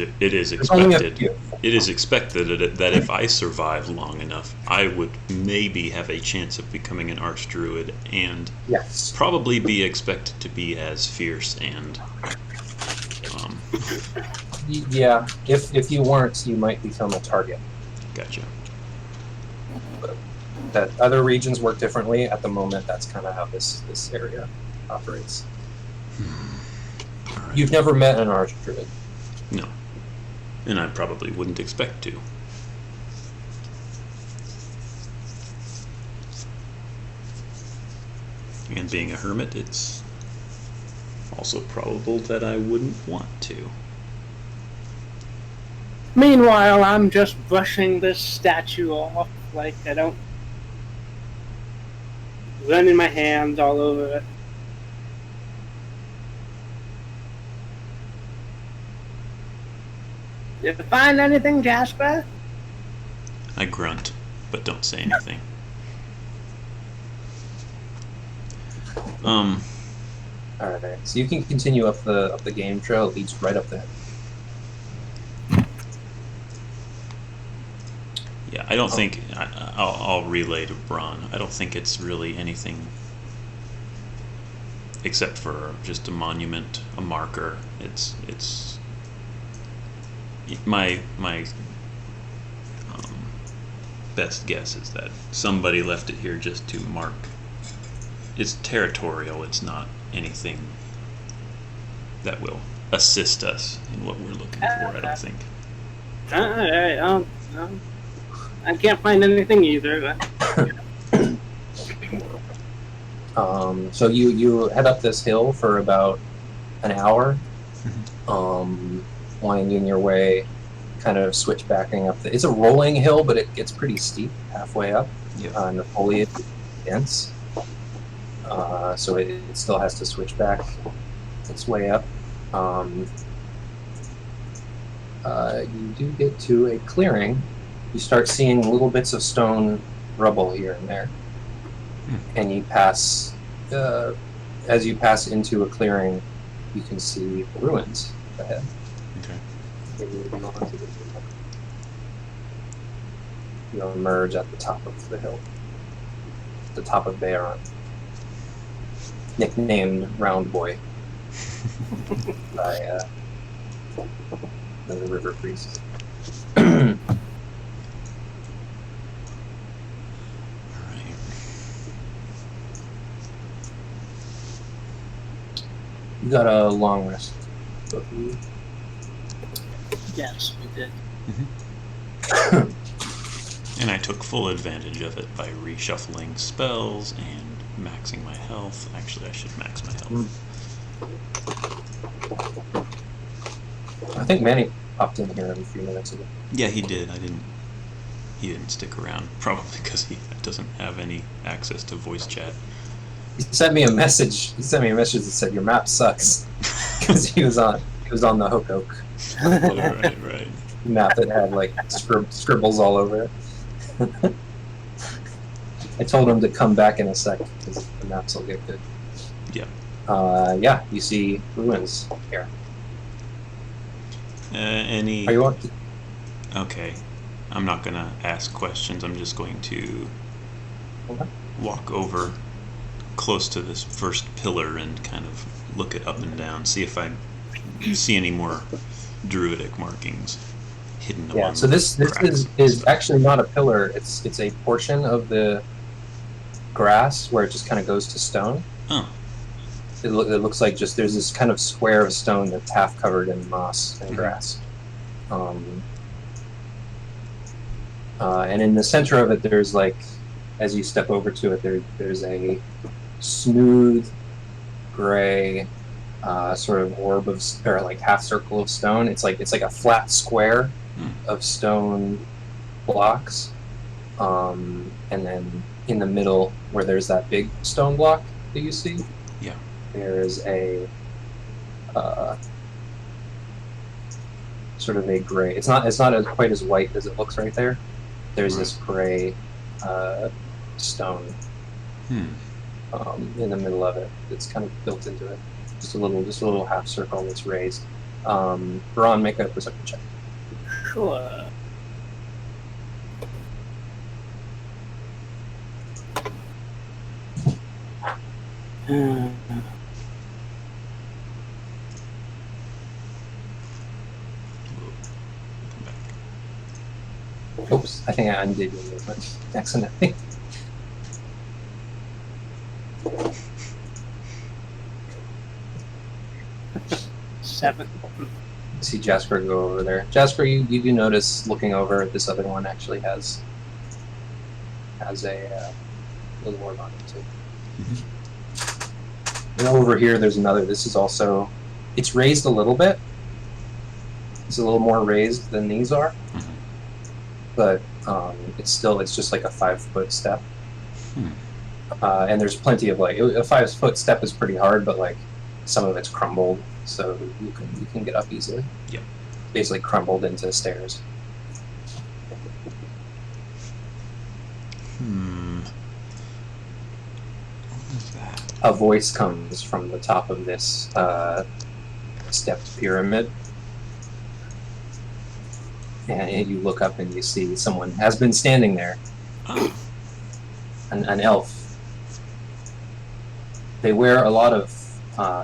expected that if I survive long enough, I would maybe have a chance of becoming an archdruid, and yes, probably be expected to be as fierce and yeah, if you weren't, you might become a target. Gotcha. But that other regions work differently. At the moment, that's kind of how this area operates. Right. You've never met an archdruid. No. And I probably wouldn't expect to. And being a hermit, it's also probable that I wouldn't want to. Meanwhile, I'm just brushing this statue off, like I don't... running my hands all over it. Did you find anything, Jasper? I grunt, but don't say anything. Alright, so you can continue up the game trail. It leads right up there. Yeah, I don't think I'll relay to Braun. I don't think it's really anything except for just a monument, a marker. It's my best guess is that somebody left it here just to mark. It's territorial. It's not anything that will assist us in what we're looking for, I don't think. I can't find anything either. So you head up this hill for about an hour, winding your way, kind of switchbacking up. It's a rolling hill, but it gets pretty steep halfway up, and the foliage is dense. So it still has to switch back its way up. You do get to a clearing. You start seeing little bits of stone rubble here and there. And you pass, as you pass into a clearing, you can see ruins ahead. Okay. You'll emerge at the top of the hill, the top of Bayron, nicknamed Round Boy by the river priest. You got a long rest. Yes, we did. And I took full advantage of it by reshuffling spells and maxing my health. Actually, I should max my health. I think Manny popped in here a few minutes ago. Yeah, he did. He didn't stick around, probably because he doesn't have any access to voice chat. He sent me a message. He sent me a message that said your map sucks because he was on the Hook Oak right. map that had like scribbles all over it. I told him to come back in a sec because the maps will get good. Yeah. You see ruins here. Any? Are you on? Okay. I'm not gonna ask questions. I'm just going to walk over close to this first pillar and kind of look it up and down, see if I see any more druidic markings hidden among. So this is actually not a pillar. It's a portion of the grass where it just kind of goes to stone. Oh. It looks like just there's this kind of square of stone that's half covered in moss and grass. And in the center of it, there's like, as you step over to it, there's a smooth gray sort of orb of, or like half circle of stone. It's like a flat square of stone blocks, and then in the middle where there's that big stone block that you see, there is a sort of a gray. It's not quite as white as it looks right there. There's this gray stone in the middle of it. It's kind of built into it. Just a little half circle that's raised. Baron, make a perception check. Sure. Oops, I think I undid your movement accidentally. Seven. See Jasper go over there. Jasper, you do notice looking over, this other one actually has a little more on it too. And over here, there's another. This is also, it's raised a little bit. It's a little more raised than these are, but it's just like a 5-foot step. And there's plenty of like, a 5-foot step is pretty hard, but like some of it's crumbled, so you can get up easily. Yep. basically crumbled into stairs. What is that? A voice comes from the top of this stepped pyramid. And you look up and you see someone has been standing there. Oh. An elf. They wear a lot of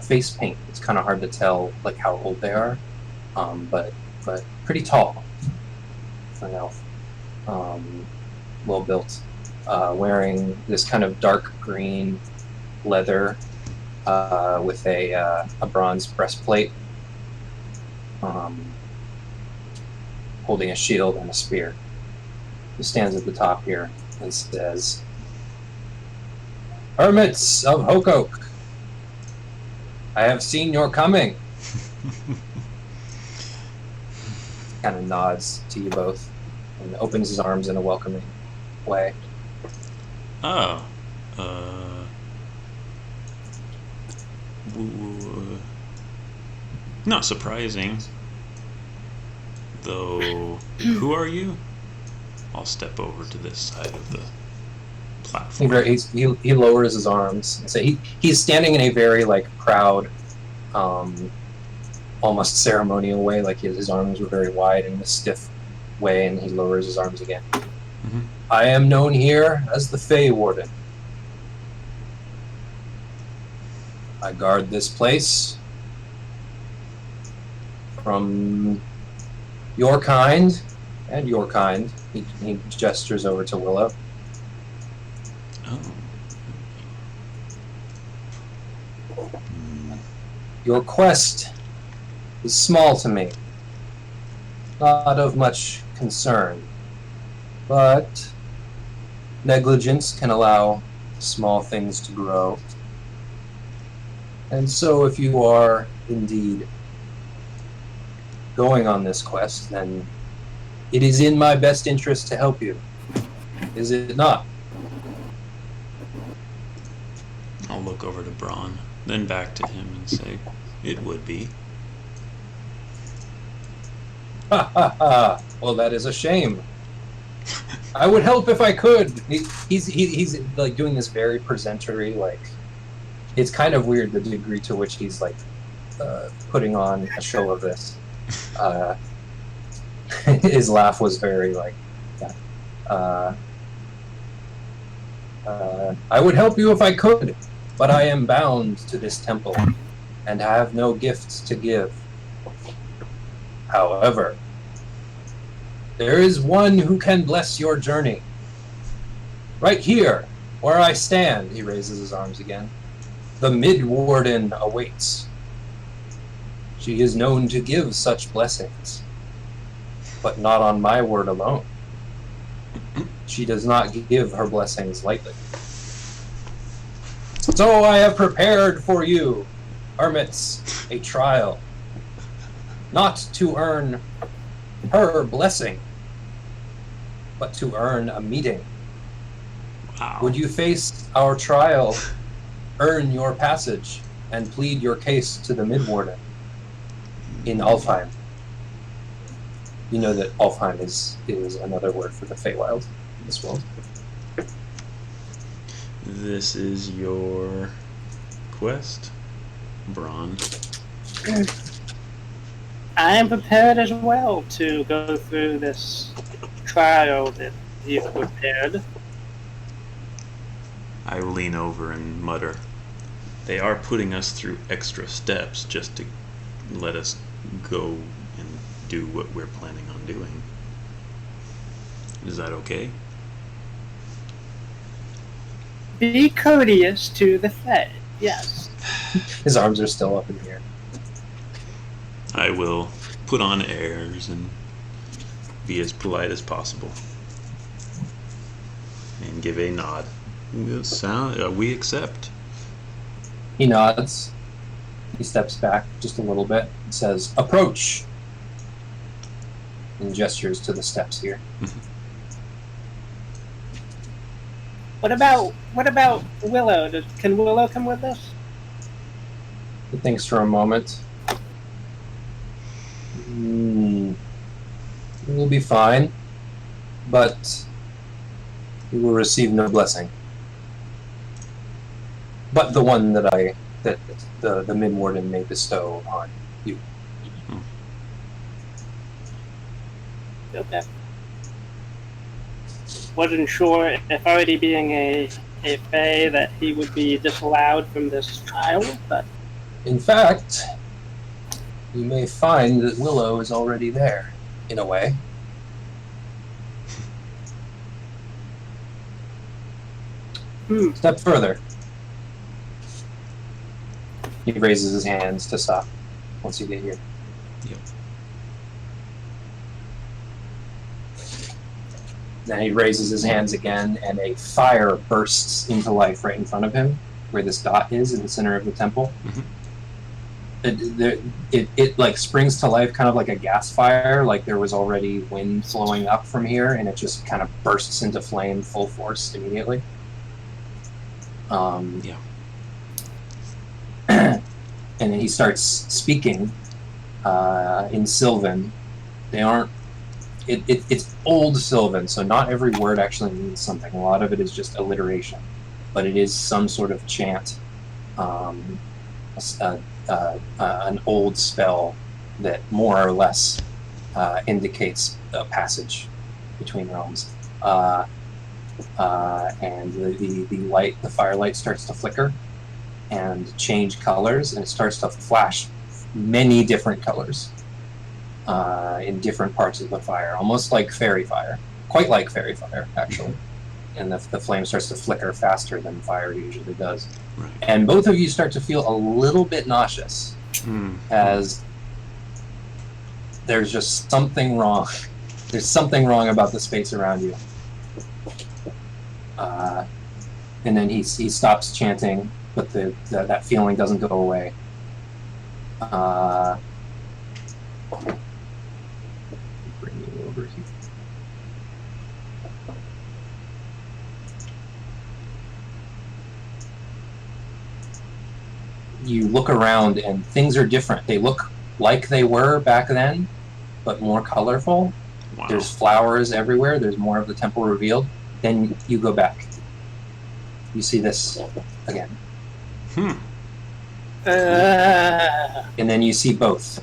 face paint. It's kind of hard to tell like how old they are, but pretty tall for an elf. Well built. Wearing this kind of dark green leather with a bronze breastplate. Holding a shield and a spear. He stands at the top here and says, "Hermits of Hokoak, I have seen your coming." Kind of nods to you both and opens his arms in a welcoming way. Oh. Not surprising. Though, who are you? I'll step over to this side of the platform. He lowers his arms and he's standing in a very like proud, almost ceremonial way. Like his arms were very wide in a stiff way, and he lowers his arms again. Mm-hmm. I am known here as the Fey Warden. I guard this place from your kind and your kind. He gestures over to Willow. Oh. Your quest is small to me, not of much concern, but negligence can allow small things to grow. And so if you are indeed going on this quest, then it is in my best interest to help you. Is it not? I'll look over to Braun, then back to him and say, "It would be." Ha ha ha! Well, that is a shame. I would help if I could. He's like doing this very presentary, like, it's kind of weird the degree to which he's like putting on a show of this. His laugh was very like, yeah. I would help you if I could, but I am bound to this temple and have no gifts to give. However, there is one who can bless your journey. Right here, where I stand, he raises his arms again. The Mid-Warden awaits. She is known to give such blessings, but not on my word alone. She does not give her blessings lightly. So I have prepared for you, hermits, a trial, not to earn her blessing, but to earn a meeting. Wow. Would you face our trial, earn your passage, and plead your case to the Mid-Warden in Alfheim? You know that Alfheim is another word for the Feywild in this world. This is your quest, Braun. I am prepared as well to go through this trial that you've prepared. I lean over and mutter, "They are putting us through extra steps just to let us go and do what we're planning on doing. Is that okay?" Be courteous to the Fed, yes. His arms are still up in the air. I will put on airs and be as polite as possible. And give a nod. We accept. He nods. He steps back just a little bit and says, "Approach!" and gestures to the steps here. What about Willow? Can Willow come with us? He thinks for a moment. will be fine, but you will receive no blessing. But the one that the Mid-Warden may bestow upon you. Okay. Wasn't sure if already being a Fae that he would be disallowed from this trial, but... In fact, you may find that Willow is already there, in a way. Step further. He raises his hands to stop once you get here. Yep. Then he raises his hands again, and a fire bursts into life right in front of him, where this dot is in the center of the temple. It like springs to life, kind of like a gas fire, like there was already wind flowing up from here, and it just kind of bursts into flame full force immediately. Yeah. And then he starts speaking in Sylvan. They aren't. It's old Sylvan, so not every word actually means something. A lot of it is just alliteration, but it is some sort of chant, an old spell that more or less indicates a passage between realms. And the firelight starts to flicker and change colors, and it starts to flash many different colors in different parts of the fire, almost like fairy fire, quite like fairy fire actually. And the flame starts to flicker faster than fire usually does. Right. And both of you start to feel a little bit nauseous, as there's just something wrong. There's something wrong about the space around you. And then he stops chanting, but that feeling doesn't go away. Bring you over here. You look around and things are different. They look like they were back then, but more colorful. Wow. There's flowers everywhere. There's more of the temple revealed. Then you go back. You see this again. And then you see both.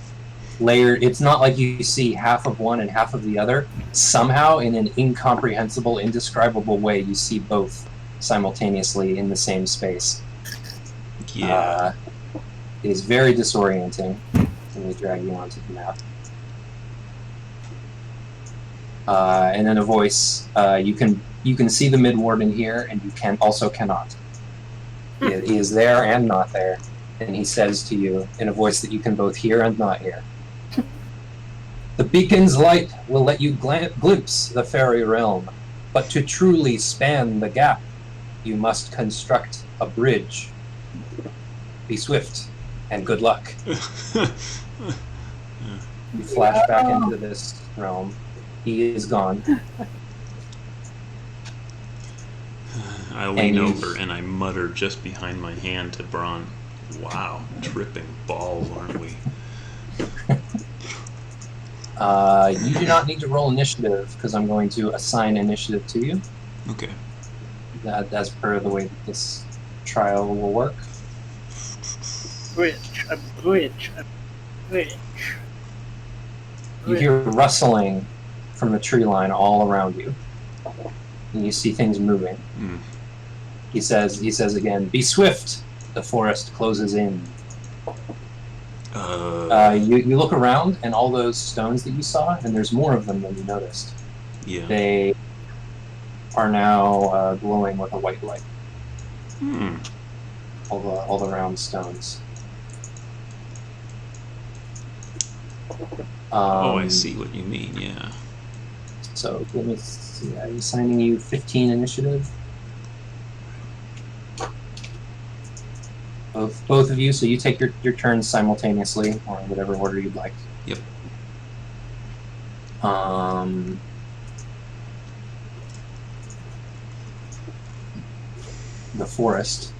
Layered. It's not like you see half of one and half of the other. Somehow, in an incomprehensible, indescribable way, you see both simultaneously in the same space. Yeah. It is very disorienting. Let me drag you onto the map. And then a voice. You can see the Mid-Warden here, and you cannot. He is there and not there. And he says to you in a voice that you can both hear and not hear. The beacon's light will let you glimpse the fairy realm, but to truly span the gap, you must construct a bridge. Be swift, and good luck. You flash back into this realm. He is gone. I lean over and I mutter just behind my hand to Braun, "Wow, tripping balls, aren't we?" You do not need to roll initiative, because I'm going to assign initiative to you. Okay. As per the way that this trial will work. A bridge. You hear rustling from the tree line all around you, and you see things moving. He says again, "Be swift, the forest closes in." You look around, and all those stones that you saw, and there's more of them than you noticed. Yeah. They are now glowing with a white light. All the round stones. I see what you mean, yeah. So let me see, I'm assigning you 15 initiative. Both of you, so you take your turns simultaneously, or in whatever order you'd like. Yep. The forest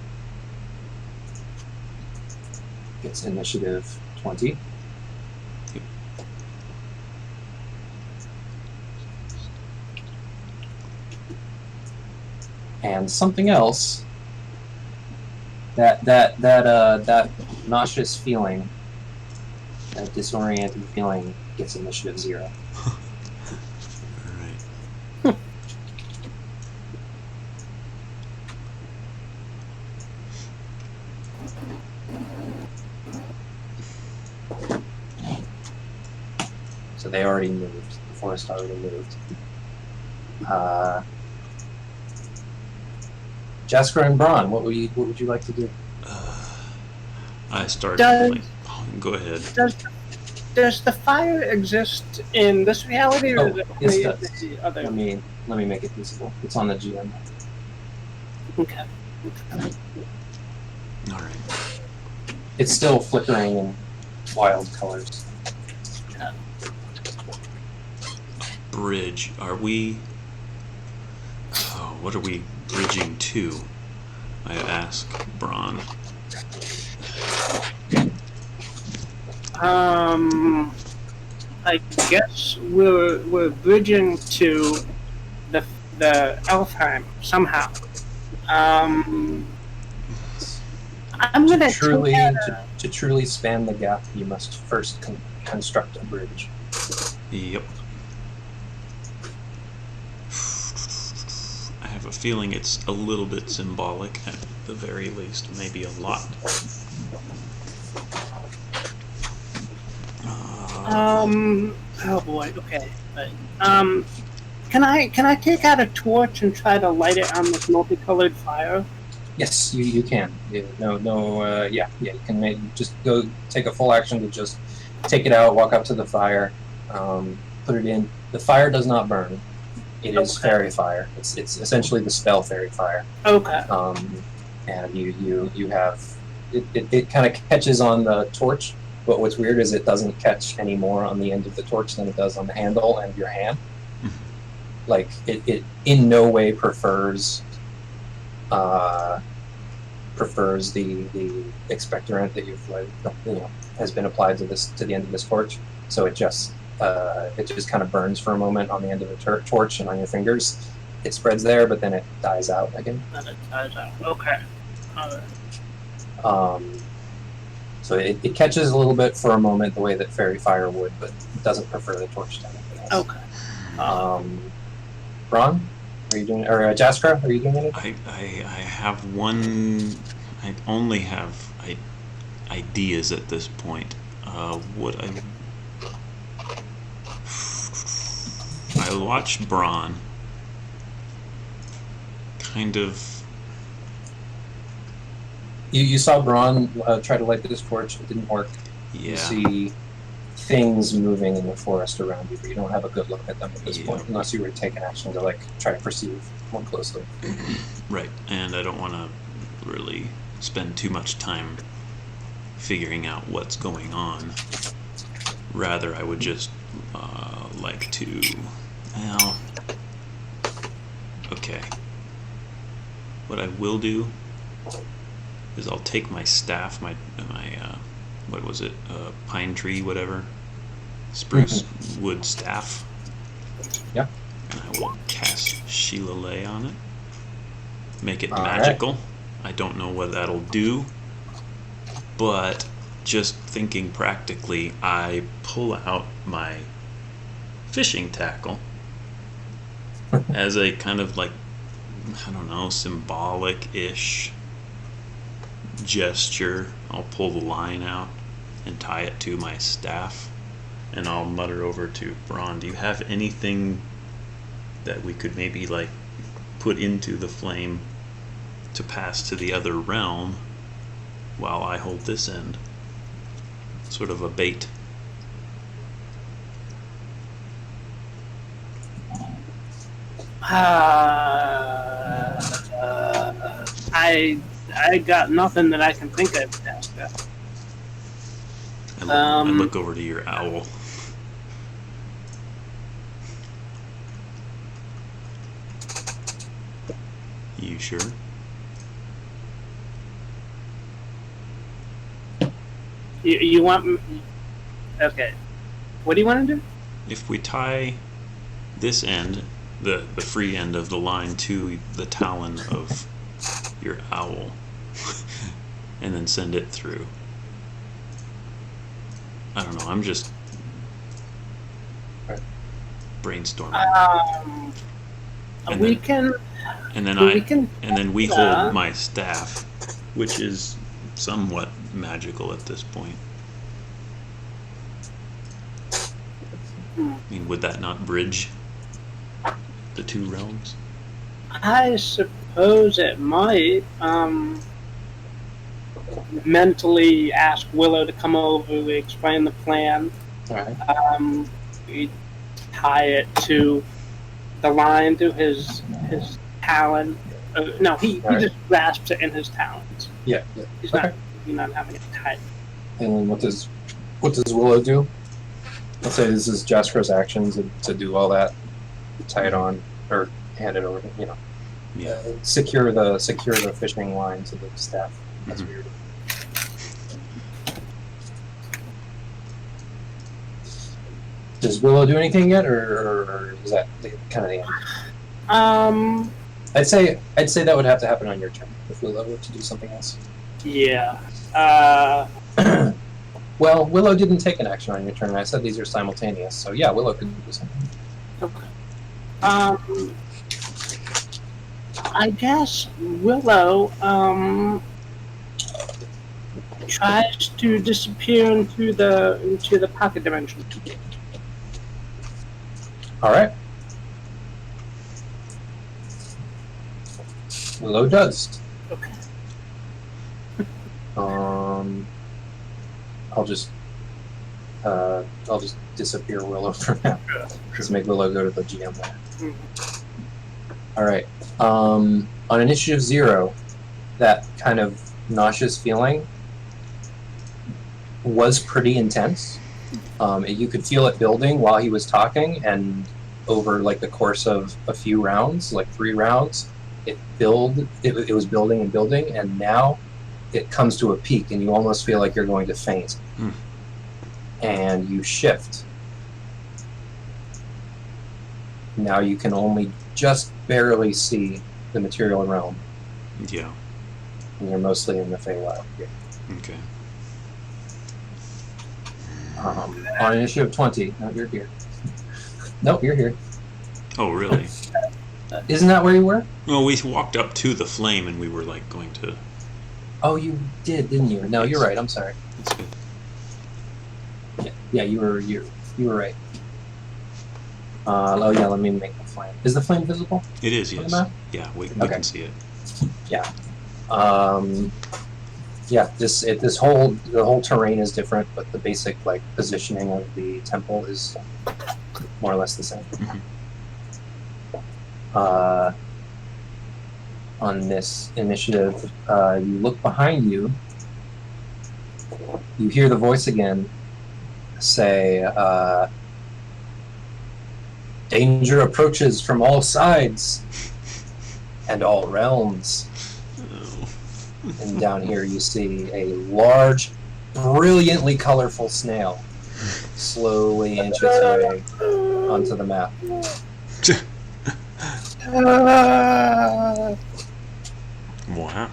gets initiative 20. And something else, that nauseous feeling, that disoriented feeling, gets initiative 0. Alright. So they already moved. The forest already moved. Jasper and Braun, what would you like to do? I started. Go ahead. Does the fire exist in this reality, or is it only in the other? Let me make it visible. It's on the GM. Okay. All right. It's still flickering in wild colors. Bridge. Are we? Oh, what are we bridging to? I ask Braun. I guess we're bridging to the Elfheim somehow. I'm gonna to truly span the gap, you must first construct a bridge. Yep. I have a feeling it's a little bit symbolic at the very least, maybe a lot. Oh boy. Okay. Can I take out a torch and try to light it on this multicolored fire? Yes, you can. You can just go take a full action to just take it out, walk up to the fire, put it in. The fire does not burn. It is fairy fire. It's essentially the spell fairy fire. Okay. And you have it kind of catches on the torch, but what's weird is it doesn't catch any more on the end of the torch than it does on the handle and your hand. Like it in no way prefers the expectorant that has been applied to the end of this torch. So it just kind of burns for a moment on the end of the torch and on your fingers. It spreads there, but then it dies out again. Then it dies out. Okay. So it catches a little bit for a moment the way that fairy fire would, but it doesn't prefer the torch to anything else. Okay. Braun, are you doing, or Jaskra, are you doing anything? I have one. I only have ideas at this point. What I watched Braun kind of. You saw Braun try to light this torch. It didn't work. Yeah. You see things moving in the forest around you, but you don't have a good look at them at this point, unless you were to take an action to try to perceive more closely. Right, and I don't want to really spend too much time figuring out what's going on. Rather, I would just like to. Well, okay. What I will do is I'll take my staff, my what was it, pine tree, whatever, spruce wood staff. Yeah. And I will cast Sheila Lay on it. Make it magical. Right. I don't know what that'll do, but just thinking practically, I pull out my fishing tackle as a kind of I don't know, symbolic-ish gesture. I'll pull the line out and tie it to my staff, and I'll mutter over to Braun, do you have anything that we could maybe put into the flame to pass to the other realm while I hold this end? Sort of a bait. I got nothing that I can think of, Jessica. I look over to your owl. You sure? You want... Okay. What do you want to do? If we tie this end the free end of the line to the talon of your owl, and then send it through. I don't know. I'm just brainstorming. And we can. And then we hold my staff, which is somewhat magical at this point. I mean, would that not bridge the two realms? I suppose it might. Mentally ask Willow to come over. We explain the plan. All right. We tie it to the line to his talon. No, he just grasps it in his talons. Yeah. He's not having it tied. And what does Willow do? Let's say this is Jasper's actions to do all that. Tie it on or hand it over. Yeah. Secure the fishing line to the staff. That's weird. Does Willow do anything yet, or is that kind of the end? I'd say that would have to happen on your turn if Willow were to do something else. Yeah. Well, Willow didn't take an action on your turn. I said these are simultaneous, so yeah, Willow could do something. Okay. I guess Willow tries to disappear into the pocket dimension. All right. Willow does. Okay. I'll just disappear Willow for now. Just make Willow go to the GM there. All right. On initiative 0, that kind of nauseous feeling was pretty intense. You could feel it building while he was talking, and over like the course of a few rounds, like 3 rounds, it was building and building, and now it comes to a peak, and you almost feel like you're going to faint. And you shift. Now you can only just barely see the material realm. Yeah. And you're mostly in the Feywild here. Okay. On initiative 20. No, you're here. Nope, you're here. Oh, really? Isn't that where you were? Well, we walked up to the flame and we were like going to... Oh, you did, didn't you? No, you're right. I'm sorry. That's good. Yeah, you were right. Oh yeah, let me make the flame. Is the flame visible? It is, yes. On the map? Yeah, we Okay. can see it. Yeah. Yeah. The whole terrain is different, but the basic like positioning of the temple is more or less the same. On this initiative, you look behind you. You hear the voice again say, "Danger approaches from all sides and all realms." Oh. And down here you see a large, brilliantly colorful snail slowly inch its way onto the map. Wow.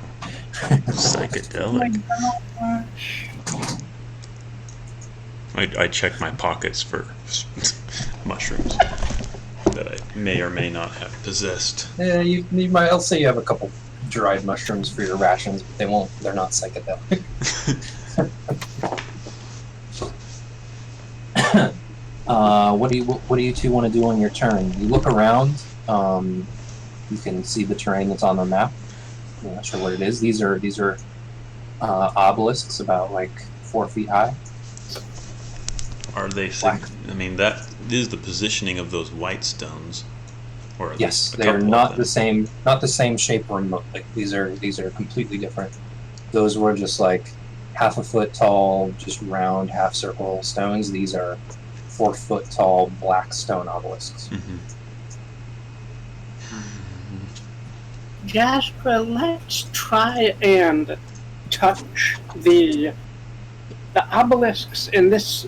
Psychedelic. I check my pockets for mushrooms that I may or may not have possessed. Yeah, you might. I'll say you have a couple dried mushrooms for your rations, but they're not psychedelic. What do you two want to do on your turn? You look around. You can see the terrain that's on the map. I'm not sure what it is. These are obelisks about like 4 feet high. Are they? I mean, that is the positioning of those white stones. Or yes, they are not the same. Not the same shape remotely. These are completely different. Those were just like 1/2 foot tall, just round half circle stones. These are 4 foot tall black stone obelisks. Jasper, let's try and touch the obelisks in this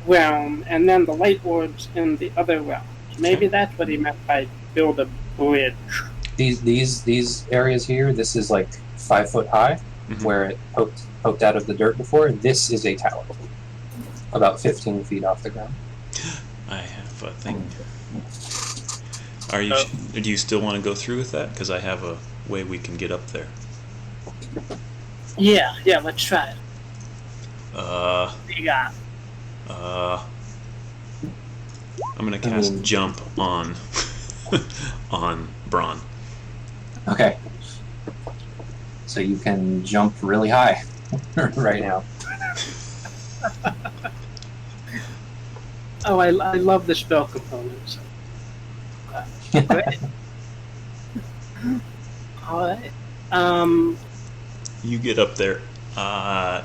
realm, and then the light orbs in the other realms. Maybe that's what he meant by build a bridge. These areas here, this is like 5 foot high, where it poked out of the dirt before. This is a tower, about 15 feet off the ground. I have a thing. Do you still want to go through with that? Because I have a way we can get up there. Yeah, let's try it. What you got? I'm gonna cast jump on on Braun. Okay. So you can jump really high right now. Oh, I love the spell components. Great. All right. You get up there. I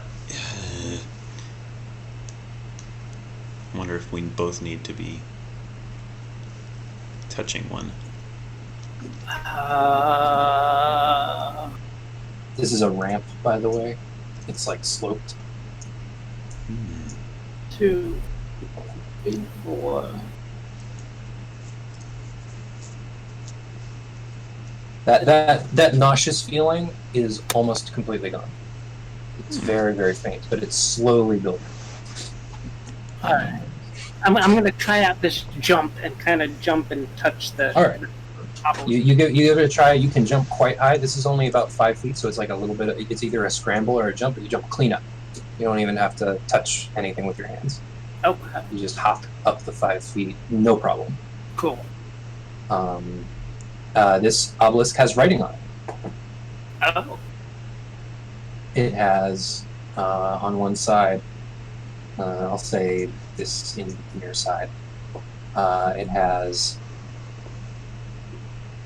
wonder if we both need to be touching one. This is a ramp, by the way. It's like sloped. 2, 3, 4. That nauseous feeling is almost completely gone. It's very, very faint, but it's slowly building. All right. I'm going to try out this jump and kind of jump and touch the. All right. You give it a try. You can jump quite high. This is only about 5 feet, so it's like a little bit. It's either a scramble or a jump, but you jump clean up. You don't even have to touch anything with your hands. Okay. You just hop up the 5 feet, no problem. Cool. This obelisk has writing on it. Oh. It has on one side. I'll say this in near side. It has.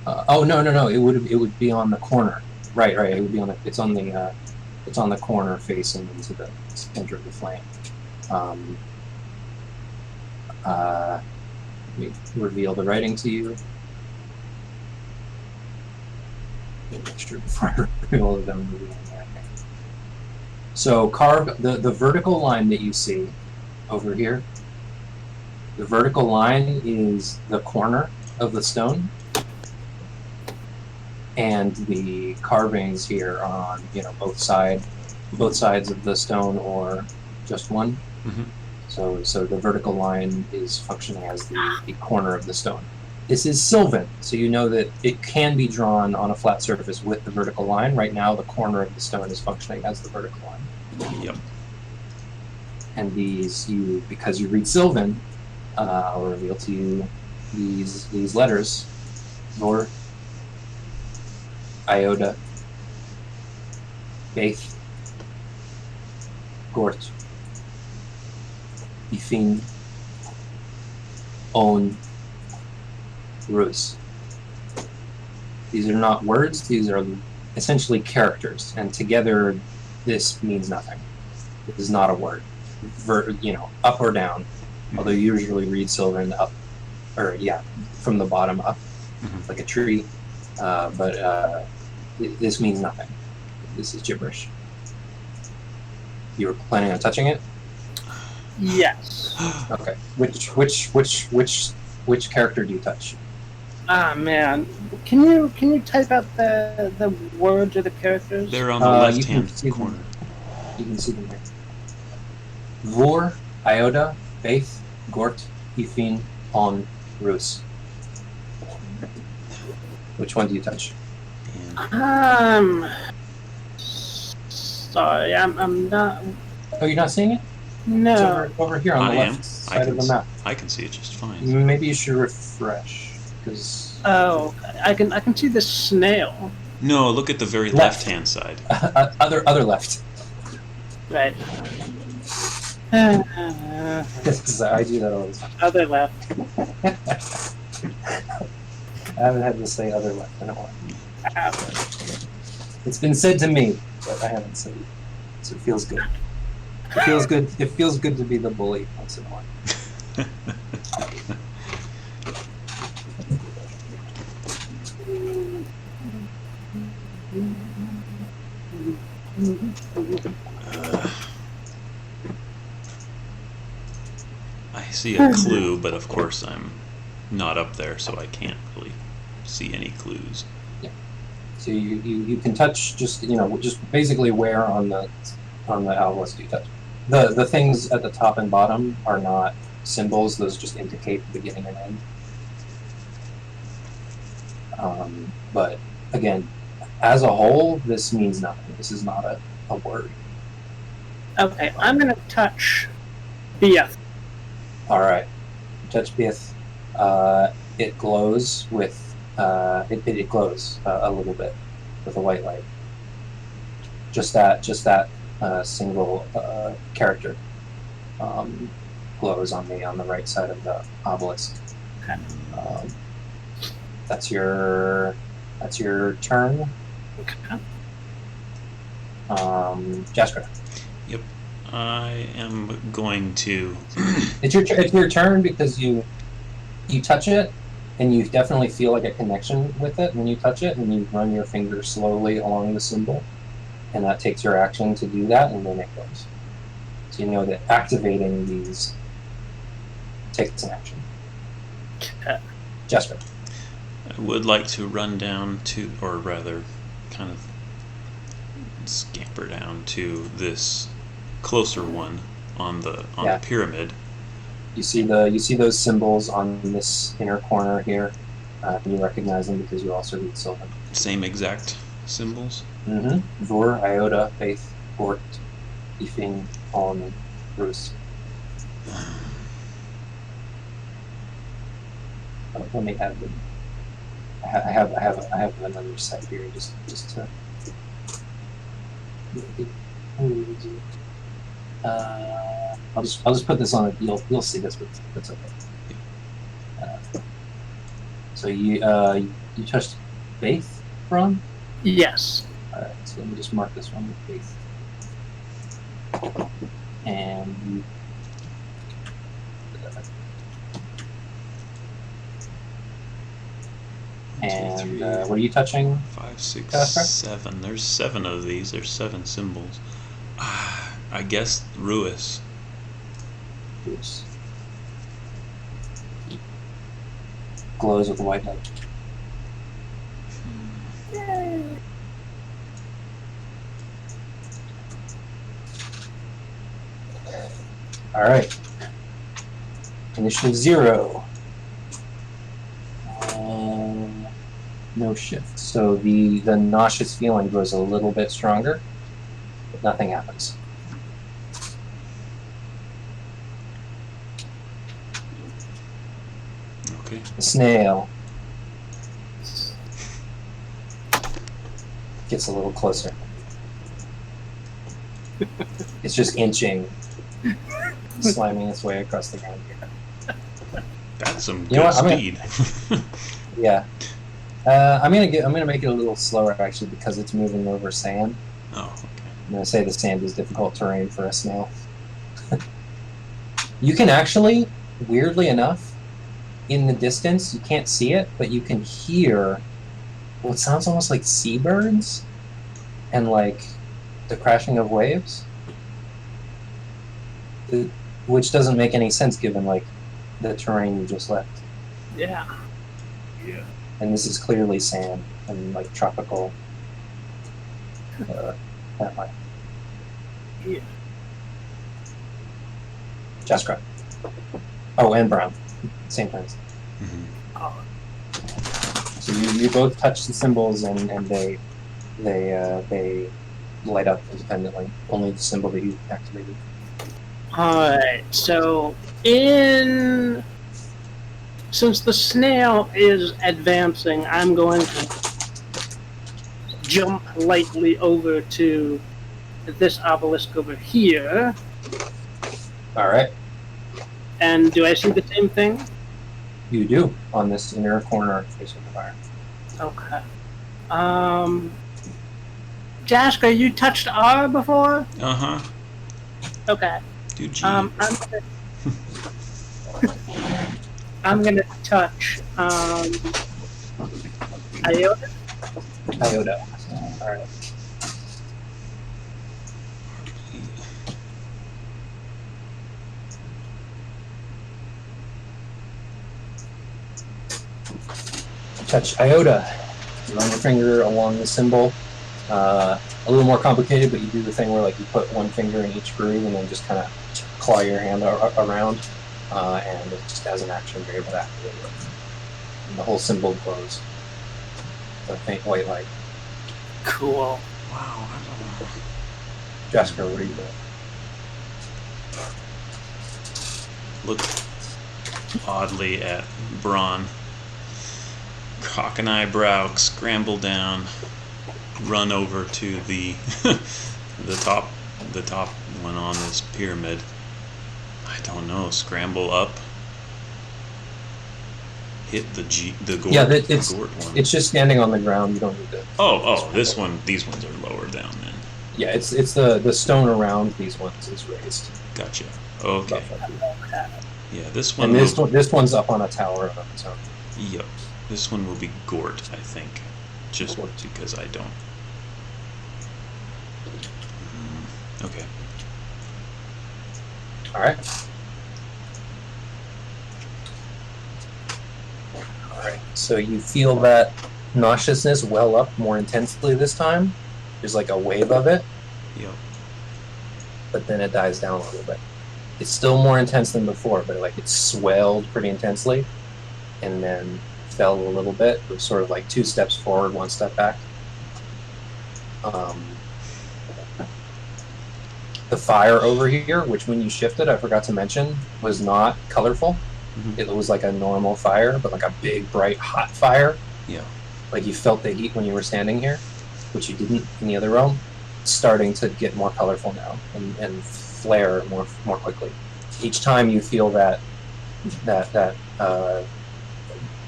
Oh no! It would be on the corner. Right. It would be on the. It's on the corner facing into the center of the flame. Let me reveal the writing to you. Make sure before I reveal them. So carve the vertical line that you see over here. The vertical line is the corner of the stone, and the carvings here are on both sides of the stone or just one. So the vertical line is functioning as the corner of the stone. This is Sylvan, so you know that it can be drawn on a flat surface with the vertical line. Right now, the corner of the stone is functioning as the vertical line. Yep. And because you read Sylvan, I'll reveal to you these letters: Vor, Iota, Beth, Gort, Ifin, On, Rus. These are not words, these are essentially characters, and together this means nothing. This is not a word. Up or down, although you usually read Sylvan up, from the bottom up, like a tree, but this means nothing. This is gibberish. You were planning on touching it? Yes. Okay. Which character do you touch? Ah man, can you type out the words or the characters? They're on the left-hand corner. You can see them here. Vor, Iota, Beth, Gort, Ifin, On, Rus. Which one do you touch? Sorry, I'm not. Oh, you're not seeing it? No. It's over here on the left side of the map. I can see it just fine. Maybe you should refresh, because. Oh, I can see the snail. No, look at the very left-hand side. Other left. Right. I do that all the time. Other left. I haven't had to say other left in a while. It's been said to me, but I haven't said it. So it feels good. It feels good. It feels good to be the bully once in a while. I see a clue, but of course I'm not up there, so I can't really see any clues. Yeah. So you can touch just just basically where on the obelisk you touch. The things at the top and bottom are not symbols; those just indicate the beginning and end. But again, as a whole, this means nothing. This is not a word. Okay, I'm gonna touch Bieth. All right, touch Bieth. It glows with it glows a little bit with a white light. Just that single character glows on the right side of the obelisk. Okay. That's your turn. Okay. Jasper. Yep. I am going to. It's your turn because you touch it, and you definitely feel like a connection with it when you touch it, and you run your finger slowly along the symbol, and that takes your action to do that, and then it goes. So you know that activating these takes an action. Okay. Jasper. I would like to run down to, or rather, kind of scamper down to this closer one on the pyramid. You see those symbols on this inner corner here. And you recognize them because you also read Sylvan. Same exact symbols. Mm-hmm. Vor, Iota, Faith, Gort, Ifing, Holman, Bruce. Let me have them. I have another set here just to. I'll just put this on it. You'll see this, but that's okay. So you touched Faith, Ron? Yes. All right. So let me just mark this one with Faith. And what are you touching? 5, 6, 7. There's 7 of these. There's 7 symbols. I guess Ruis. Ruis. Glows with a white light. All right. Initiative 0. No shift. So the nauseous feeling grows a little bit stronger, but nothing happens. Okay. The snail gets a little closer. It's just inching, slamming its way across the ground here. That's some good speed. Yeah. I'm gonna make it a little slower actually because it's moving over sand. Oh, okay. I'm gonna say the sand is difficult terrain for a snail. You can actually, weirdly enough, in the distance, you can't see it, but you can hear what sounds almost like seabirds and like the crashing of waves, which doesn't make any sense given like the terrain you just left. Yeah. Yeah. And this is clearly sand and like tropical. That way. Yeah. Jaskra. Oh, and Brown. Same times. Mm-hmm. Oh. So you both touch the symbols and they light up independently. Only the symbol that you activated. Alright, so since the snail is advancing, I'm going to jump lightly over to this obelisk over here. Alright. And do I see the same thing? You do, on this inner corner facing the fire. Okay. Jaska, you touched R before? Uh-huh. Okay. Do G. I'm gonna touch Iota. Iota. Alright. touch iota. Run your finger along the symbol. A little more complicated, but you do the thing where like you put one finger in each groove and then just kind of claw your hand around, and it just has an action, you're able to activate it. And the whole symbol glows. A faint white light. Cool. Wow. Jasper, what are you doing? Look oddly at Braun. Cock an eyebrow, scramble down, run over to the the top one on this pyramid. I don't know. Scramble up. Hit the gourd. Yeah, the gourd one. It's just standing on the ground. You don't need to. Oh, this one. These ones are lower down then. Yeah, it's the stone around these ones is raised. Gotcha. Okay. Yeah, this one. And this one's up on a tower of its own. Yep. This one will be Gort, I think. Just because I don't. Okay. Alright. Alright, so you feel that nauseousness well up more intensely this time. There's like a wave of it. Yep. But then it dies down a little bit. It's still more intense than before, but like it swelled pretty intensely and then fell a little bit. It was sort of like 2 steps forward, 1 step back. The fire over here, which when you shifted, I forgot to mention, was not colorful. Mm-hmm. It was like a normal fire, but like a big, bright, hot fire. Yeah. Like you felt the heat when you were standing here, which you didn't in the other realm. It's starting to get more colorful now and flare more quickly. Each time you feel that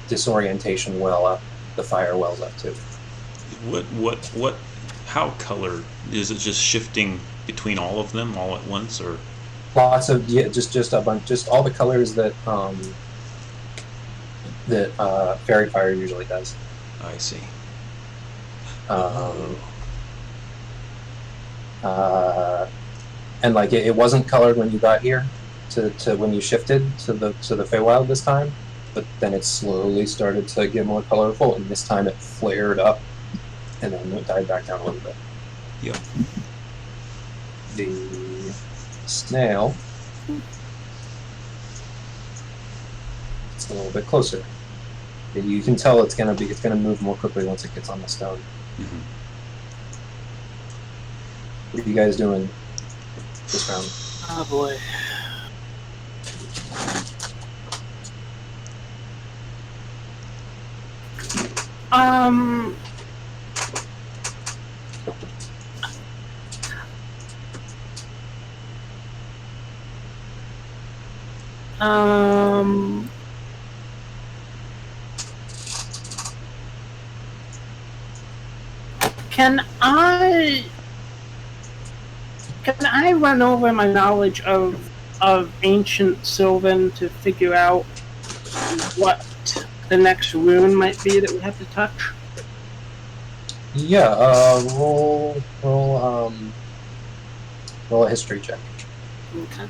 disorientation well up, the fire wells up too. What how color is it? Just shifting between all of them all at once, or lots of just a bunch, just all the colors that fairy fire usually does. I see. And like it wasn't colored when you got here to when you shifted to the Feywild this time, but then it slowly started to get more colorful, and this time it flared up and then it died back down a little bit. Yep. The snail, it's a little bit closer. You can tell it's gonna move more quickly once it gets on the stone. Mm-hmm. What are you guys doing this round? Oh boy. Can I run over my knowledge of ancient Sylvan to figure out what the next rune might be that we have to touch? Yeah, roll a history check. Okay.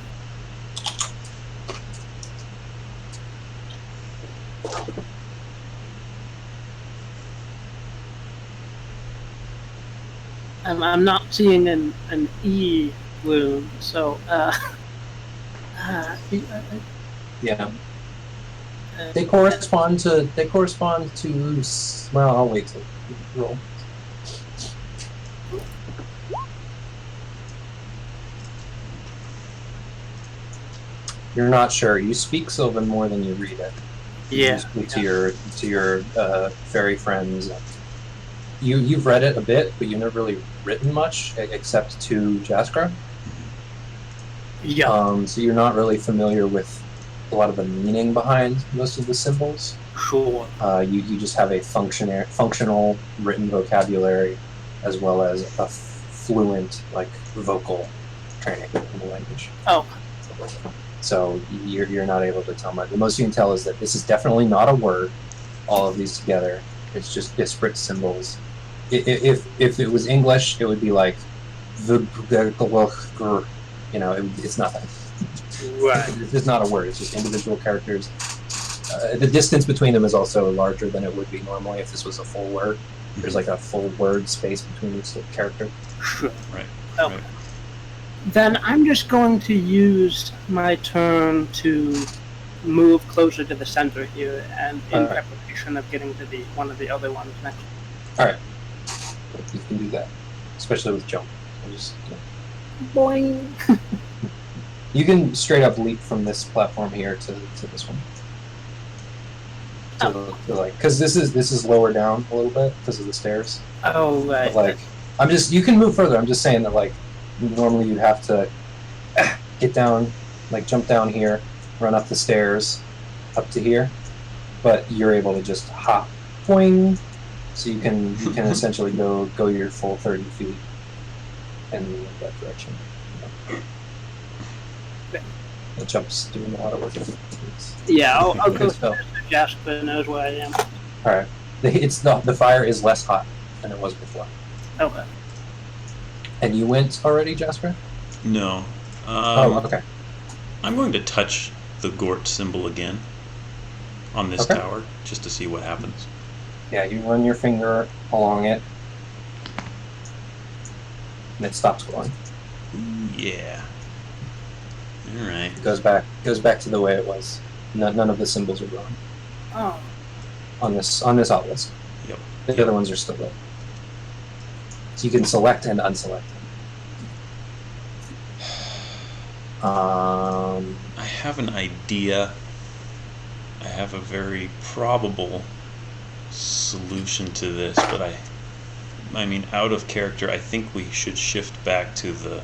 I'm not seeing an E rune, so yeah. They correspond to well, I'll wait till you roll. You're not sure. You speak Sylvan more than you read it. Yeah. You speak to your fairy friends. You've read it a bit, but you've never really written much except to Jaskra. Yeah. So you're not really familiar with a lot of the meaning behind most of the symbols. Sure. You just have a functional written vocabulary, as well as a fluent vocal training in the language. Oh. So you're not able to tell much. The most you can tell is that this is definitely not a word. All of these together, it's just disparate symbols. If it was English, it would be like it's nothing. Right. It's not a word. It's just individual characters the distance between them is also larger than it would be normally if this was a full word. There's like a full word space between each character. Sure. Right. Okay. Right. Then I'm just going to use my turn to move closer to the center here, and in preparation of getting to one of the other ones next. All right. You can do that, especially with jump. Boing. You can straight up leap from this platform here to this one. Because this is lower down a little bit because of the stairs. Oh right. But, you can move further. I'm just saying that normally you'd have to get down, jump down here, run up the stairs, up to here, but you're able to just hop, boing. So you can essentially go your full 30 feet in that direction. The jump's doing a lot of work. Yeah, I'll go so Jasper knows where I am. All right. The fire is less hot than it was before. Okay. And you went already, Jasper? No. Okay. I'm going to touch the Gort symbol again on this tower just to see what happens. Yeah, you run your finger along it, and it stops glowing. Yeah. All right. It goes back to the way it was. None of the symbols are glowing. Oh. On this obelisk. Yep. The other ones are still lit. So you can select and unselect them. I have an idea. I have a very probable solution to this, but I mean, out of character, I think we should shift back to the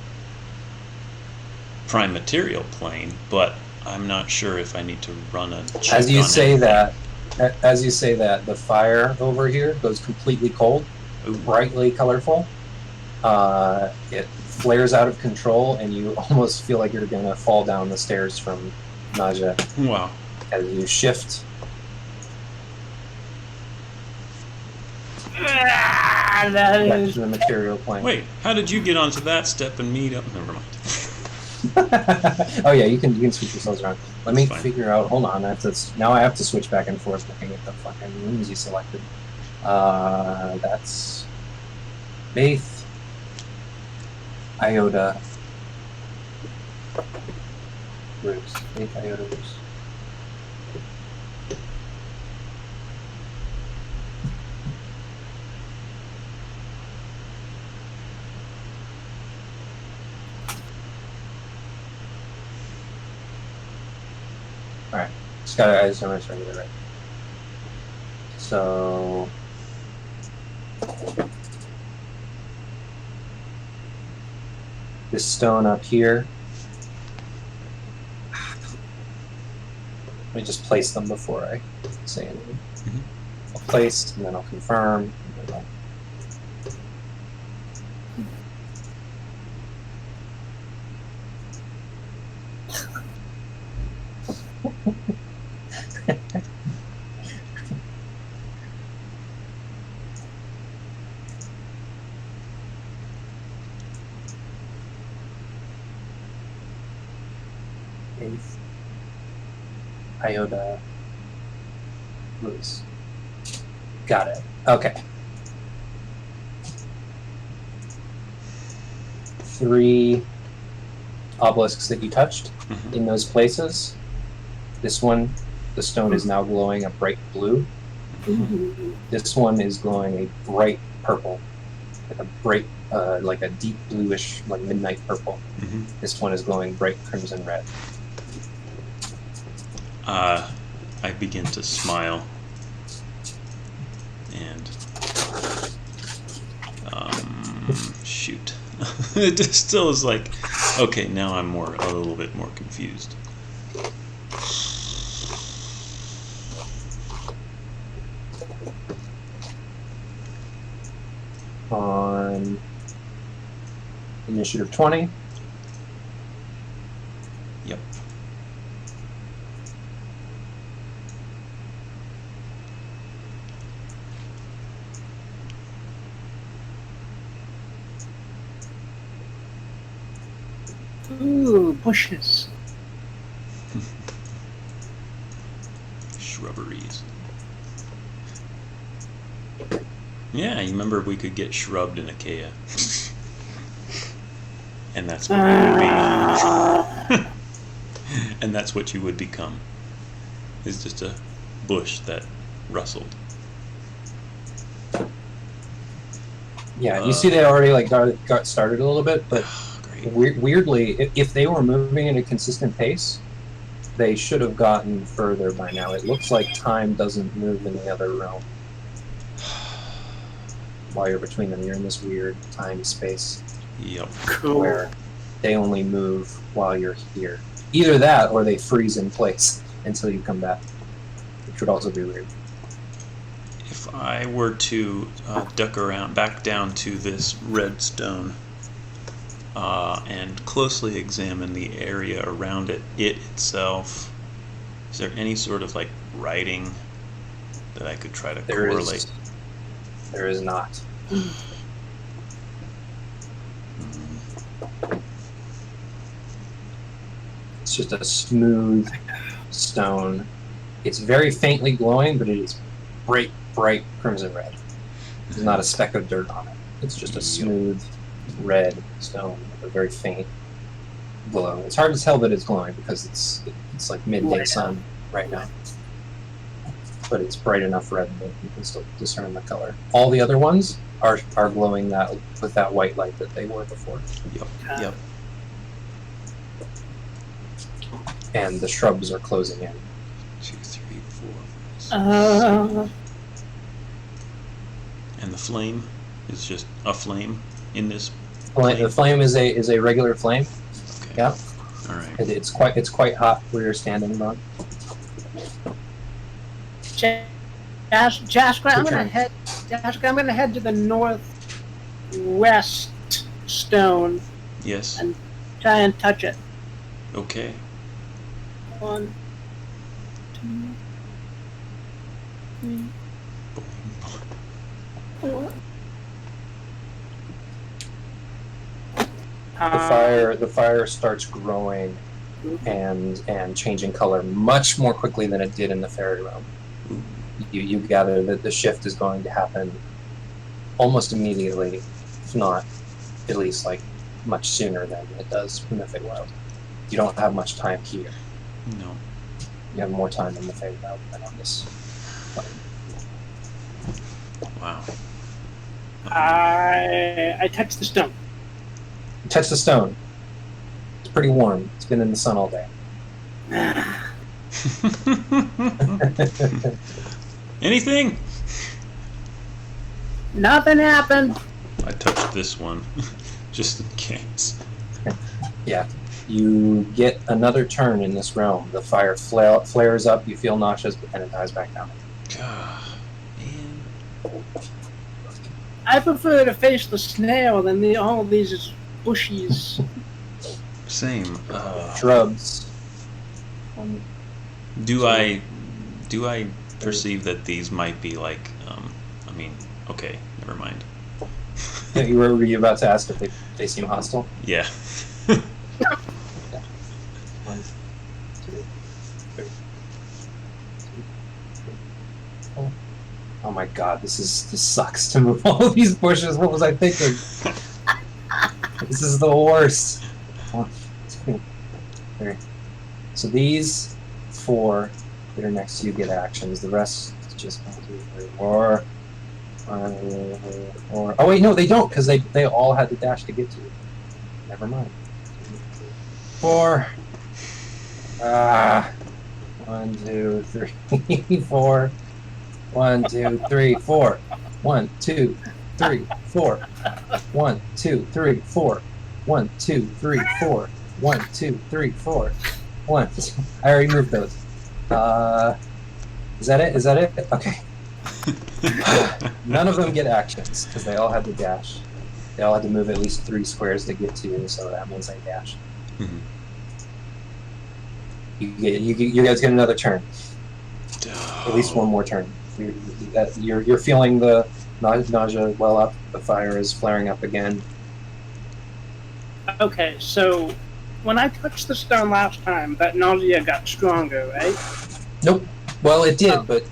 prime material plane, but I'm not sure if I need to run a check As you on say anything. that, the fire over here goes completely cold, brightly colorful. It flares out of control, and you almost feel like you're going to fall down the stairs from nausea. Wow. As you shift. Back to the material plane. Wait, how did you get onto that step and me? Never mind. Oh yeah, you can switch yourselves around. Let me figure out. Hold on, now I have to switch back and forth looking at the fucking rooms you selected. That's Faith, Iota, Bruce. Faith, Iota, Bruce. Alright, I just want to make sure I get it right. So, this stone up here, let me just place them before I say anything. I'll place, and then I'll confirm, and then Faith, Iota, Bruce. Got it. Okay. 3 obelisks that you touched in those places. This one, the stone is now glowing a bright blue. This one is glowing a bright purple, like a bright, like a deep bluish, like midnight purple. This one is glowing bright crimson red. I begin to smile and shoot. It just still is like, okay, now I'm a little bit more confused. On initiative 20. Yep. Ooh, bushes. freeze. Yeah, you remember we could get shrubbed in Achaea. And that's what we would be. And that's what you would become. It's just a bush that rustled. Yeah, you see they already like got started a little bit, but weirdly, if they were moving at a consistent pace, they should have gotten further by now. It looks like time doesn't move in the other realm. While you're between them, you're in this weird time space. Yep. Cool. Where they only move while you're here. Either that, or they freeze in place until you come back, which would also be weird. If I were to duck around back down to this red stone and closely examine the area around it itself, is there any sort of like writing that I could try to correlate? There is not. It's just a smooth stone. It's very faintly glowing, but it is bright crimson red. There's not a speck of dirt on it. It's just a smooth red stone with a very faint glow. It's hard to tell that it's glowing because it's like midday sun right now. But it's bright enough red that you can still discern the color. All the other ones are glowing that with that white light that they were before. Yep. And the shrubs are closing in. 2, 3, 4. And the flame is just a flame in this. The flame is a regular flame. Okay. Yeah. All right. It's quite hot where you're standing, Ron. Jasker, I'm gonna head to the northwest stone. Yes. And try and touch it. Okay. 1, 2, 3, 4. The fire starts growing and changing color much more quickly than it did in the fairy realm. You gather that the shift is going to happen almost immediately, if not at least like much sooner than it does in the Feywild. You don't have much time here. No. You have more time in the Feywild than on this plane. Wow. I touched the stone. You touch the stone. It's pretty warm. It's been in the sun all day. Anything? Nothing happened. I touched this one, just in case. Yeah. You get another turn in this realm. The fire flares up. You feel nauseous, but then it dies back down. Man. I prefer to face the snail than all of these bushies. Same. Shrubs. Do I perceive that these might be like? Okay, never mind. Were you about to ask if they seem hostile? Yeah. 1, 2, 3. Oh my god, this sucks to move all of these bushes. What was I thinking? This is the worst. 1, 2, 3. So these 4 that are next to you get actions. The rest just 1, 2, 3, 4. Oh wait, no, they don't, because they all had to dash to get to you. Never mind. 4. 1, 2, 3, 4. 1, 2, 3, 4. 1, 2, 3, 4. 1, 2, 3, 4. 1, 2, 3, 4. 1, 2, 3, 4. 1. I already moved those. Is that it? Is that it? Okay. None of them get actions because they all had to dash. They all had to move at least 3 squares to get to you, so that means they dash. Mm-hmm. You guys get another turn. At least one more turn. You're feeling the nausea well up. The fire is flaring up again. Okay, so when I touched the stone last time, that nausea got stronger, right? Nope. Well, it did, but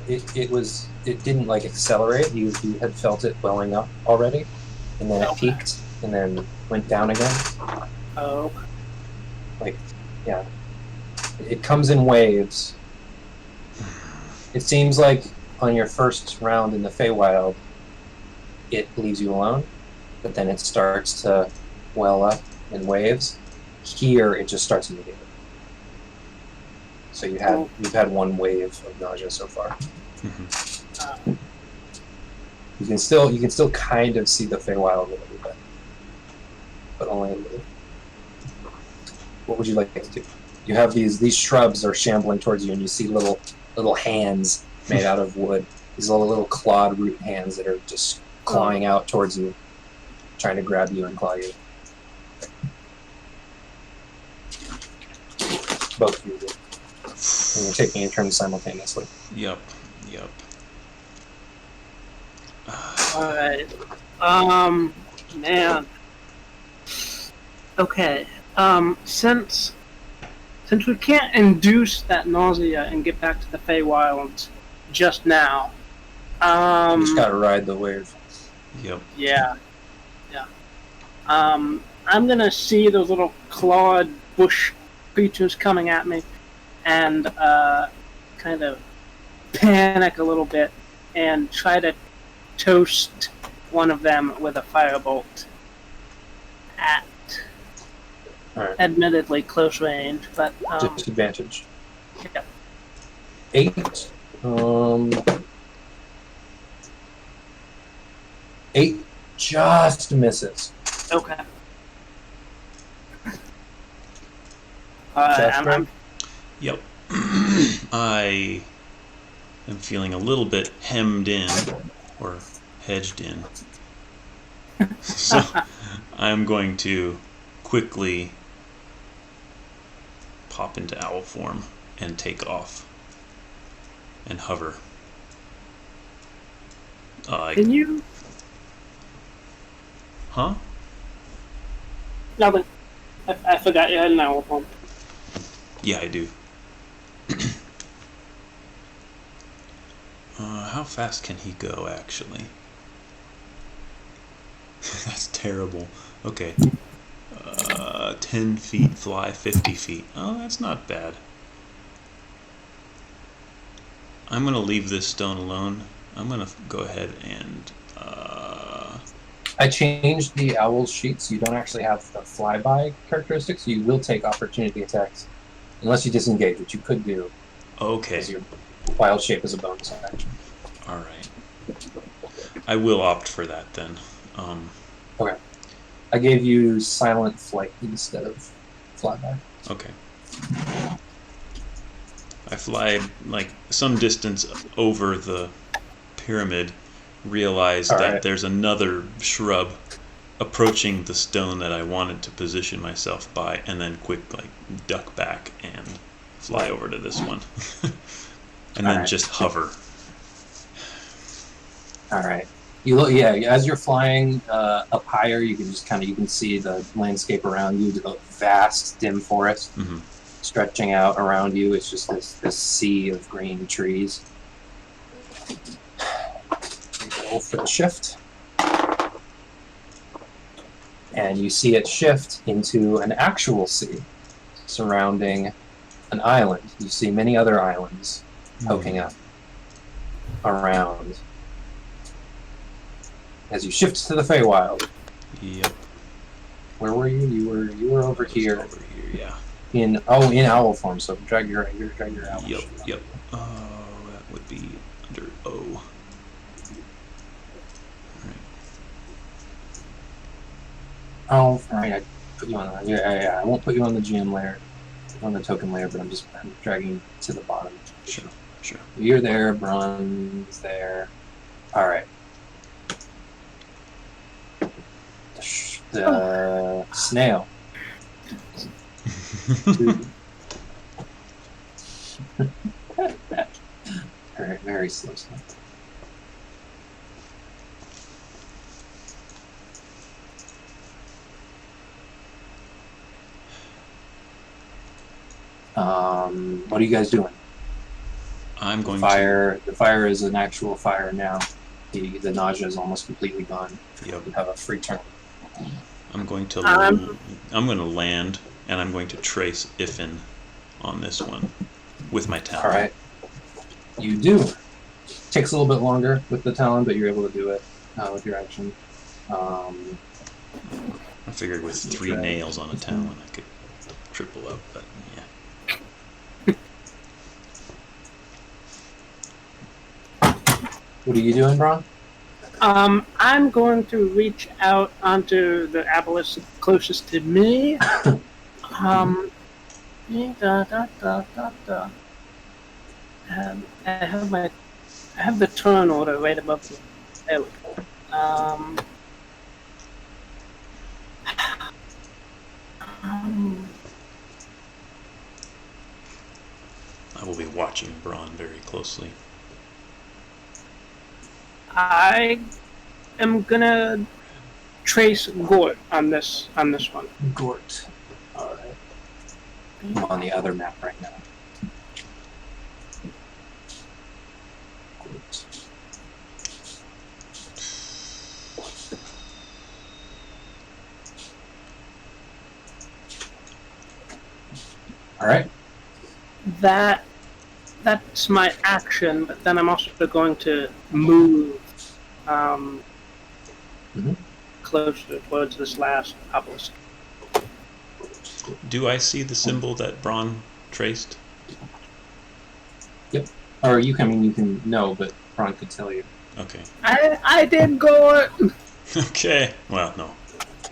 it didn't like accelerate. You had felt it welling up already, and then it peaked, and then went down again. Oh. Like, yeah, it comes in waves. It seems like on your first round in the Feywild, it leaves you alone, but then it starts to well up in waves. Here, it just starts immediately. So you've had one wave of nausea so far. Mm-hmm. You can still kind of see the Feywild a little bit, but only a little. What would you like to do? You have these shrubs are shambling towards you, and you see little hands made out of wood. These little clawed root hands that are just clawing out towards you, trying to grab you and claw you. Both of you do. And you're taking your turn simultaneously. Yep. Alright. Man. Okay. Since we can't induce that nausea and get back to the Feywild just now, you just gotta ride the wave. Yep. Yeah. I'm gonna see those little clawed bush creatures coming at me, and kind of panic a little bit, and try to toast one of them with a firebolt at admittedly close range, but disadvantage. Yeah. 8. 8 just misses. Okay. I'm Yep. I am feeling a little bit hemmed in, or hedged in. So I'm going to quickly pop into owl form and take off and hover. Can you? Huh? Nothing. I forgot you had an owl form. Yeah, I do. How fast can he go, actually? That's terrible. Okay. 10 feet fly, 50 feet. Oh, that's not bad. I'm going to leave this stone alone. I'm going to go ahead and... I changed the owl's sheet so you don't actually have the flyby characteristics. You will take opportunity attacks unless you disengage, which you could do. Okay. Because your wild shape is a bonus action. All right. I will opt for that then. Okay. I gave you silent flight instead of flyby. Okay. I fly like some distance over the pyramid, realize that there's another shrub approaching the stone that I wanted to position myself by, and then quick duck back and fly over to this one. And then just hover. Alright. You look, as you're flying up higher, you can just you can see the landscape around you, the vast dim forest stretching out around you. It's just this sea of green trees. Roll for the shift. And you see it shift into an actual sea surrounding an island. You see many other islands poking up around. As you shift to the Feywild. Yep. Where were you? You were over here. Over here, yeah. In owl form. So drag your owl. Yep. That would be under O. Oh, right. I put you on. Yeah. I won't put you on the GM layer, on the token layer, but I'm dragging you to the bottom. Sure. You're there. Bron's there. All right. The snail. Alright, very slow. What are you guys doing? I'm going to... The fire is an actual fire now. The nausea is almost completely gone. Yep. You have a free turn. I'm going to land, and I'm going to trace Iffin on this one with my talon. All right. You do. Takes a little bit longer with the talon, but you're able to do it with your action. I figured with 3 nails on a talon, I could triple up, but yeah. What are you doing, Braun? I'm going to reach out onto the obelisk closest to me. I have the turn order right above me. There we go. I will be watching Braun very closely. I am gonna trace Gort on this one. Gort. All right. I'm on the other map right now. Gort. All right. That's my action, but then I'm also going to move closer towards this last obelisk. Do I see the symbol that Braun traced? Yep. Or you can know, but Braun could tell you. Okay. I did go. Okay. Well, no.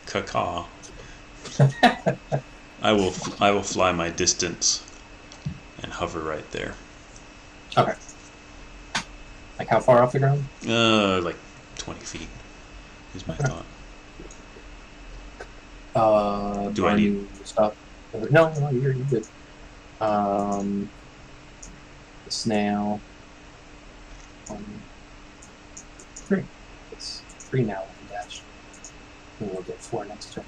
Caca. I will fly my distance and hover right there. Okay. Like how far off the ground? Like 20 feet is my thought. Do I need to stop? No, you're good. The snail. 3. It's 3 now with the dash. And we'll get 4 next turn.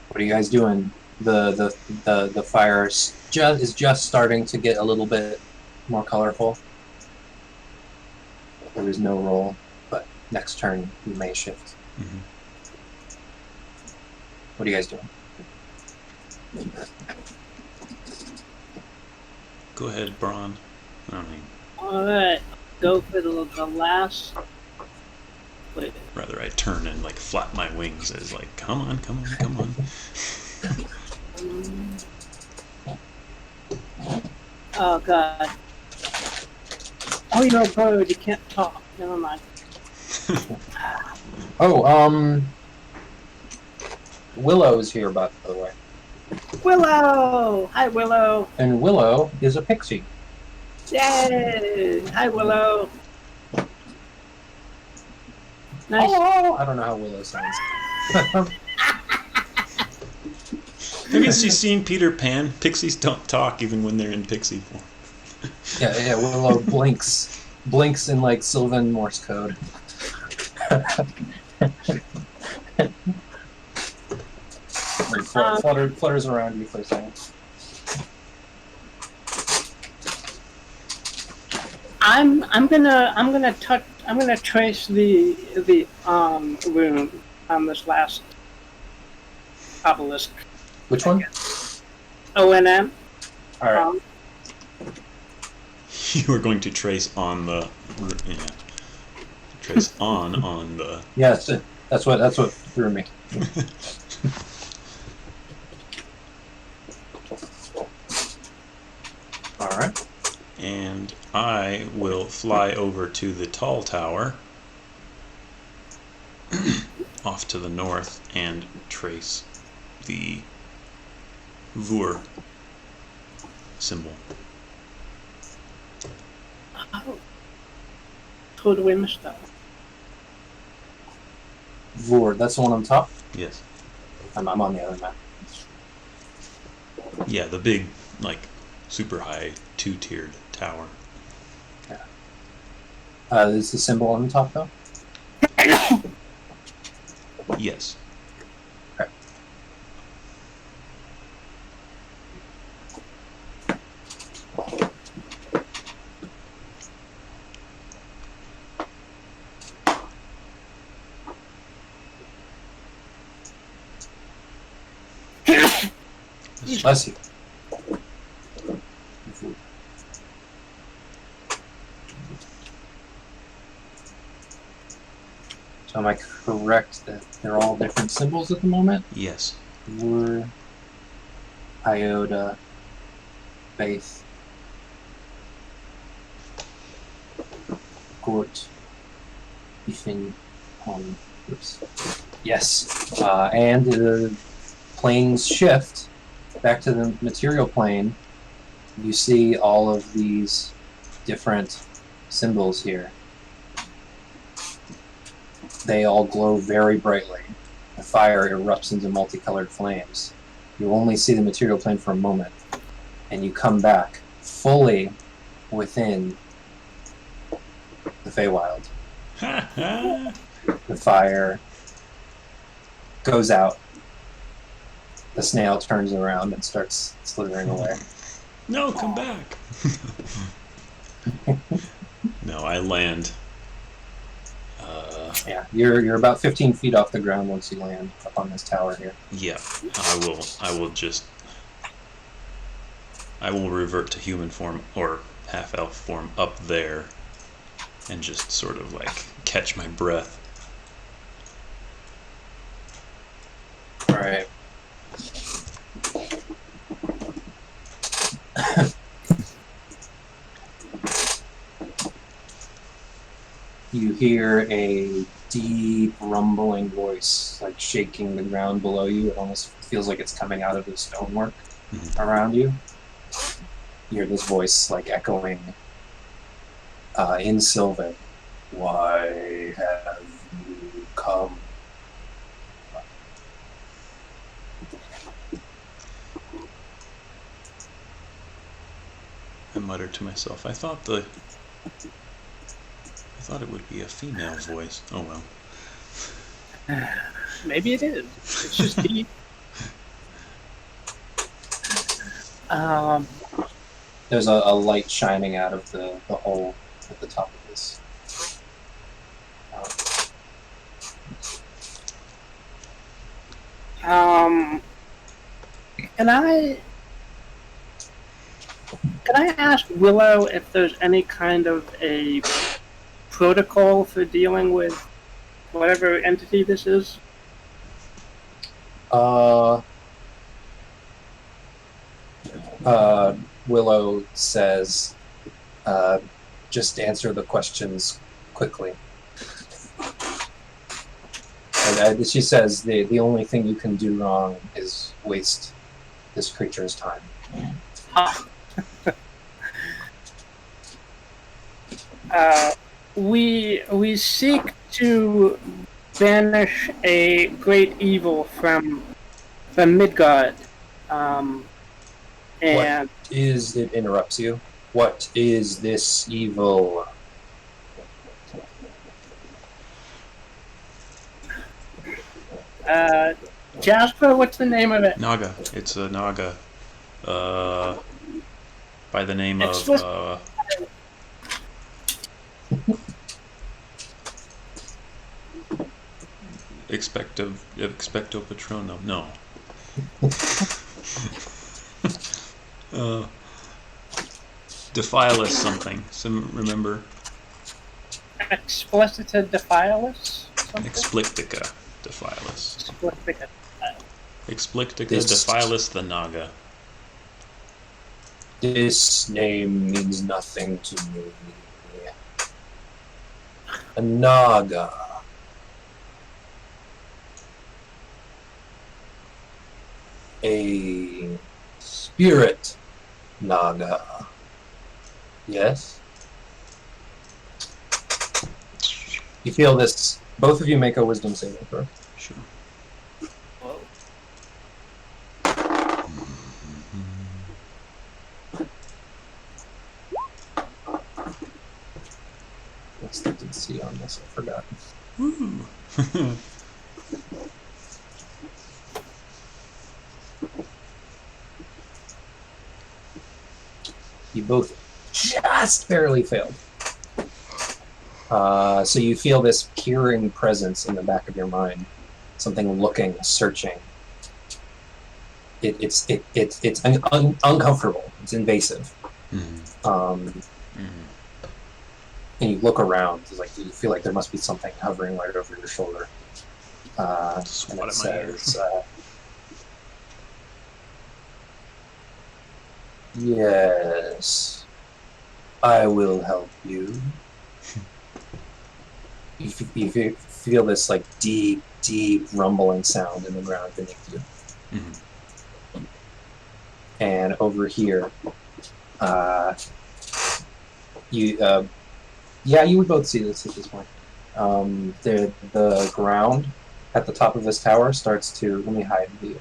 What are you guys doing? The fire is just starting to get a little bit more colorful. There is no roll, but next turn you may shift. Mm-hmm. What are you guys doing? Go ahead, Braun. Alright, go for the last. Wait. Rather, I turn and like flap my wings as like, come on, come on, come on. Oh god. Oh, you're a bird. You can't talk. Never mind. Willow's here, by the way. Willow! Hi, Willow! And Willow is a pixie. Yay! Hi, Willow! Nice. Oh, I don't know how Willow sounds. Have you seen Peter Pan? Pixies don't talk even when they're in pixie form. Yeah, Willow blinks in like Sylvan Morse code. Flutters around you for a second. I'm gonna trace the rune on this last obelisk. Which one? ONM. All right. You are going to trace on the trace on the. Yes, that's what threw me. All right. And I will fly over to the tall tower off to the north and trace the Vur symbol. Oh. Totally missed that. Vur, that's the one on top? Yes. I'm on the other map. Yeah, the big, like, super high 2-tiered tower. Yeah. Is the symbol on the top, though? Yes. Okay. Bless you. So am I correct that they're all different symbols at the moment? Yes. Lure, iota, faith, gort, Ethan, oops. Yes, and the planes shift back to the material plane. You see all of these different symbols here. They all glow very brightly. The fire erupts into multicolored flames. You only see the material plane for a moment, and you come back fully within the Feywild. The fire goes out. The snail turns around and starts slithering away. No, come back. No, I land. Yeah, you're about 15 feet off the ground once you land up on this tower here. Yeah, I will revert to human form or half-elf form up there and just sort of like catch my breath. Alright. You hear a deep rumbling voice, like shaking the ground below you. It almost feels like it's coming out of the stonework around you. You hear this voice like echoing in Sylvan. Why have you come? I muttered to myself, I thought it would be a female voice. Oh well. Maybe it is. It's just deep. There's a light shining out of the hole at the top of this. Can I ask Willow if there's any kind of a protocol for dealing with whatever entity this is? Willow says, just answer the questions quickly. And she says the only thing you can do wrong is waste this creature's time. We seek to banish a great evil from Midgard. And what is it? Interrupts you. What is this evil? Jasper, what's the name of it? Naga. It's a Naga. By the name of Expecto Patronum. No. Defilus something. Remember? Explicita Defilus? Explictica Defilus. Explictica. Explictica Defilus the Naga. This name means nothing to me. A Naga. A spirit Naga. Yes? You feel this. Both of you make a wisdom saving throw. Sure. What's the DC on this? I forgot. Woo. You both just barely failed. So you feel this peering presence in the back of your mind. Something looking, searching. it's uncomfortable. It's invasive. And you look around, it's like you feel like there must be something hovering right over your shoulder. And it says, "Yes, I will help you." You feel this like deep rumbling sound in the ground beneath you. And over here, you would both see this at this point. The ground at the top of this tower starts to. Let me hide the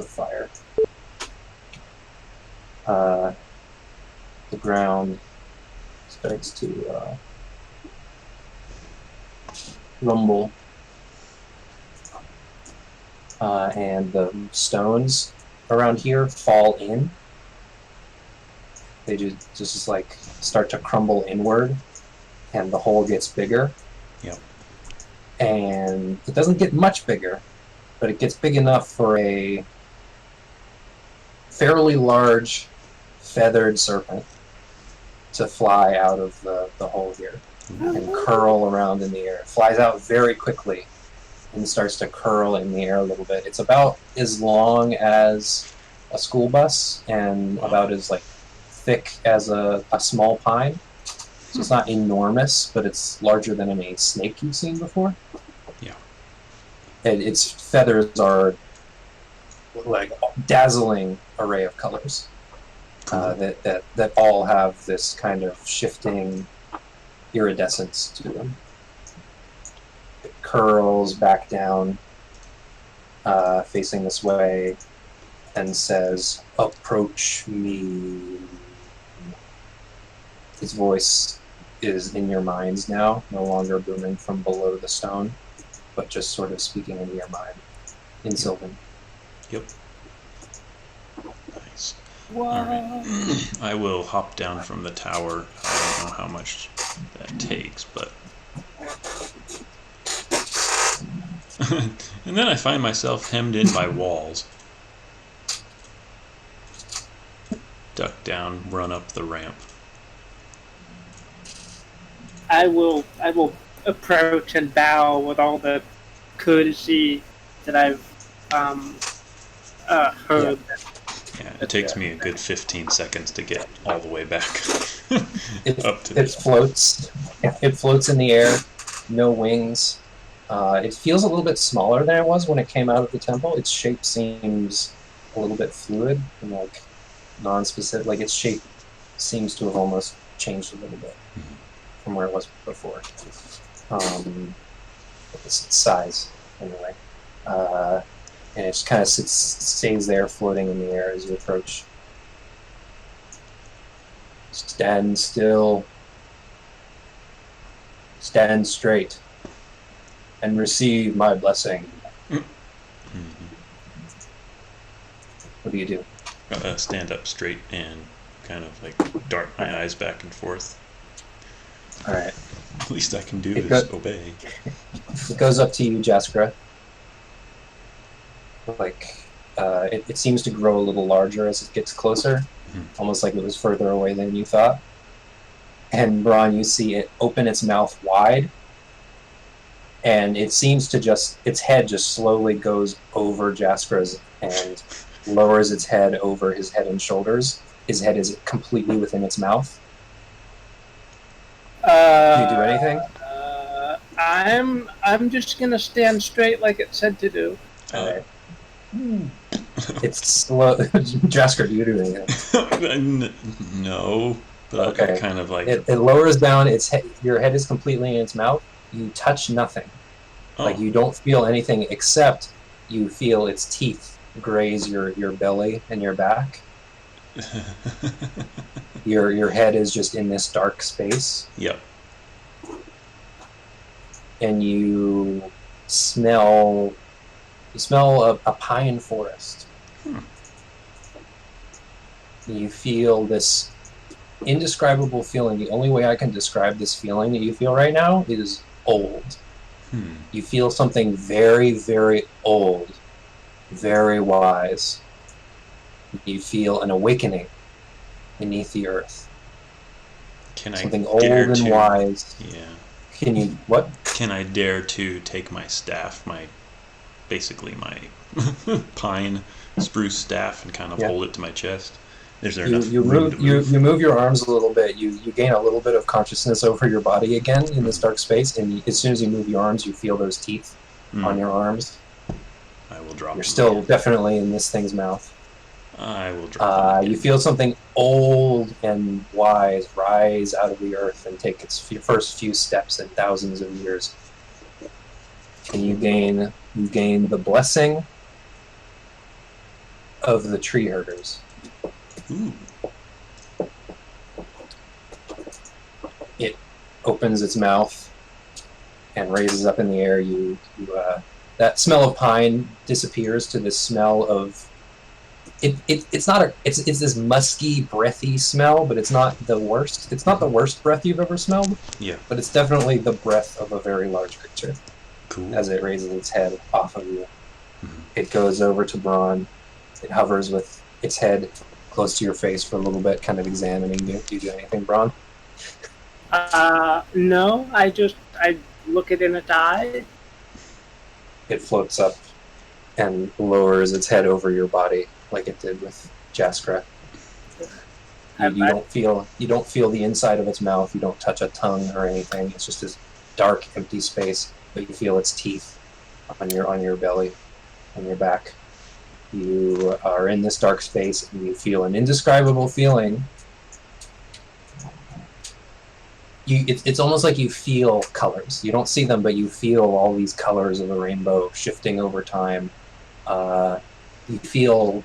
fire. The ground starts to rumble, and the stones around here fall in. They just like start to crumble inward, and the hole gets bigger. Yep. And it doesn't get much bigger, but it gets big enough for a fairly large feathered serpent to fly out of the hole here and curl around in the air. It flies out very quickly and starts to curl in the air a little bit. It's about as long as a school bus and about as like thick as a small pine. So it's not enormous, but it's larger than any snake you've seen before. Yeah. And its feathers are like dazzling array of colors that all have this kind of shifting iridescence to them. It curls back down, facing this way, and says, "Approach me." His voice is in your minds now, no longer booming from below the stone, but just sort of speaking into your mind in Sylvan. Yep. Nice. What? All right. I will hop down from the tower. I don't know how much that takes, but... and then I find myself hemmed in by walls. Duck down, run up the ramp. I will approach and bow with all the courtesy that I've heard. Yeah, it takes me a good 15 seconds to get all the way back up to it floats. It floats in the air, no wings. It feels a little bit smaller than it was when it came out of the temple. Its shape seems a little bit fluid and like non-specific. Like its shape seems to have almost changed a little bit from where it was before. Its size, anyway. And it just kind of stays there, floating in the air as you approach. Stand still. Stand straight. And receive my blessing. What do you do? Stand up straight and kind of like dart my eyes back and forth. All right. The least I can do is obey. It goes up to you, Jaskra. Like, it seems to grow a little larger as it gets closer, almost like it was further away than you thought. And Braun, you see it open its mouth wide, and it seems to its head just slowly goes over Jaskra's and lowers its head over his head and shoulders. His head is completely within its mouth. Do you do anything? I'm just gonna stand straight like it said to do. Alright. It's slow. Jasker, do you do anything? No, but okay. I kind of like it lowers down its head. Your head is completely in its mouth. You touch nothing. Like you don't feel anything except you feel its teeth graze your belly and your back. Your head is just in this dark space. Yep. And you smell a pine forest. You feel this indescribable feeling. The only way I can describe this feeling that you feel right now is old. You feel something very, very old very wise. You feel an awakening beneath the earth. Something old and wise. Yeah. Can you, what? Can I dare to take my staff, basically my pine spruce staff, and kind of hold it to my chest? Is there enough room to move? You move your arms a little bit. You gain a little bit of consciousness over your body again in this dark space, and as soon as you move your arms, you feel those teeth on your arms. I will drop. You're still definitely in this thing's mouth. I will drop. You feel something old and wise rise out of the earth and take its first few steps in thousands of years. And you gain the blessing of the tree herders. Ooh. It opens its mouth and raises up in the air. That smell of pine disappears to this smell of it's this musky, breathy smell, but it's not the worst. It's not the worst breath you've ever smelled. Yeah. But it's definitely the breath of a very large creature. Cool. As it raises its head off of you. Mm-hmm. It goes over to Braun. It hovers with its head close to your face for a little bit, kind of examining you. Do you do anything, Braun? No. I look it in its eye. It floats up and lowers its head over your body like it did with Jaskra. You don't feel the inside of its mouth. You don't touch a tongue or anything. It's just this dark, empty space, but you feel its teeth on your belly, on your back. You are in this dark space, and you feel an indescribable feeling. It's almost like you feel colors. You don't see them, but you feel all these colors of the rainbow shifting over time. You feel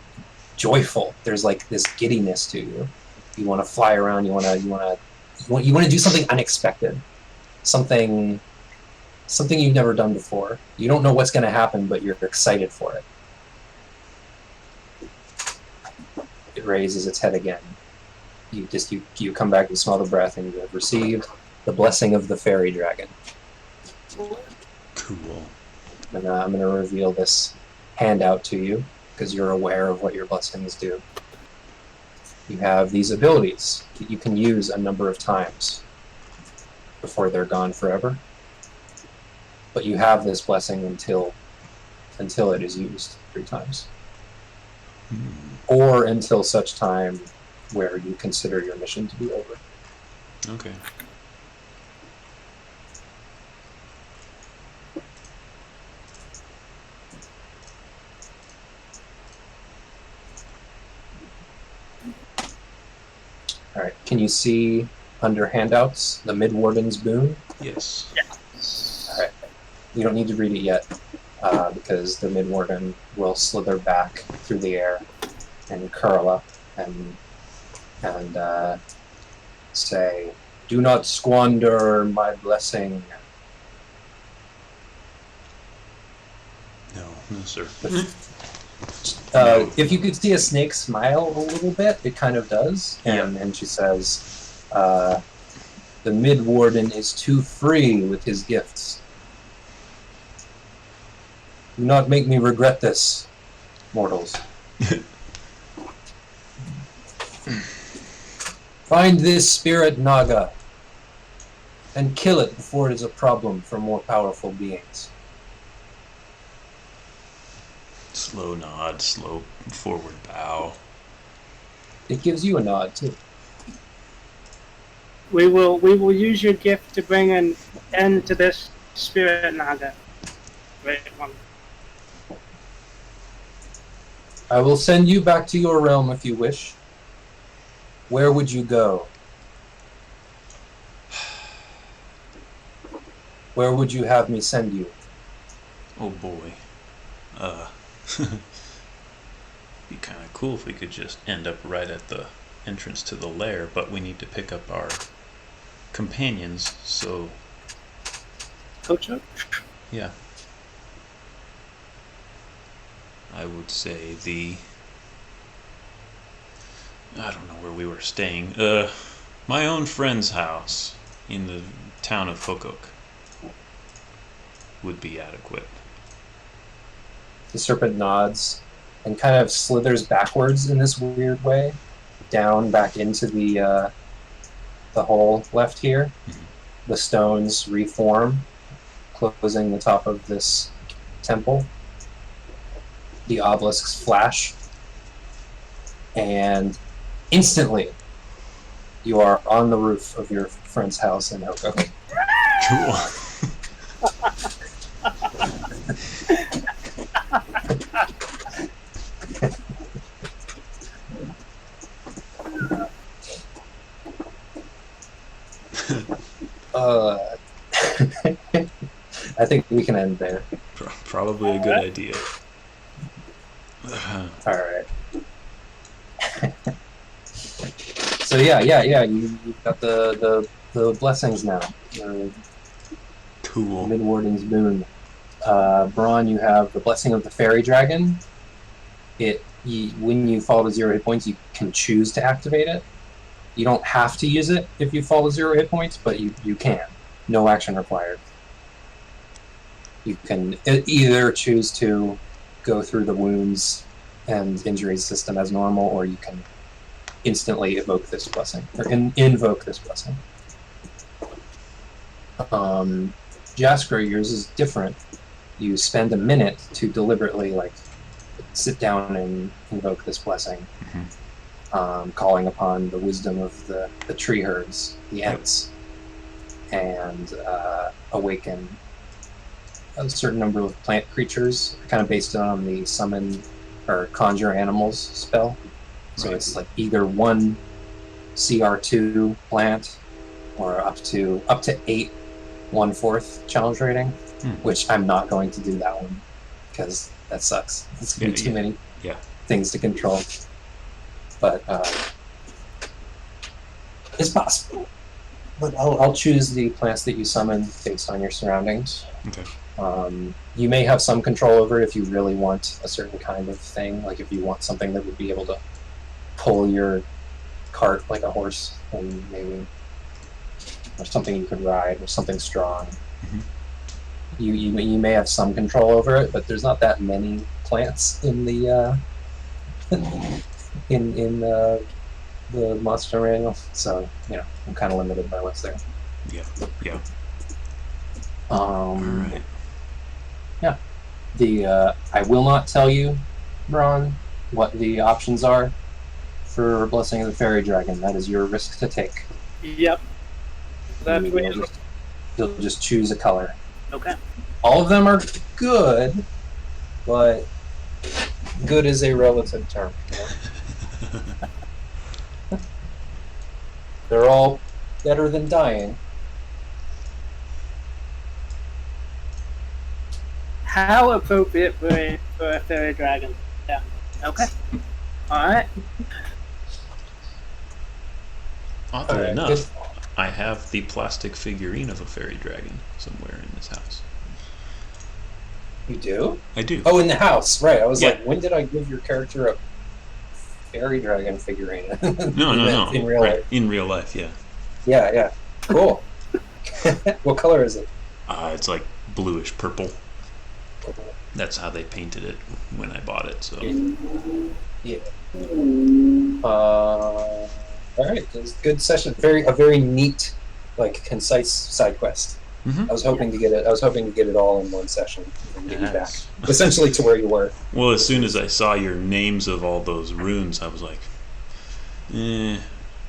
joyful. There's like this giddiness to you. You want to fly around. You want to do something unexpected, something you've never done before. You don't know what's going to happen, but you're excited for it. It raises its head again. You come back and smell the breath, and you have received the blessing of the fairy dragon. Cool. And I'm going to reveal this handout to you because you're aware of what your blessings do. You have these abilities that you can use a number of times before they're gone forever. But you have this blessing until it is used 3 times. Or until such time where you consider your mission to be over. Okay. All right. Can you see under handouts the Mid-Warden's boon? Yes. All right. You don't need to read it yet because the Mid-Warden will slither back through the air and curl up and say, "Do not squander my blessing." No, sir. If you could see a snake smile a little bit, it kind of does. And she says, "The Mid-Warden is too free with his gifts. Do not make me regret this, mortals. Find this spirit Naga and kill it before it is a problem for more powerful beings." Slow nod, slow forward bow. It gives you a nod too. We will use your gift to bring an end to this spirit Naga. Great one. I will send you back to your realm if you wish. Where would you go? Where would you have me send you? Oh boy. Be kind of cool if we could just end up right at the entrance to the lair, but we need to pick up our companions, so... Coach? Yeah. I would say I don't know where we were staying. My own friend's house in the town of Hokok would be adequate. The serpent nods and kind of slithers backwards in this weird way, down back into the hole left here. The stones reform, closing the top of this temple. The obelisks flash, and instantly you are on the roof of your friend's house in Hokoku. Cool. I think we can end there. Probably a good idea. All right. So yeah. You've got the blessings now. Cool. Midwarden's boon. Braun, you have the blessing of the fairy dragon. When you fall to 0 hit points, you can choose to activate it. You don't have to use it if you fall to 0 hit points, but you can. No action required. You can either choose to go through the wounds and injuries system as normal, or you can instantly evoke this blessing, or invoke this blessing. Jaskra, yours is different. You spend a minute to deliberately sit down and invoke this blessing, calling upon the wisdom of the tree herds, the Ents, and awaken a certain number of plant creatures, kind of based on the summon or conjure animals spell. So it's like either one CR2 plant or up to 8 1/4 challenge rating, which I'm not going to do that one because that sucks. It's gonna be too many things to control. But it's possible. But I'll choose the plants that you summon based on your surroundings. Okay. You may have some control over it if you really want a certain kind of thing, like if you want something that would be able to pull your cart like a horse, and maybe, or something you could ride, or something strong. You may have some control over it, but there's not that many plants in the in the monster manual, so I'm kind of limited by what's there. Yeah. All right. Yeah. I will not tell you, Braun, what the options are for Blessing of the Fairy Dragon. That is your risk to take. Yep. You'll just choose a color. Okay. All of them are good, but good is a relative term. They're all better than dying. How appropriate for a fairy dragon. Yeah. Okay. Alright. Oddly enough, I have the plastic figurine of a fairy dragon somewhere in this house. You do? I do. Oh, in the house, right. I was like, when did I give your character a fairy dragon figurine? No. In real life. In real life, yeah. Yeah. Cool. What color is it? It's like bluish purple. That's how they painted it when I bought it, so. Yeah. All right. It was a good session. A very neat, concise side quest. I was hoping to get it. I was hoping to get it all in one session and get you back, essentially to where you were. Well, as soon as I saw your names of all those runes, I was like,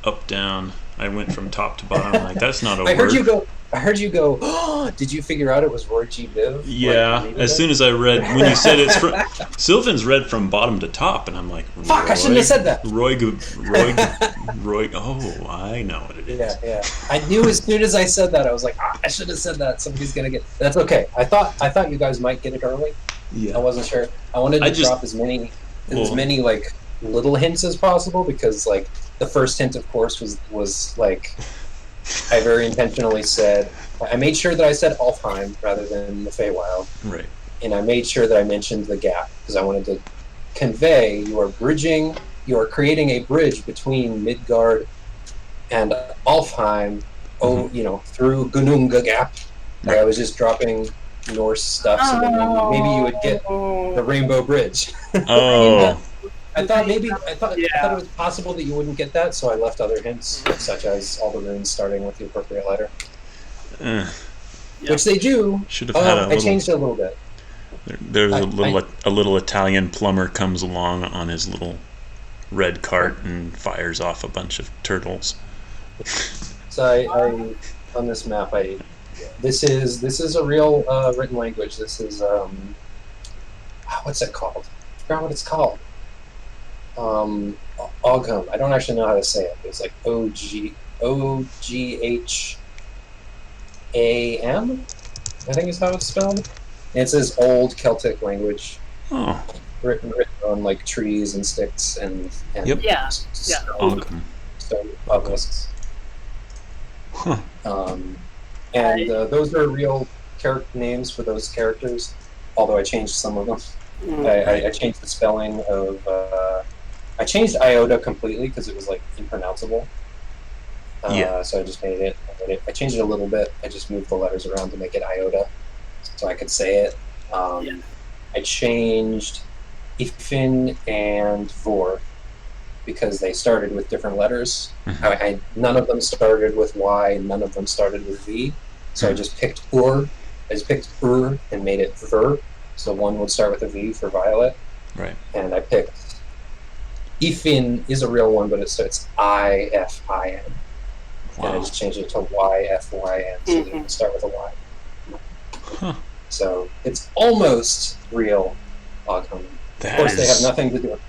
up, down. I went from top to bottom. I'm like, that's not a word. I heard you go. Oh, did you figure out it was Roy G. Biv? Yeah. As soon as I read, when you said it's from Sylvan's read from bottom to top, and I'm like, fuck! I shouldn't have said that. Roy. Oh, I know what it is. Yeah. I knew as soon as I said that, I was like, I should have said that. Somebody's gonna get. That's okay. I thought you guys might get it early. Yeah. I wasn't sure. I wanted to drop as many little hints as possible, because the first hint, of course, was I very intentionally said, I made sure that I said Alfheim rather than the Feywild. Right. And I made sure that I mentioned the gap, because I wanted to convey you are creating a bridge between Midgard and Alfheim, through Gununga Gap. I was just dropping Norse stuff, so then maybe you would get the Rainbow Bridge. Oh. I thought it was possible that you wouldn't get that, so I left other hints, such as all the runes starting with the appropriate letter. Which they do. Should have had I changed it a little bit. There's a little Italian plumber comes along on his little red cart and fires off a bunch of turtles. So I on this map, this is a real written language. This is what's it called? I forgot what it's called. Ogham. I don't actually know how to say it. It's like Ogham. I think is how it's spelled. And it's this old Celtic language. Oh. Written on like trees and sticks and Ogham. Stone obelisks. Huh. And those are real names for those characters, although I changed some of them. I changed the spelling of... I changed iota completely because it was like impronounceable. So I just made it. I changed it a little bit. I just moved the letters around to make it iota so I could say it. I changed Ifin and Vor because they started with different letters. None of them started with Y, none of them started with V. So I just picked Ur. I just picked Ur and made it Ver. So one would start with a V for violet. Right. And I picked Ifin is a real one, but it starts I-F-I-N. Wow. And I just changed it to Y-F-Y-N, so they can start with a Y. Huh. So it's almost real Ogham. Of course, they have nothing to do with.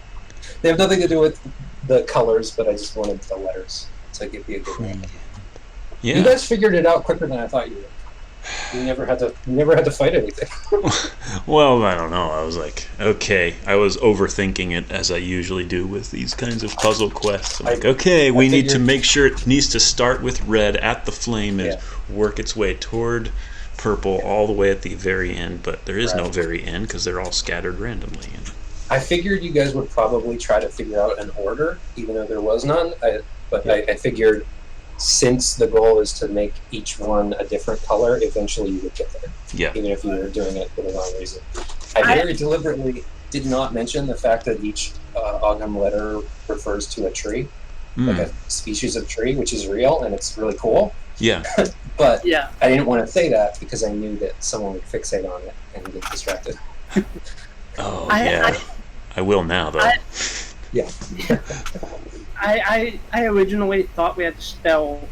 They have nothing to do with the colors, but I just wanted the letters to give you a good name. Yeah. You guys figured it out quicker than I thought you would. You never had to fight anything. Well, I don't know. I was like, okay. I was overthinking it as I usually do with these kinds of puzzle quests. I'm like, okay, we need to make sure it needs to start with red at the flame and work its way toward purple all the way at the very end. But there is no very end because they're all scattered randomly. I figured you guys would probably try to figure out an order, even though there was none. I figured since the goal is to make each one a different color, eventually you would get there. Yeah. Even if you were doing it for the wrong reason. I very deliberately did not mention the fact that each Ogham letter refers to a tree, like a species of tree, which is real and it's really cool. Yeah. But I didn't want to say that because I knew that someone would fixate on it and get distracted. Oh, I will now, though. I originally thought we had to spell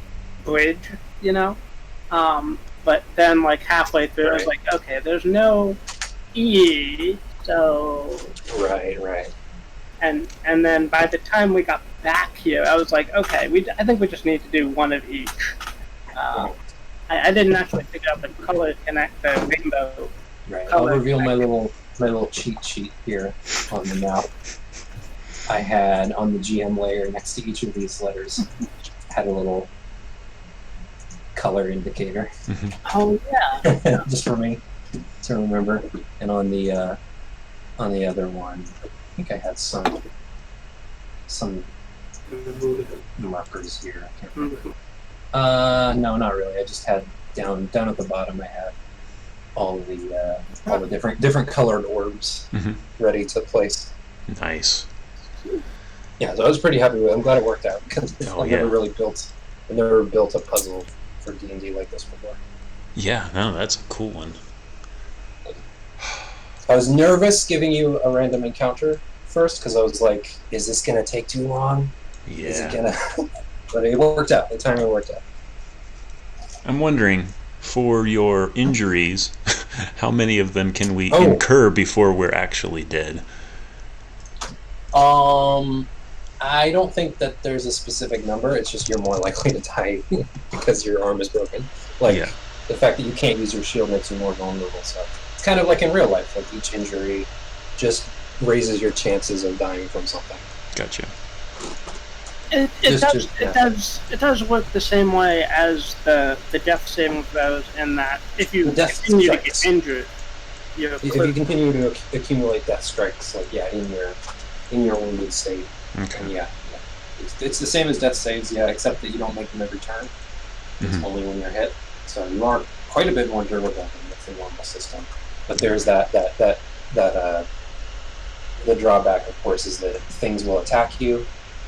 bridge, but then like halfway through I was like, okay, there's no E, so... Right. And then by the time we got back here, I was like, okay, I think we just need to do one of each. I didn't actually figure out the color connect the rainbow. Right, I'll reveal my little cheat sheet here on the map. I had on the GM layer next to each of these letters had a little color indicator. Oh yeah. Just for me to remember. And on the other one, I think I had some markers here. I can't remember. No, not really. I just had down at the bottom. I had all the different colored orbs ready to place. Nice. Yeah, so I was pretty happy with it. I'm glad it worked out because I've never built a puzzle for D&D like this before. Yeah, no, that's a cool one. I was nervous giving you a random encounter first because I was like, is this going to take too long? Yeah. Is it going to... But it worked out. The timing worked out. I'm wondring, for your injuries, how many of them can we incur before we're actually dead? I don't think that there's a specific number. It's just you're more likely to die because your arm is broken. The fact that you can't use your shield makes you more vulnerable. So it's kind of like in real life. Like each injury just raises your chances of dying from something. Gotcha. It does work the same way as the death saving throws in that if you continue to get injured, if you continue to accumulate death strikes, in your wounded state. Okay. And it's the same as death saves, except that you don't make them every turn. It's only when you're hit. So you are quite a bit more durable than the normal system. But there's the drawback, of course, is that things will attack you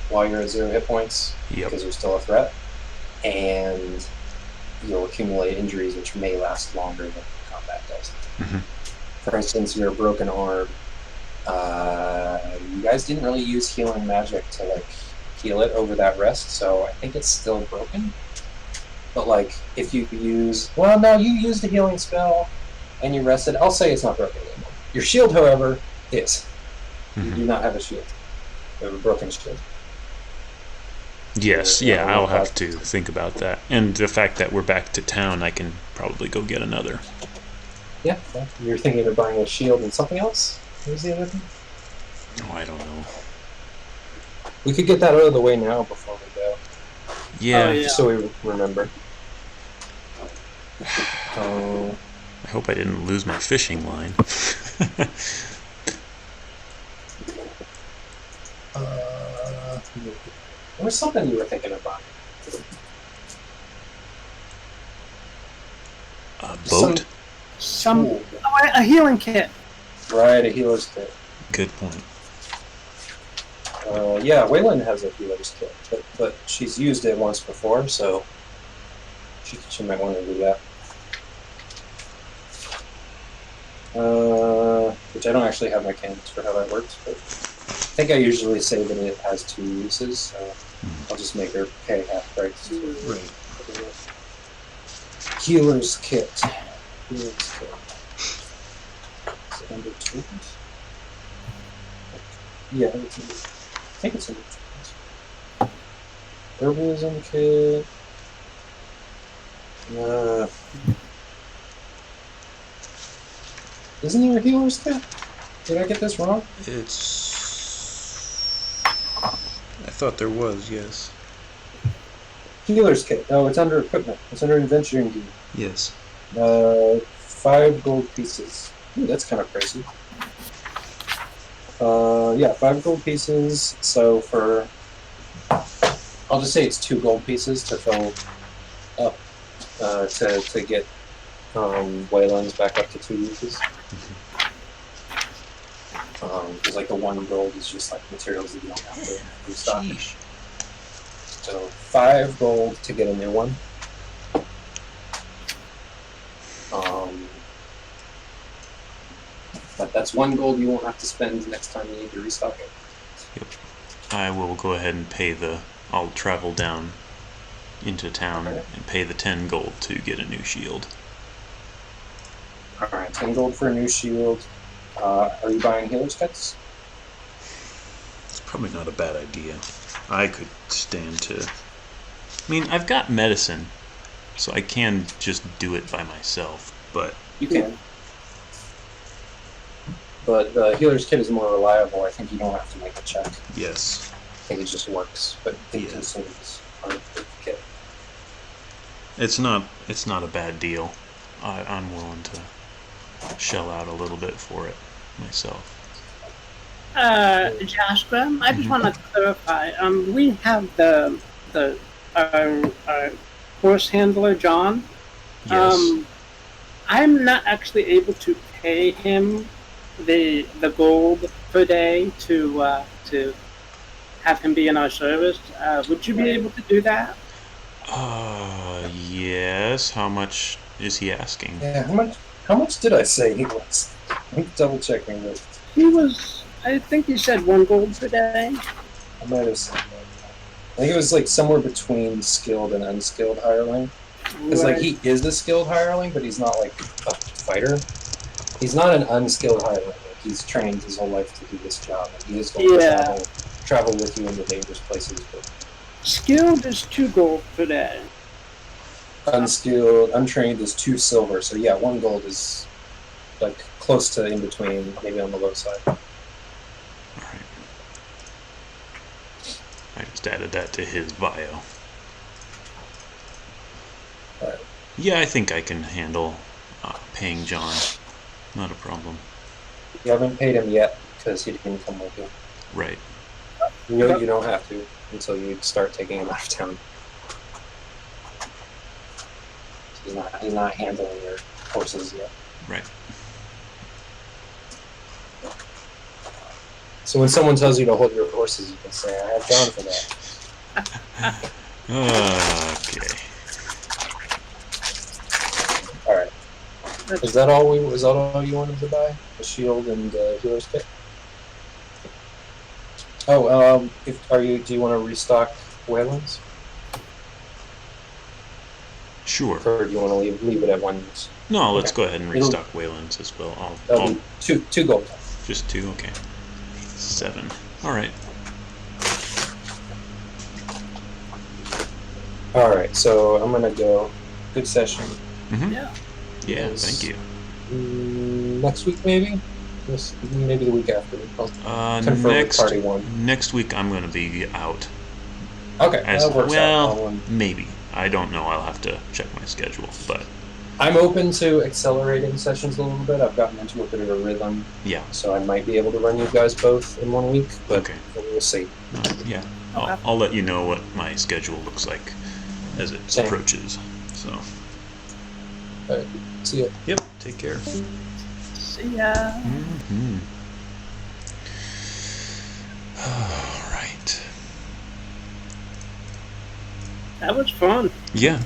while you're at 0 hit points because you're still a threat, and you'll accumulate injuries which may last longer than combat does. Mm-hmm. For instance, your broken arm, you guys didn't really use healing magic to like heal it over that rest, so I think it's still broken. But like, if you use, well, no, you used a healing spell and you rested, I'll say it's not broken anymore. Your shield, however, is. Mm-hmm. You do not have a shield. You have a broken shield. Yes, I'll have to think about that. And the fact that we're back to town, I can probably go get another. Yeah, you're thinking of buying a shield and something else? What was the other thing? Oh, I don't know. We could get that out of the way now before we go. Yeah. Just so we remember. I hope I didn't lose my fishing line. There was something you were thinking about. A boat? A healing kit. Right, a healer's kit. Good point. Yeah, Waylon has a healer's kit, but she's used it once before, so she might want to do that. Which I don't actually have mechanics for how that works, but I think I usually say that it has 2 uses, so I'll just make her pay half price. Right. Healer's kit. Healer's kit. Is it under tools? Yeah, it's under, I think it's under tools. Herbalism kit. Isn't there a healer's kit? Did I get this wrong? I thought there was, yes. Healer's kit. No, it's under equipment. It's under adventuring gear. Yes. 5 gold pieces. Ooh, that's kind of pricey. Yeah, 5 gold pieces. So for, I'll just say it's 2 gold pieces to fill up, to get Waylon's back up to 2 uses. Because like the 1 gold is just like materials that you don't have to restock. So 5 gold to get a new one. But that's 1 gold you won't have to spend next time you need to restock it. Yep. I will go ahead and pay I'll travel down into town and pay the 10 gold to get a new shield. Alright, 10 gold for a new shield. Are you buying healer's kits? It's probably not a bad idea. I could stand to... I mean, I've got medicine, so I can just do it by myself, but... You can. But the healer's kit is more reliable. I think you don't have to make a check. Yes. I think it just works, but the consumables are the kit. It's not a bad deal. I'm willing to shell out a little bit for it myself. Jasper, I just want to clarify. We have our horse handler, John. Yes. I'm not actually able to pay him the gold per day to have him be in our service. Would you be able to do that? Yes. How much is he asking? Yeah, how much did I say he was? I'm double checking this. He was, I think he said 1 gold per day. I might have said that. I think it was like somewhere between skilled and unskilled hireling. Because like he is a skilled hireling, but he's not like a fighter. He's not an unskilled hireling. Like, he's trained his whole life to do this job. And he is going to travel with you into dangerous places. But skilled is 2 gold per day. Unskilled, untrained is 2 silver. So yeah, 1 gold is like close to in between, maybe on the low side. Alright. I just added that to his bio. Right. Yeah, I think I can handle paying John. Not a problem. You haven't paid him yet because he didn't come with you. Right. You don't have to until you start taking him out of town. He's not handling your horses yet. Right. So when someone tells you to hold your horses, you can say, "I have John for that." Okay. All right. Is that all you wanted to buy? The shield and the healer's kit? Oh, do you want to restock Waylands? Sure. Or do you want to leave it at one use? No, let's go ahead and restock Wayland's as well. That'll be two gold. Just 2, okay. 7. All right. All right, so I'm gonna go. Good session. Mm-hmm. Yeah. Yeah, thank you. Next week, maybe the week after. I'll confirm with party 1. Next week I'm going to be out. Okay, that works out. Maybe. I don't know. I'll have to check my schedule, but I'm open to accelerating sessions a little bit. I've gotten into a bit of a rhythm. Yeah. So I might be able to run you guys both in 1 week, but we'll see. Yeah. I'll let you know what my schedule looks like as it approaches. So. All right. See ya. Yep. Take care. See ya. Mm-hmm. All right. That was fun. Yeah.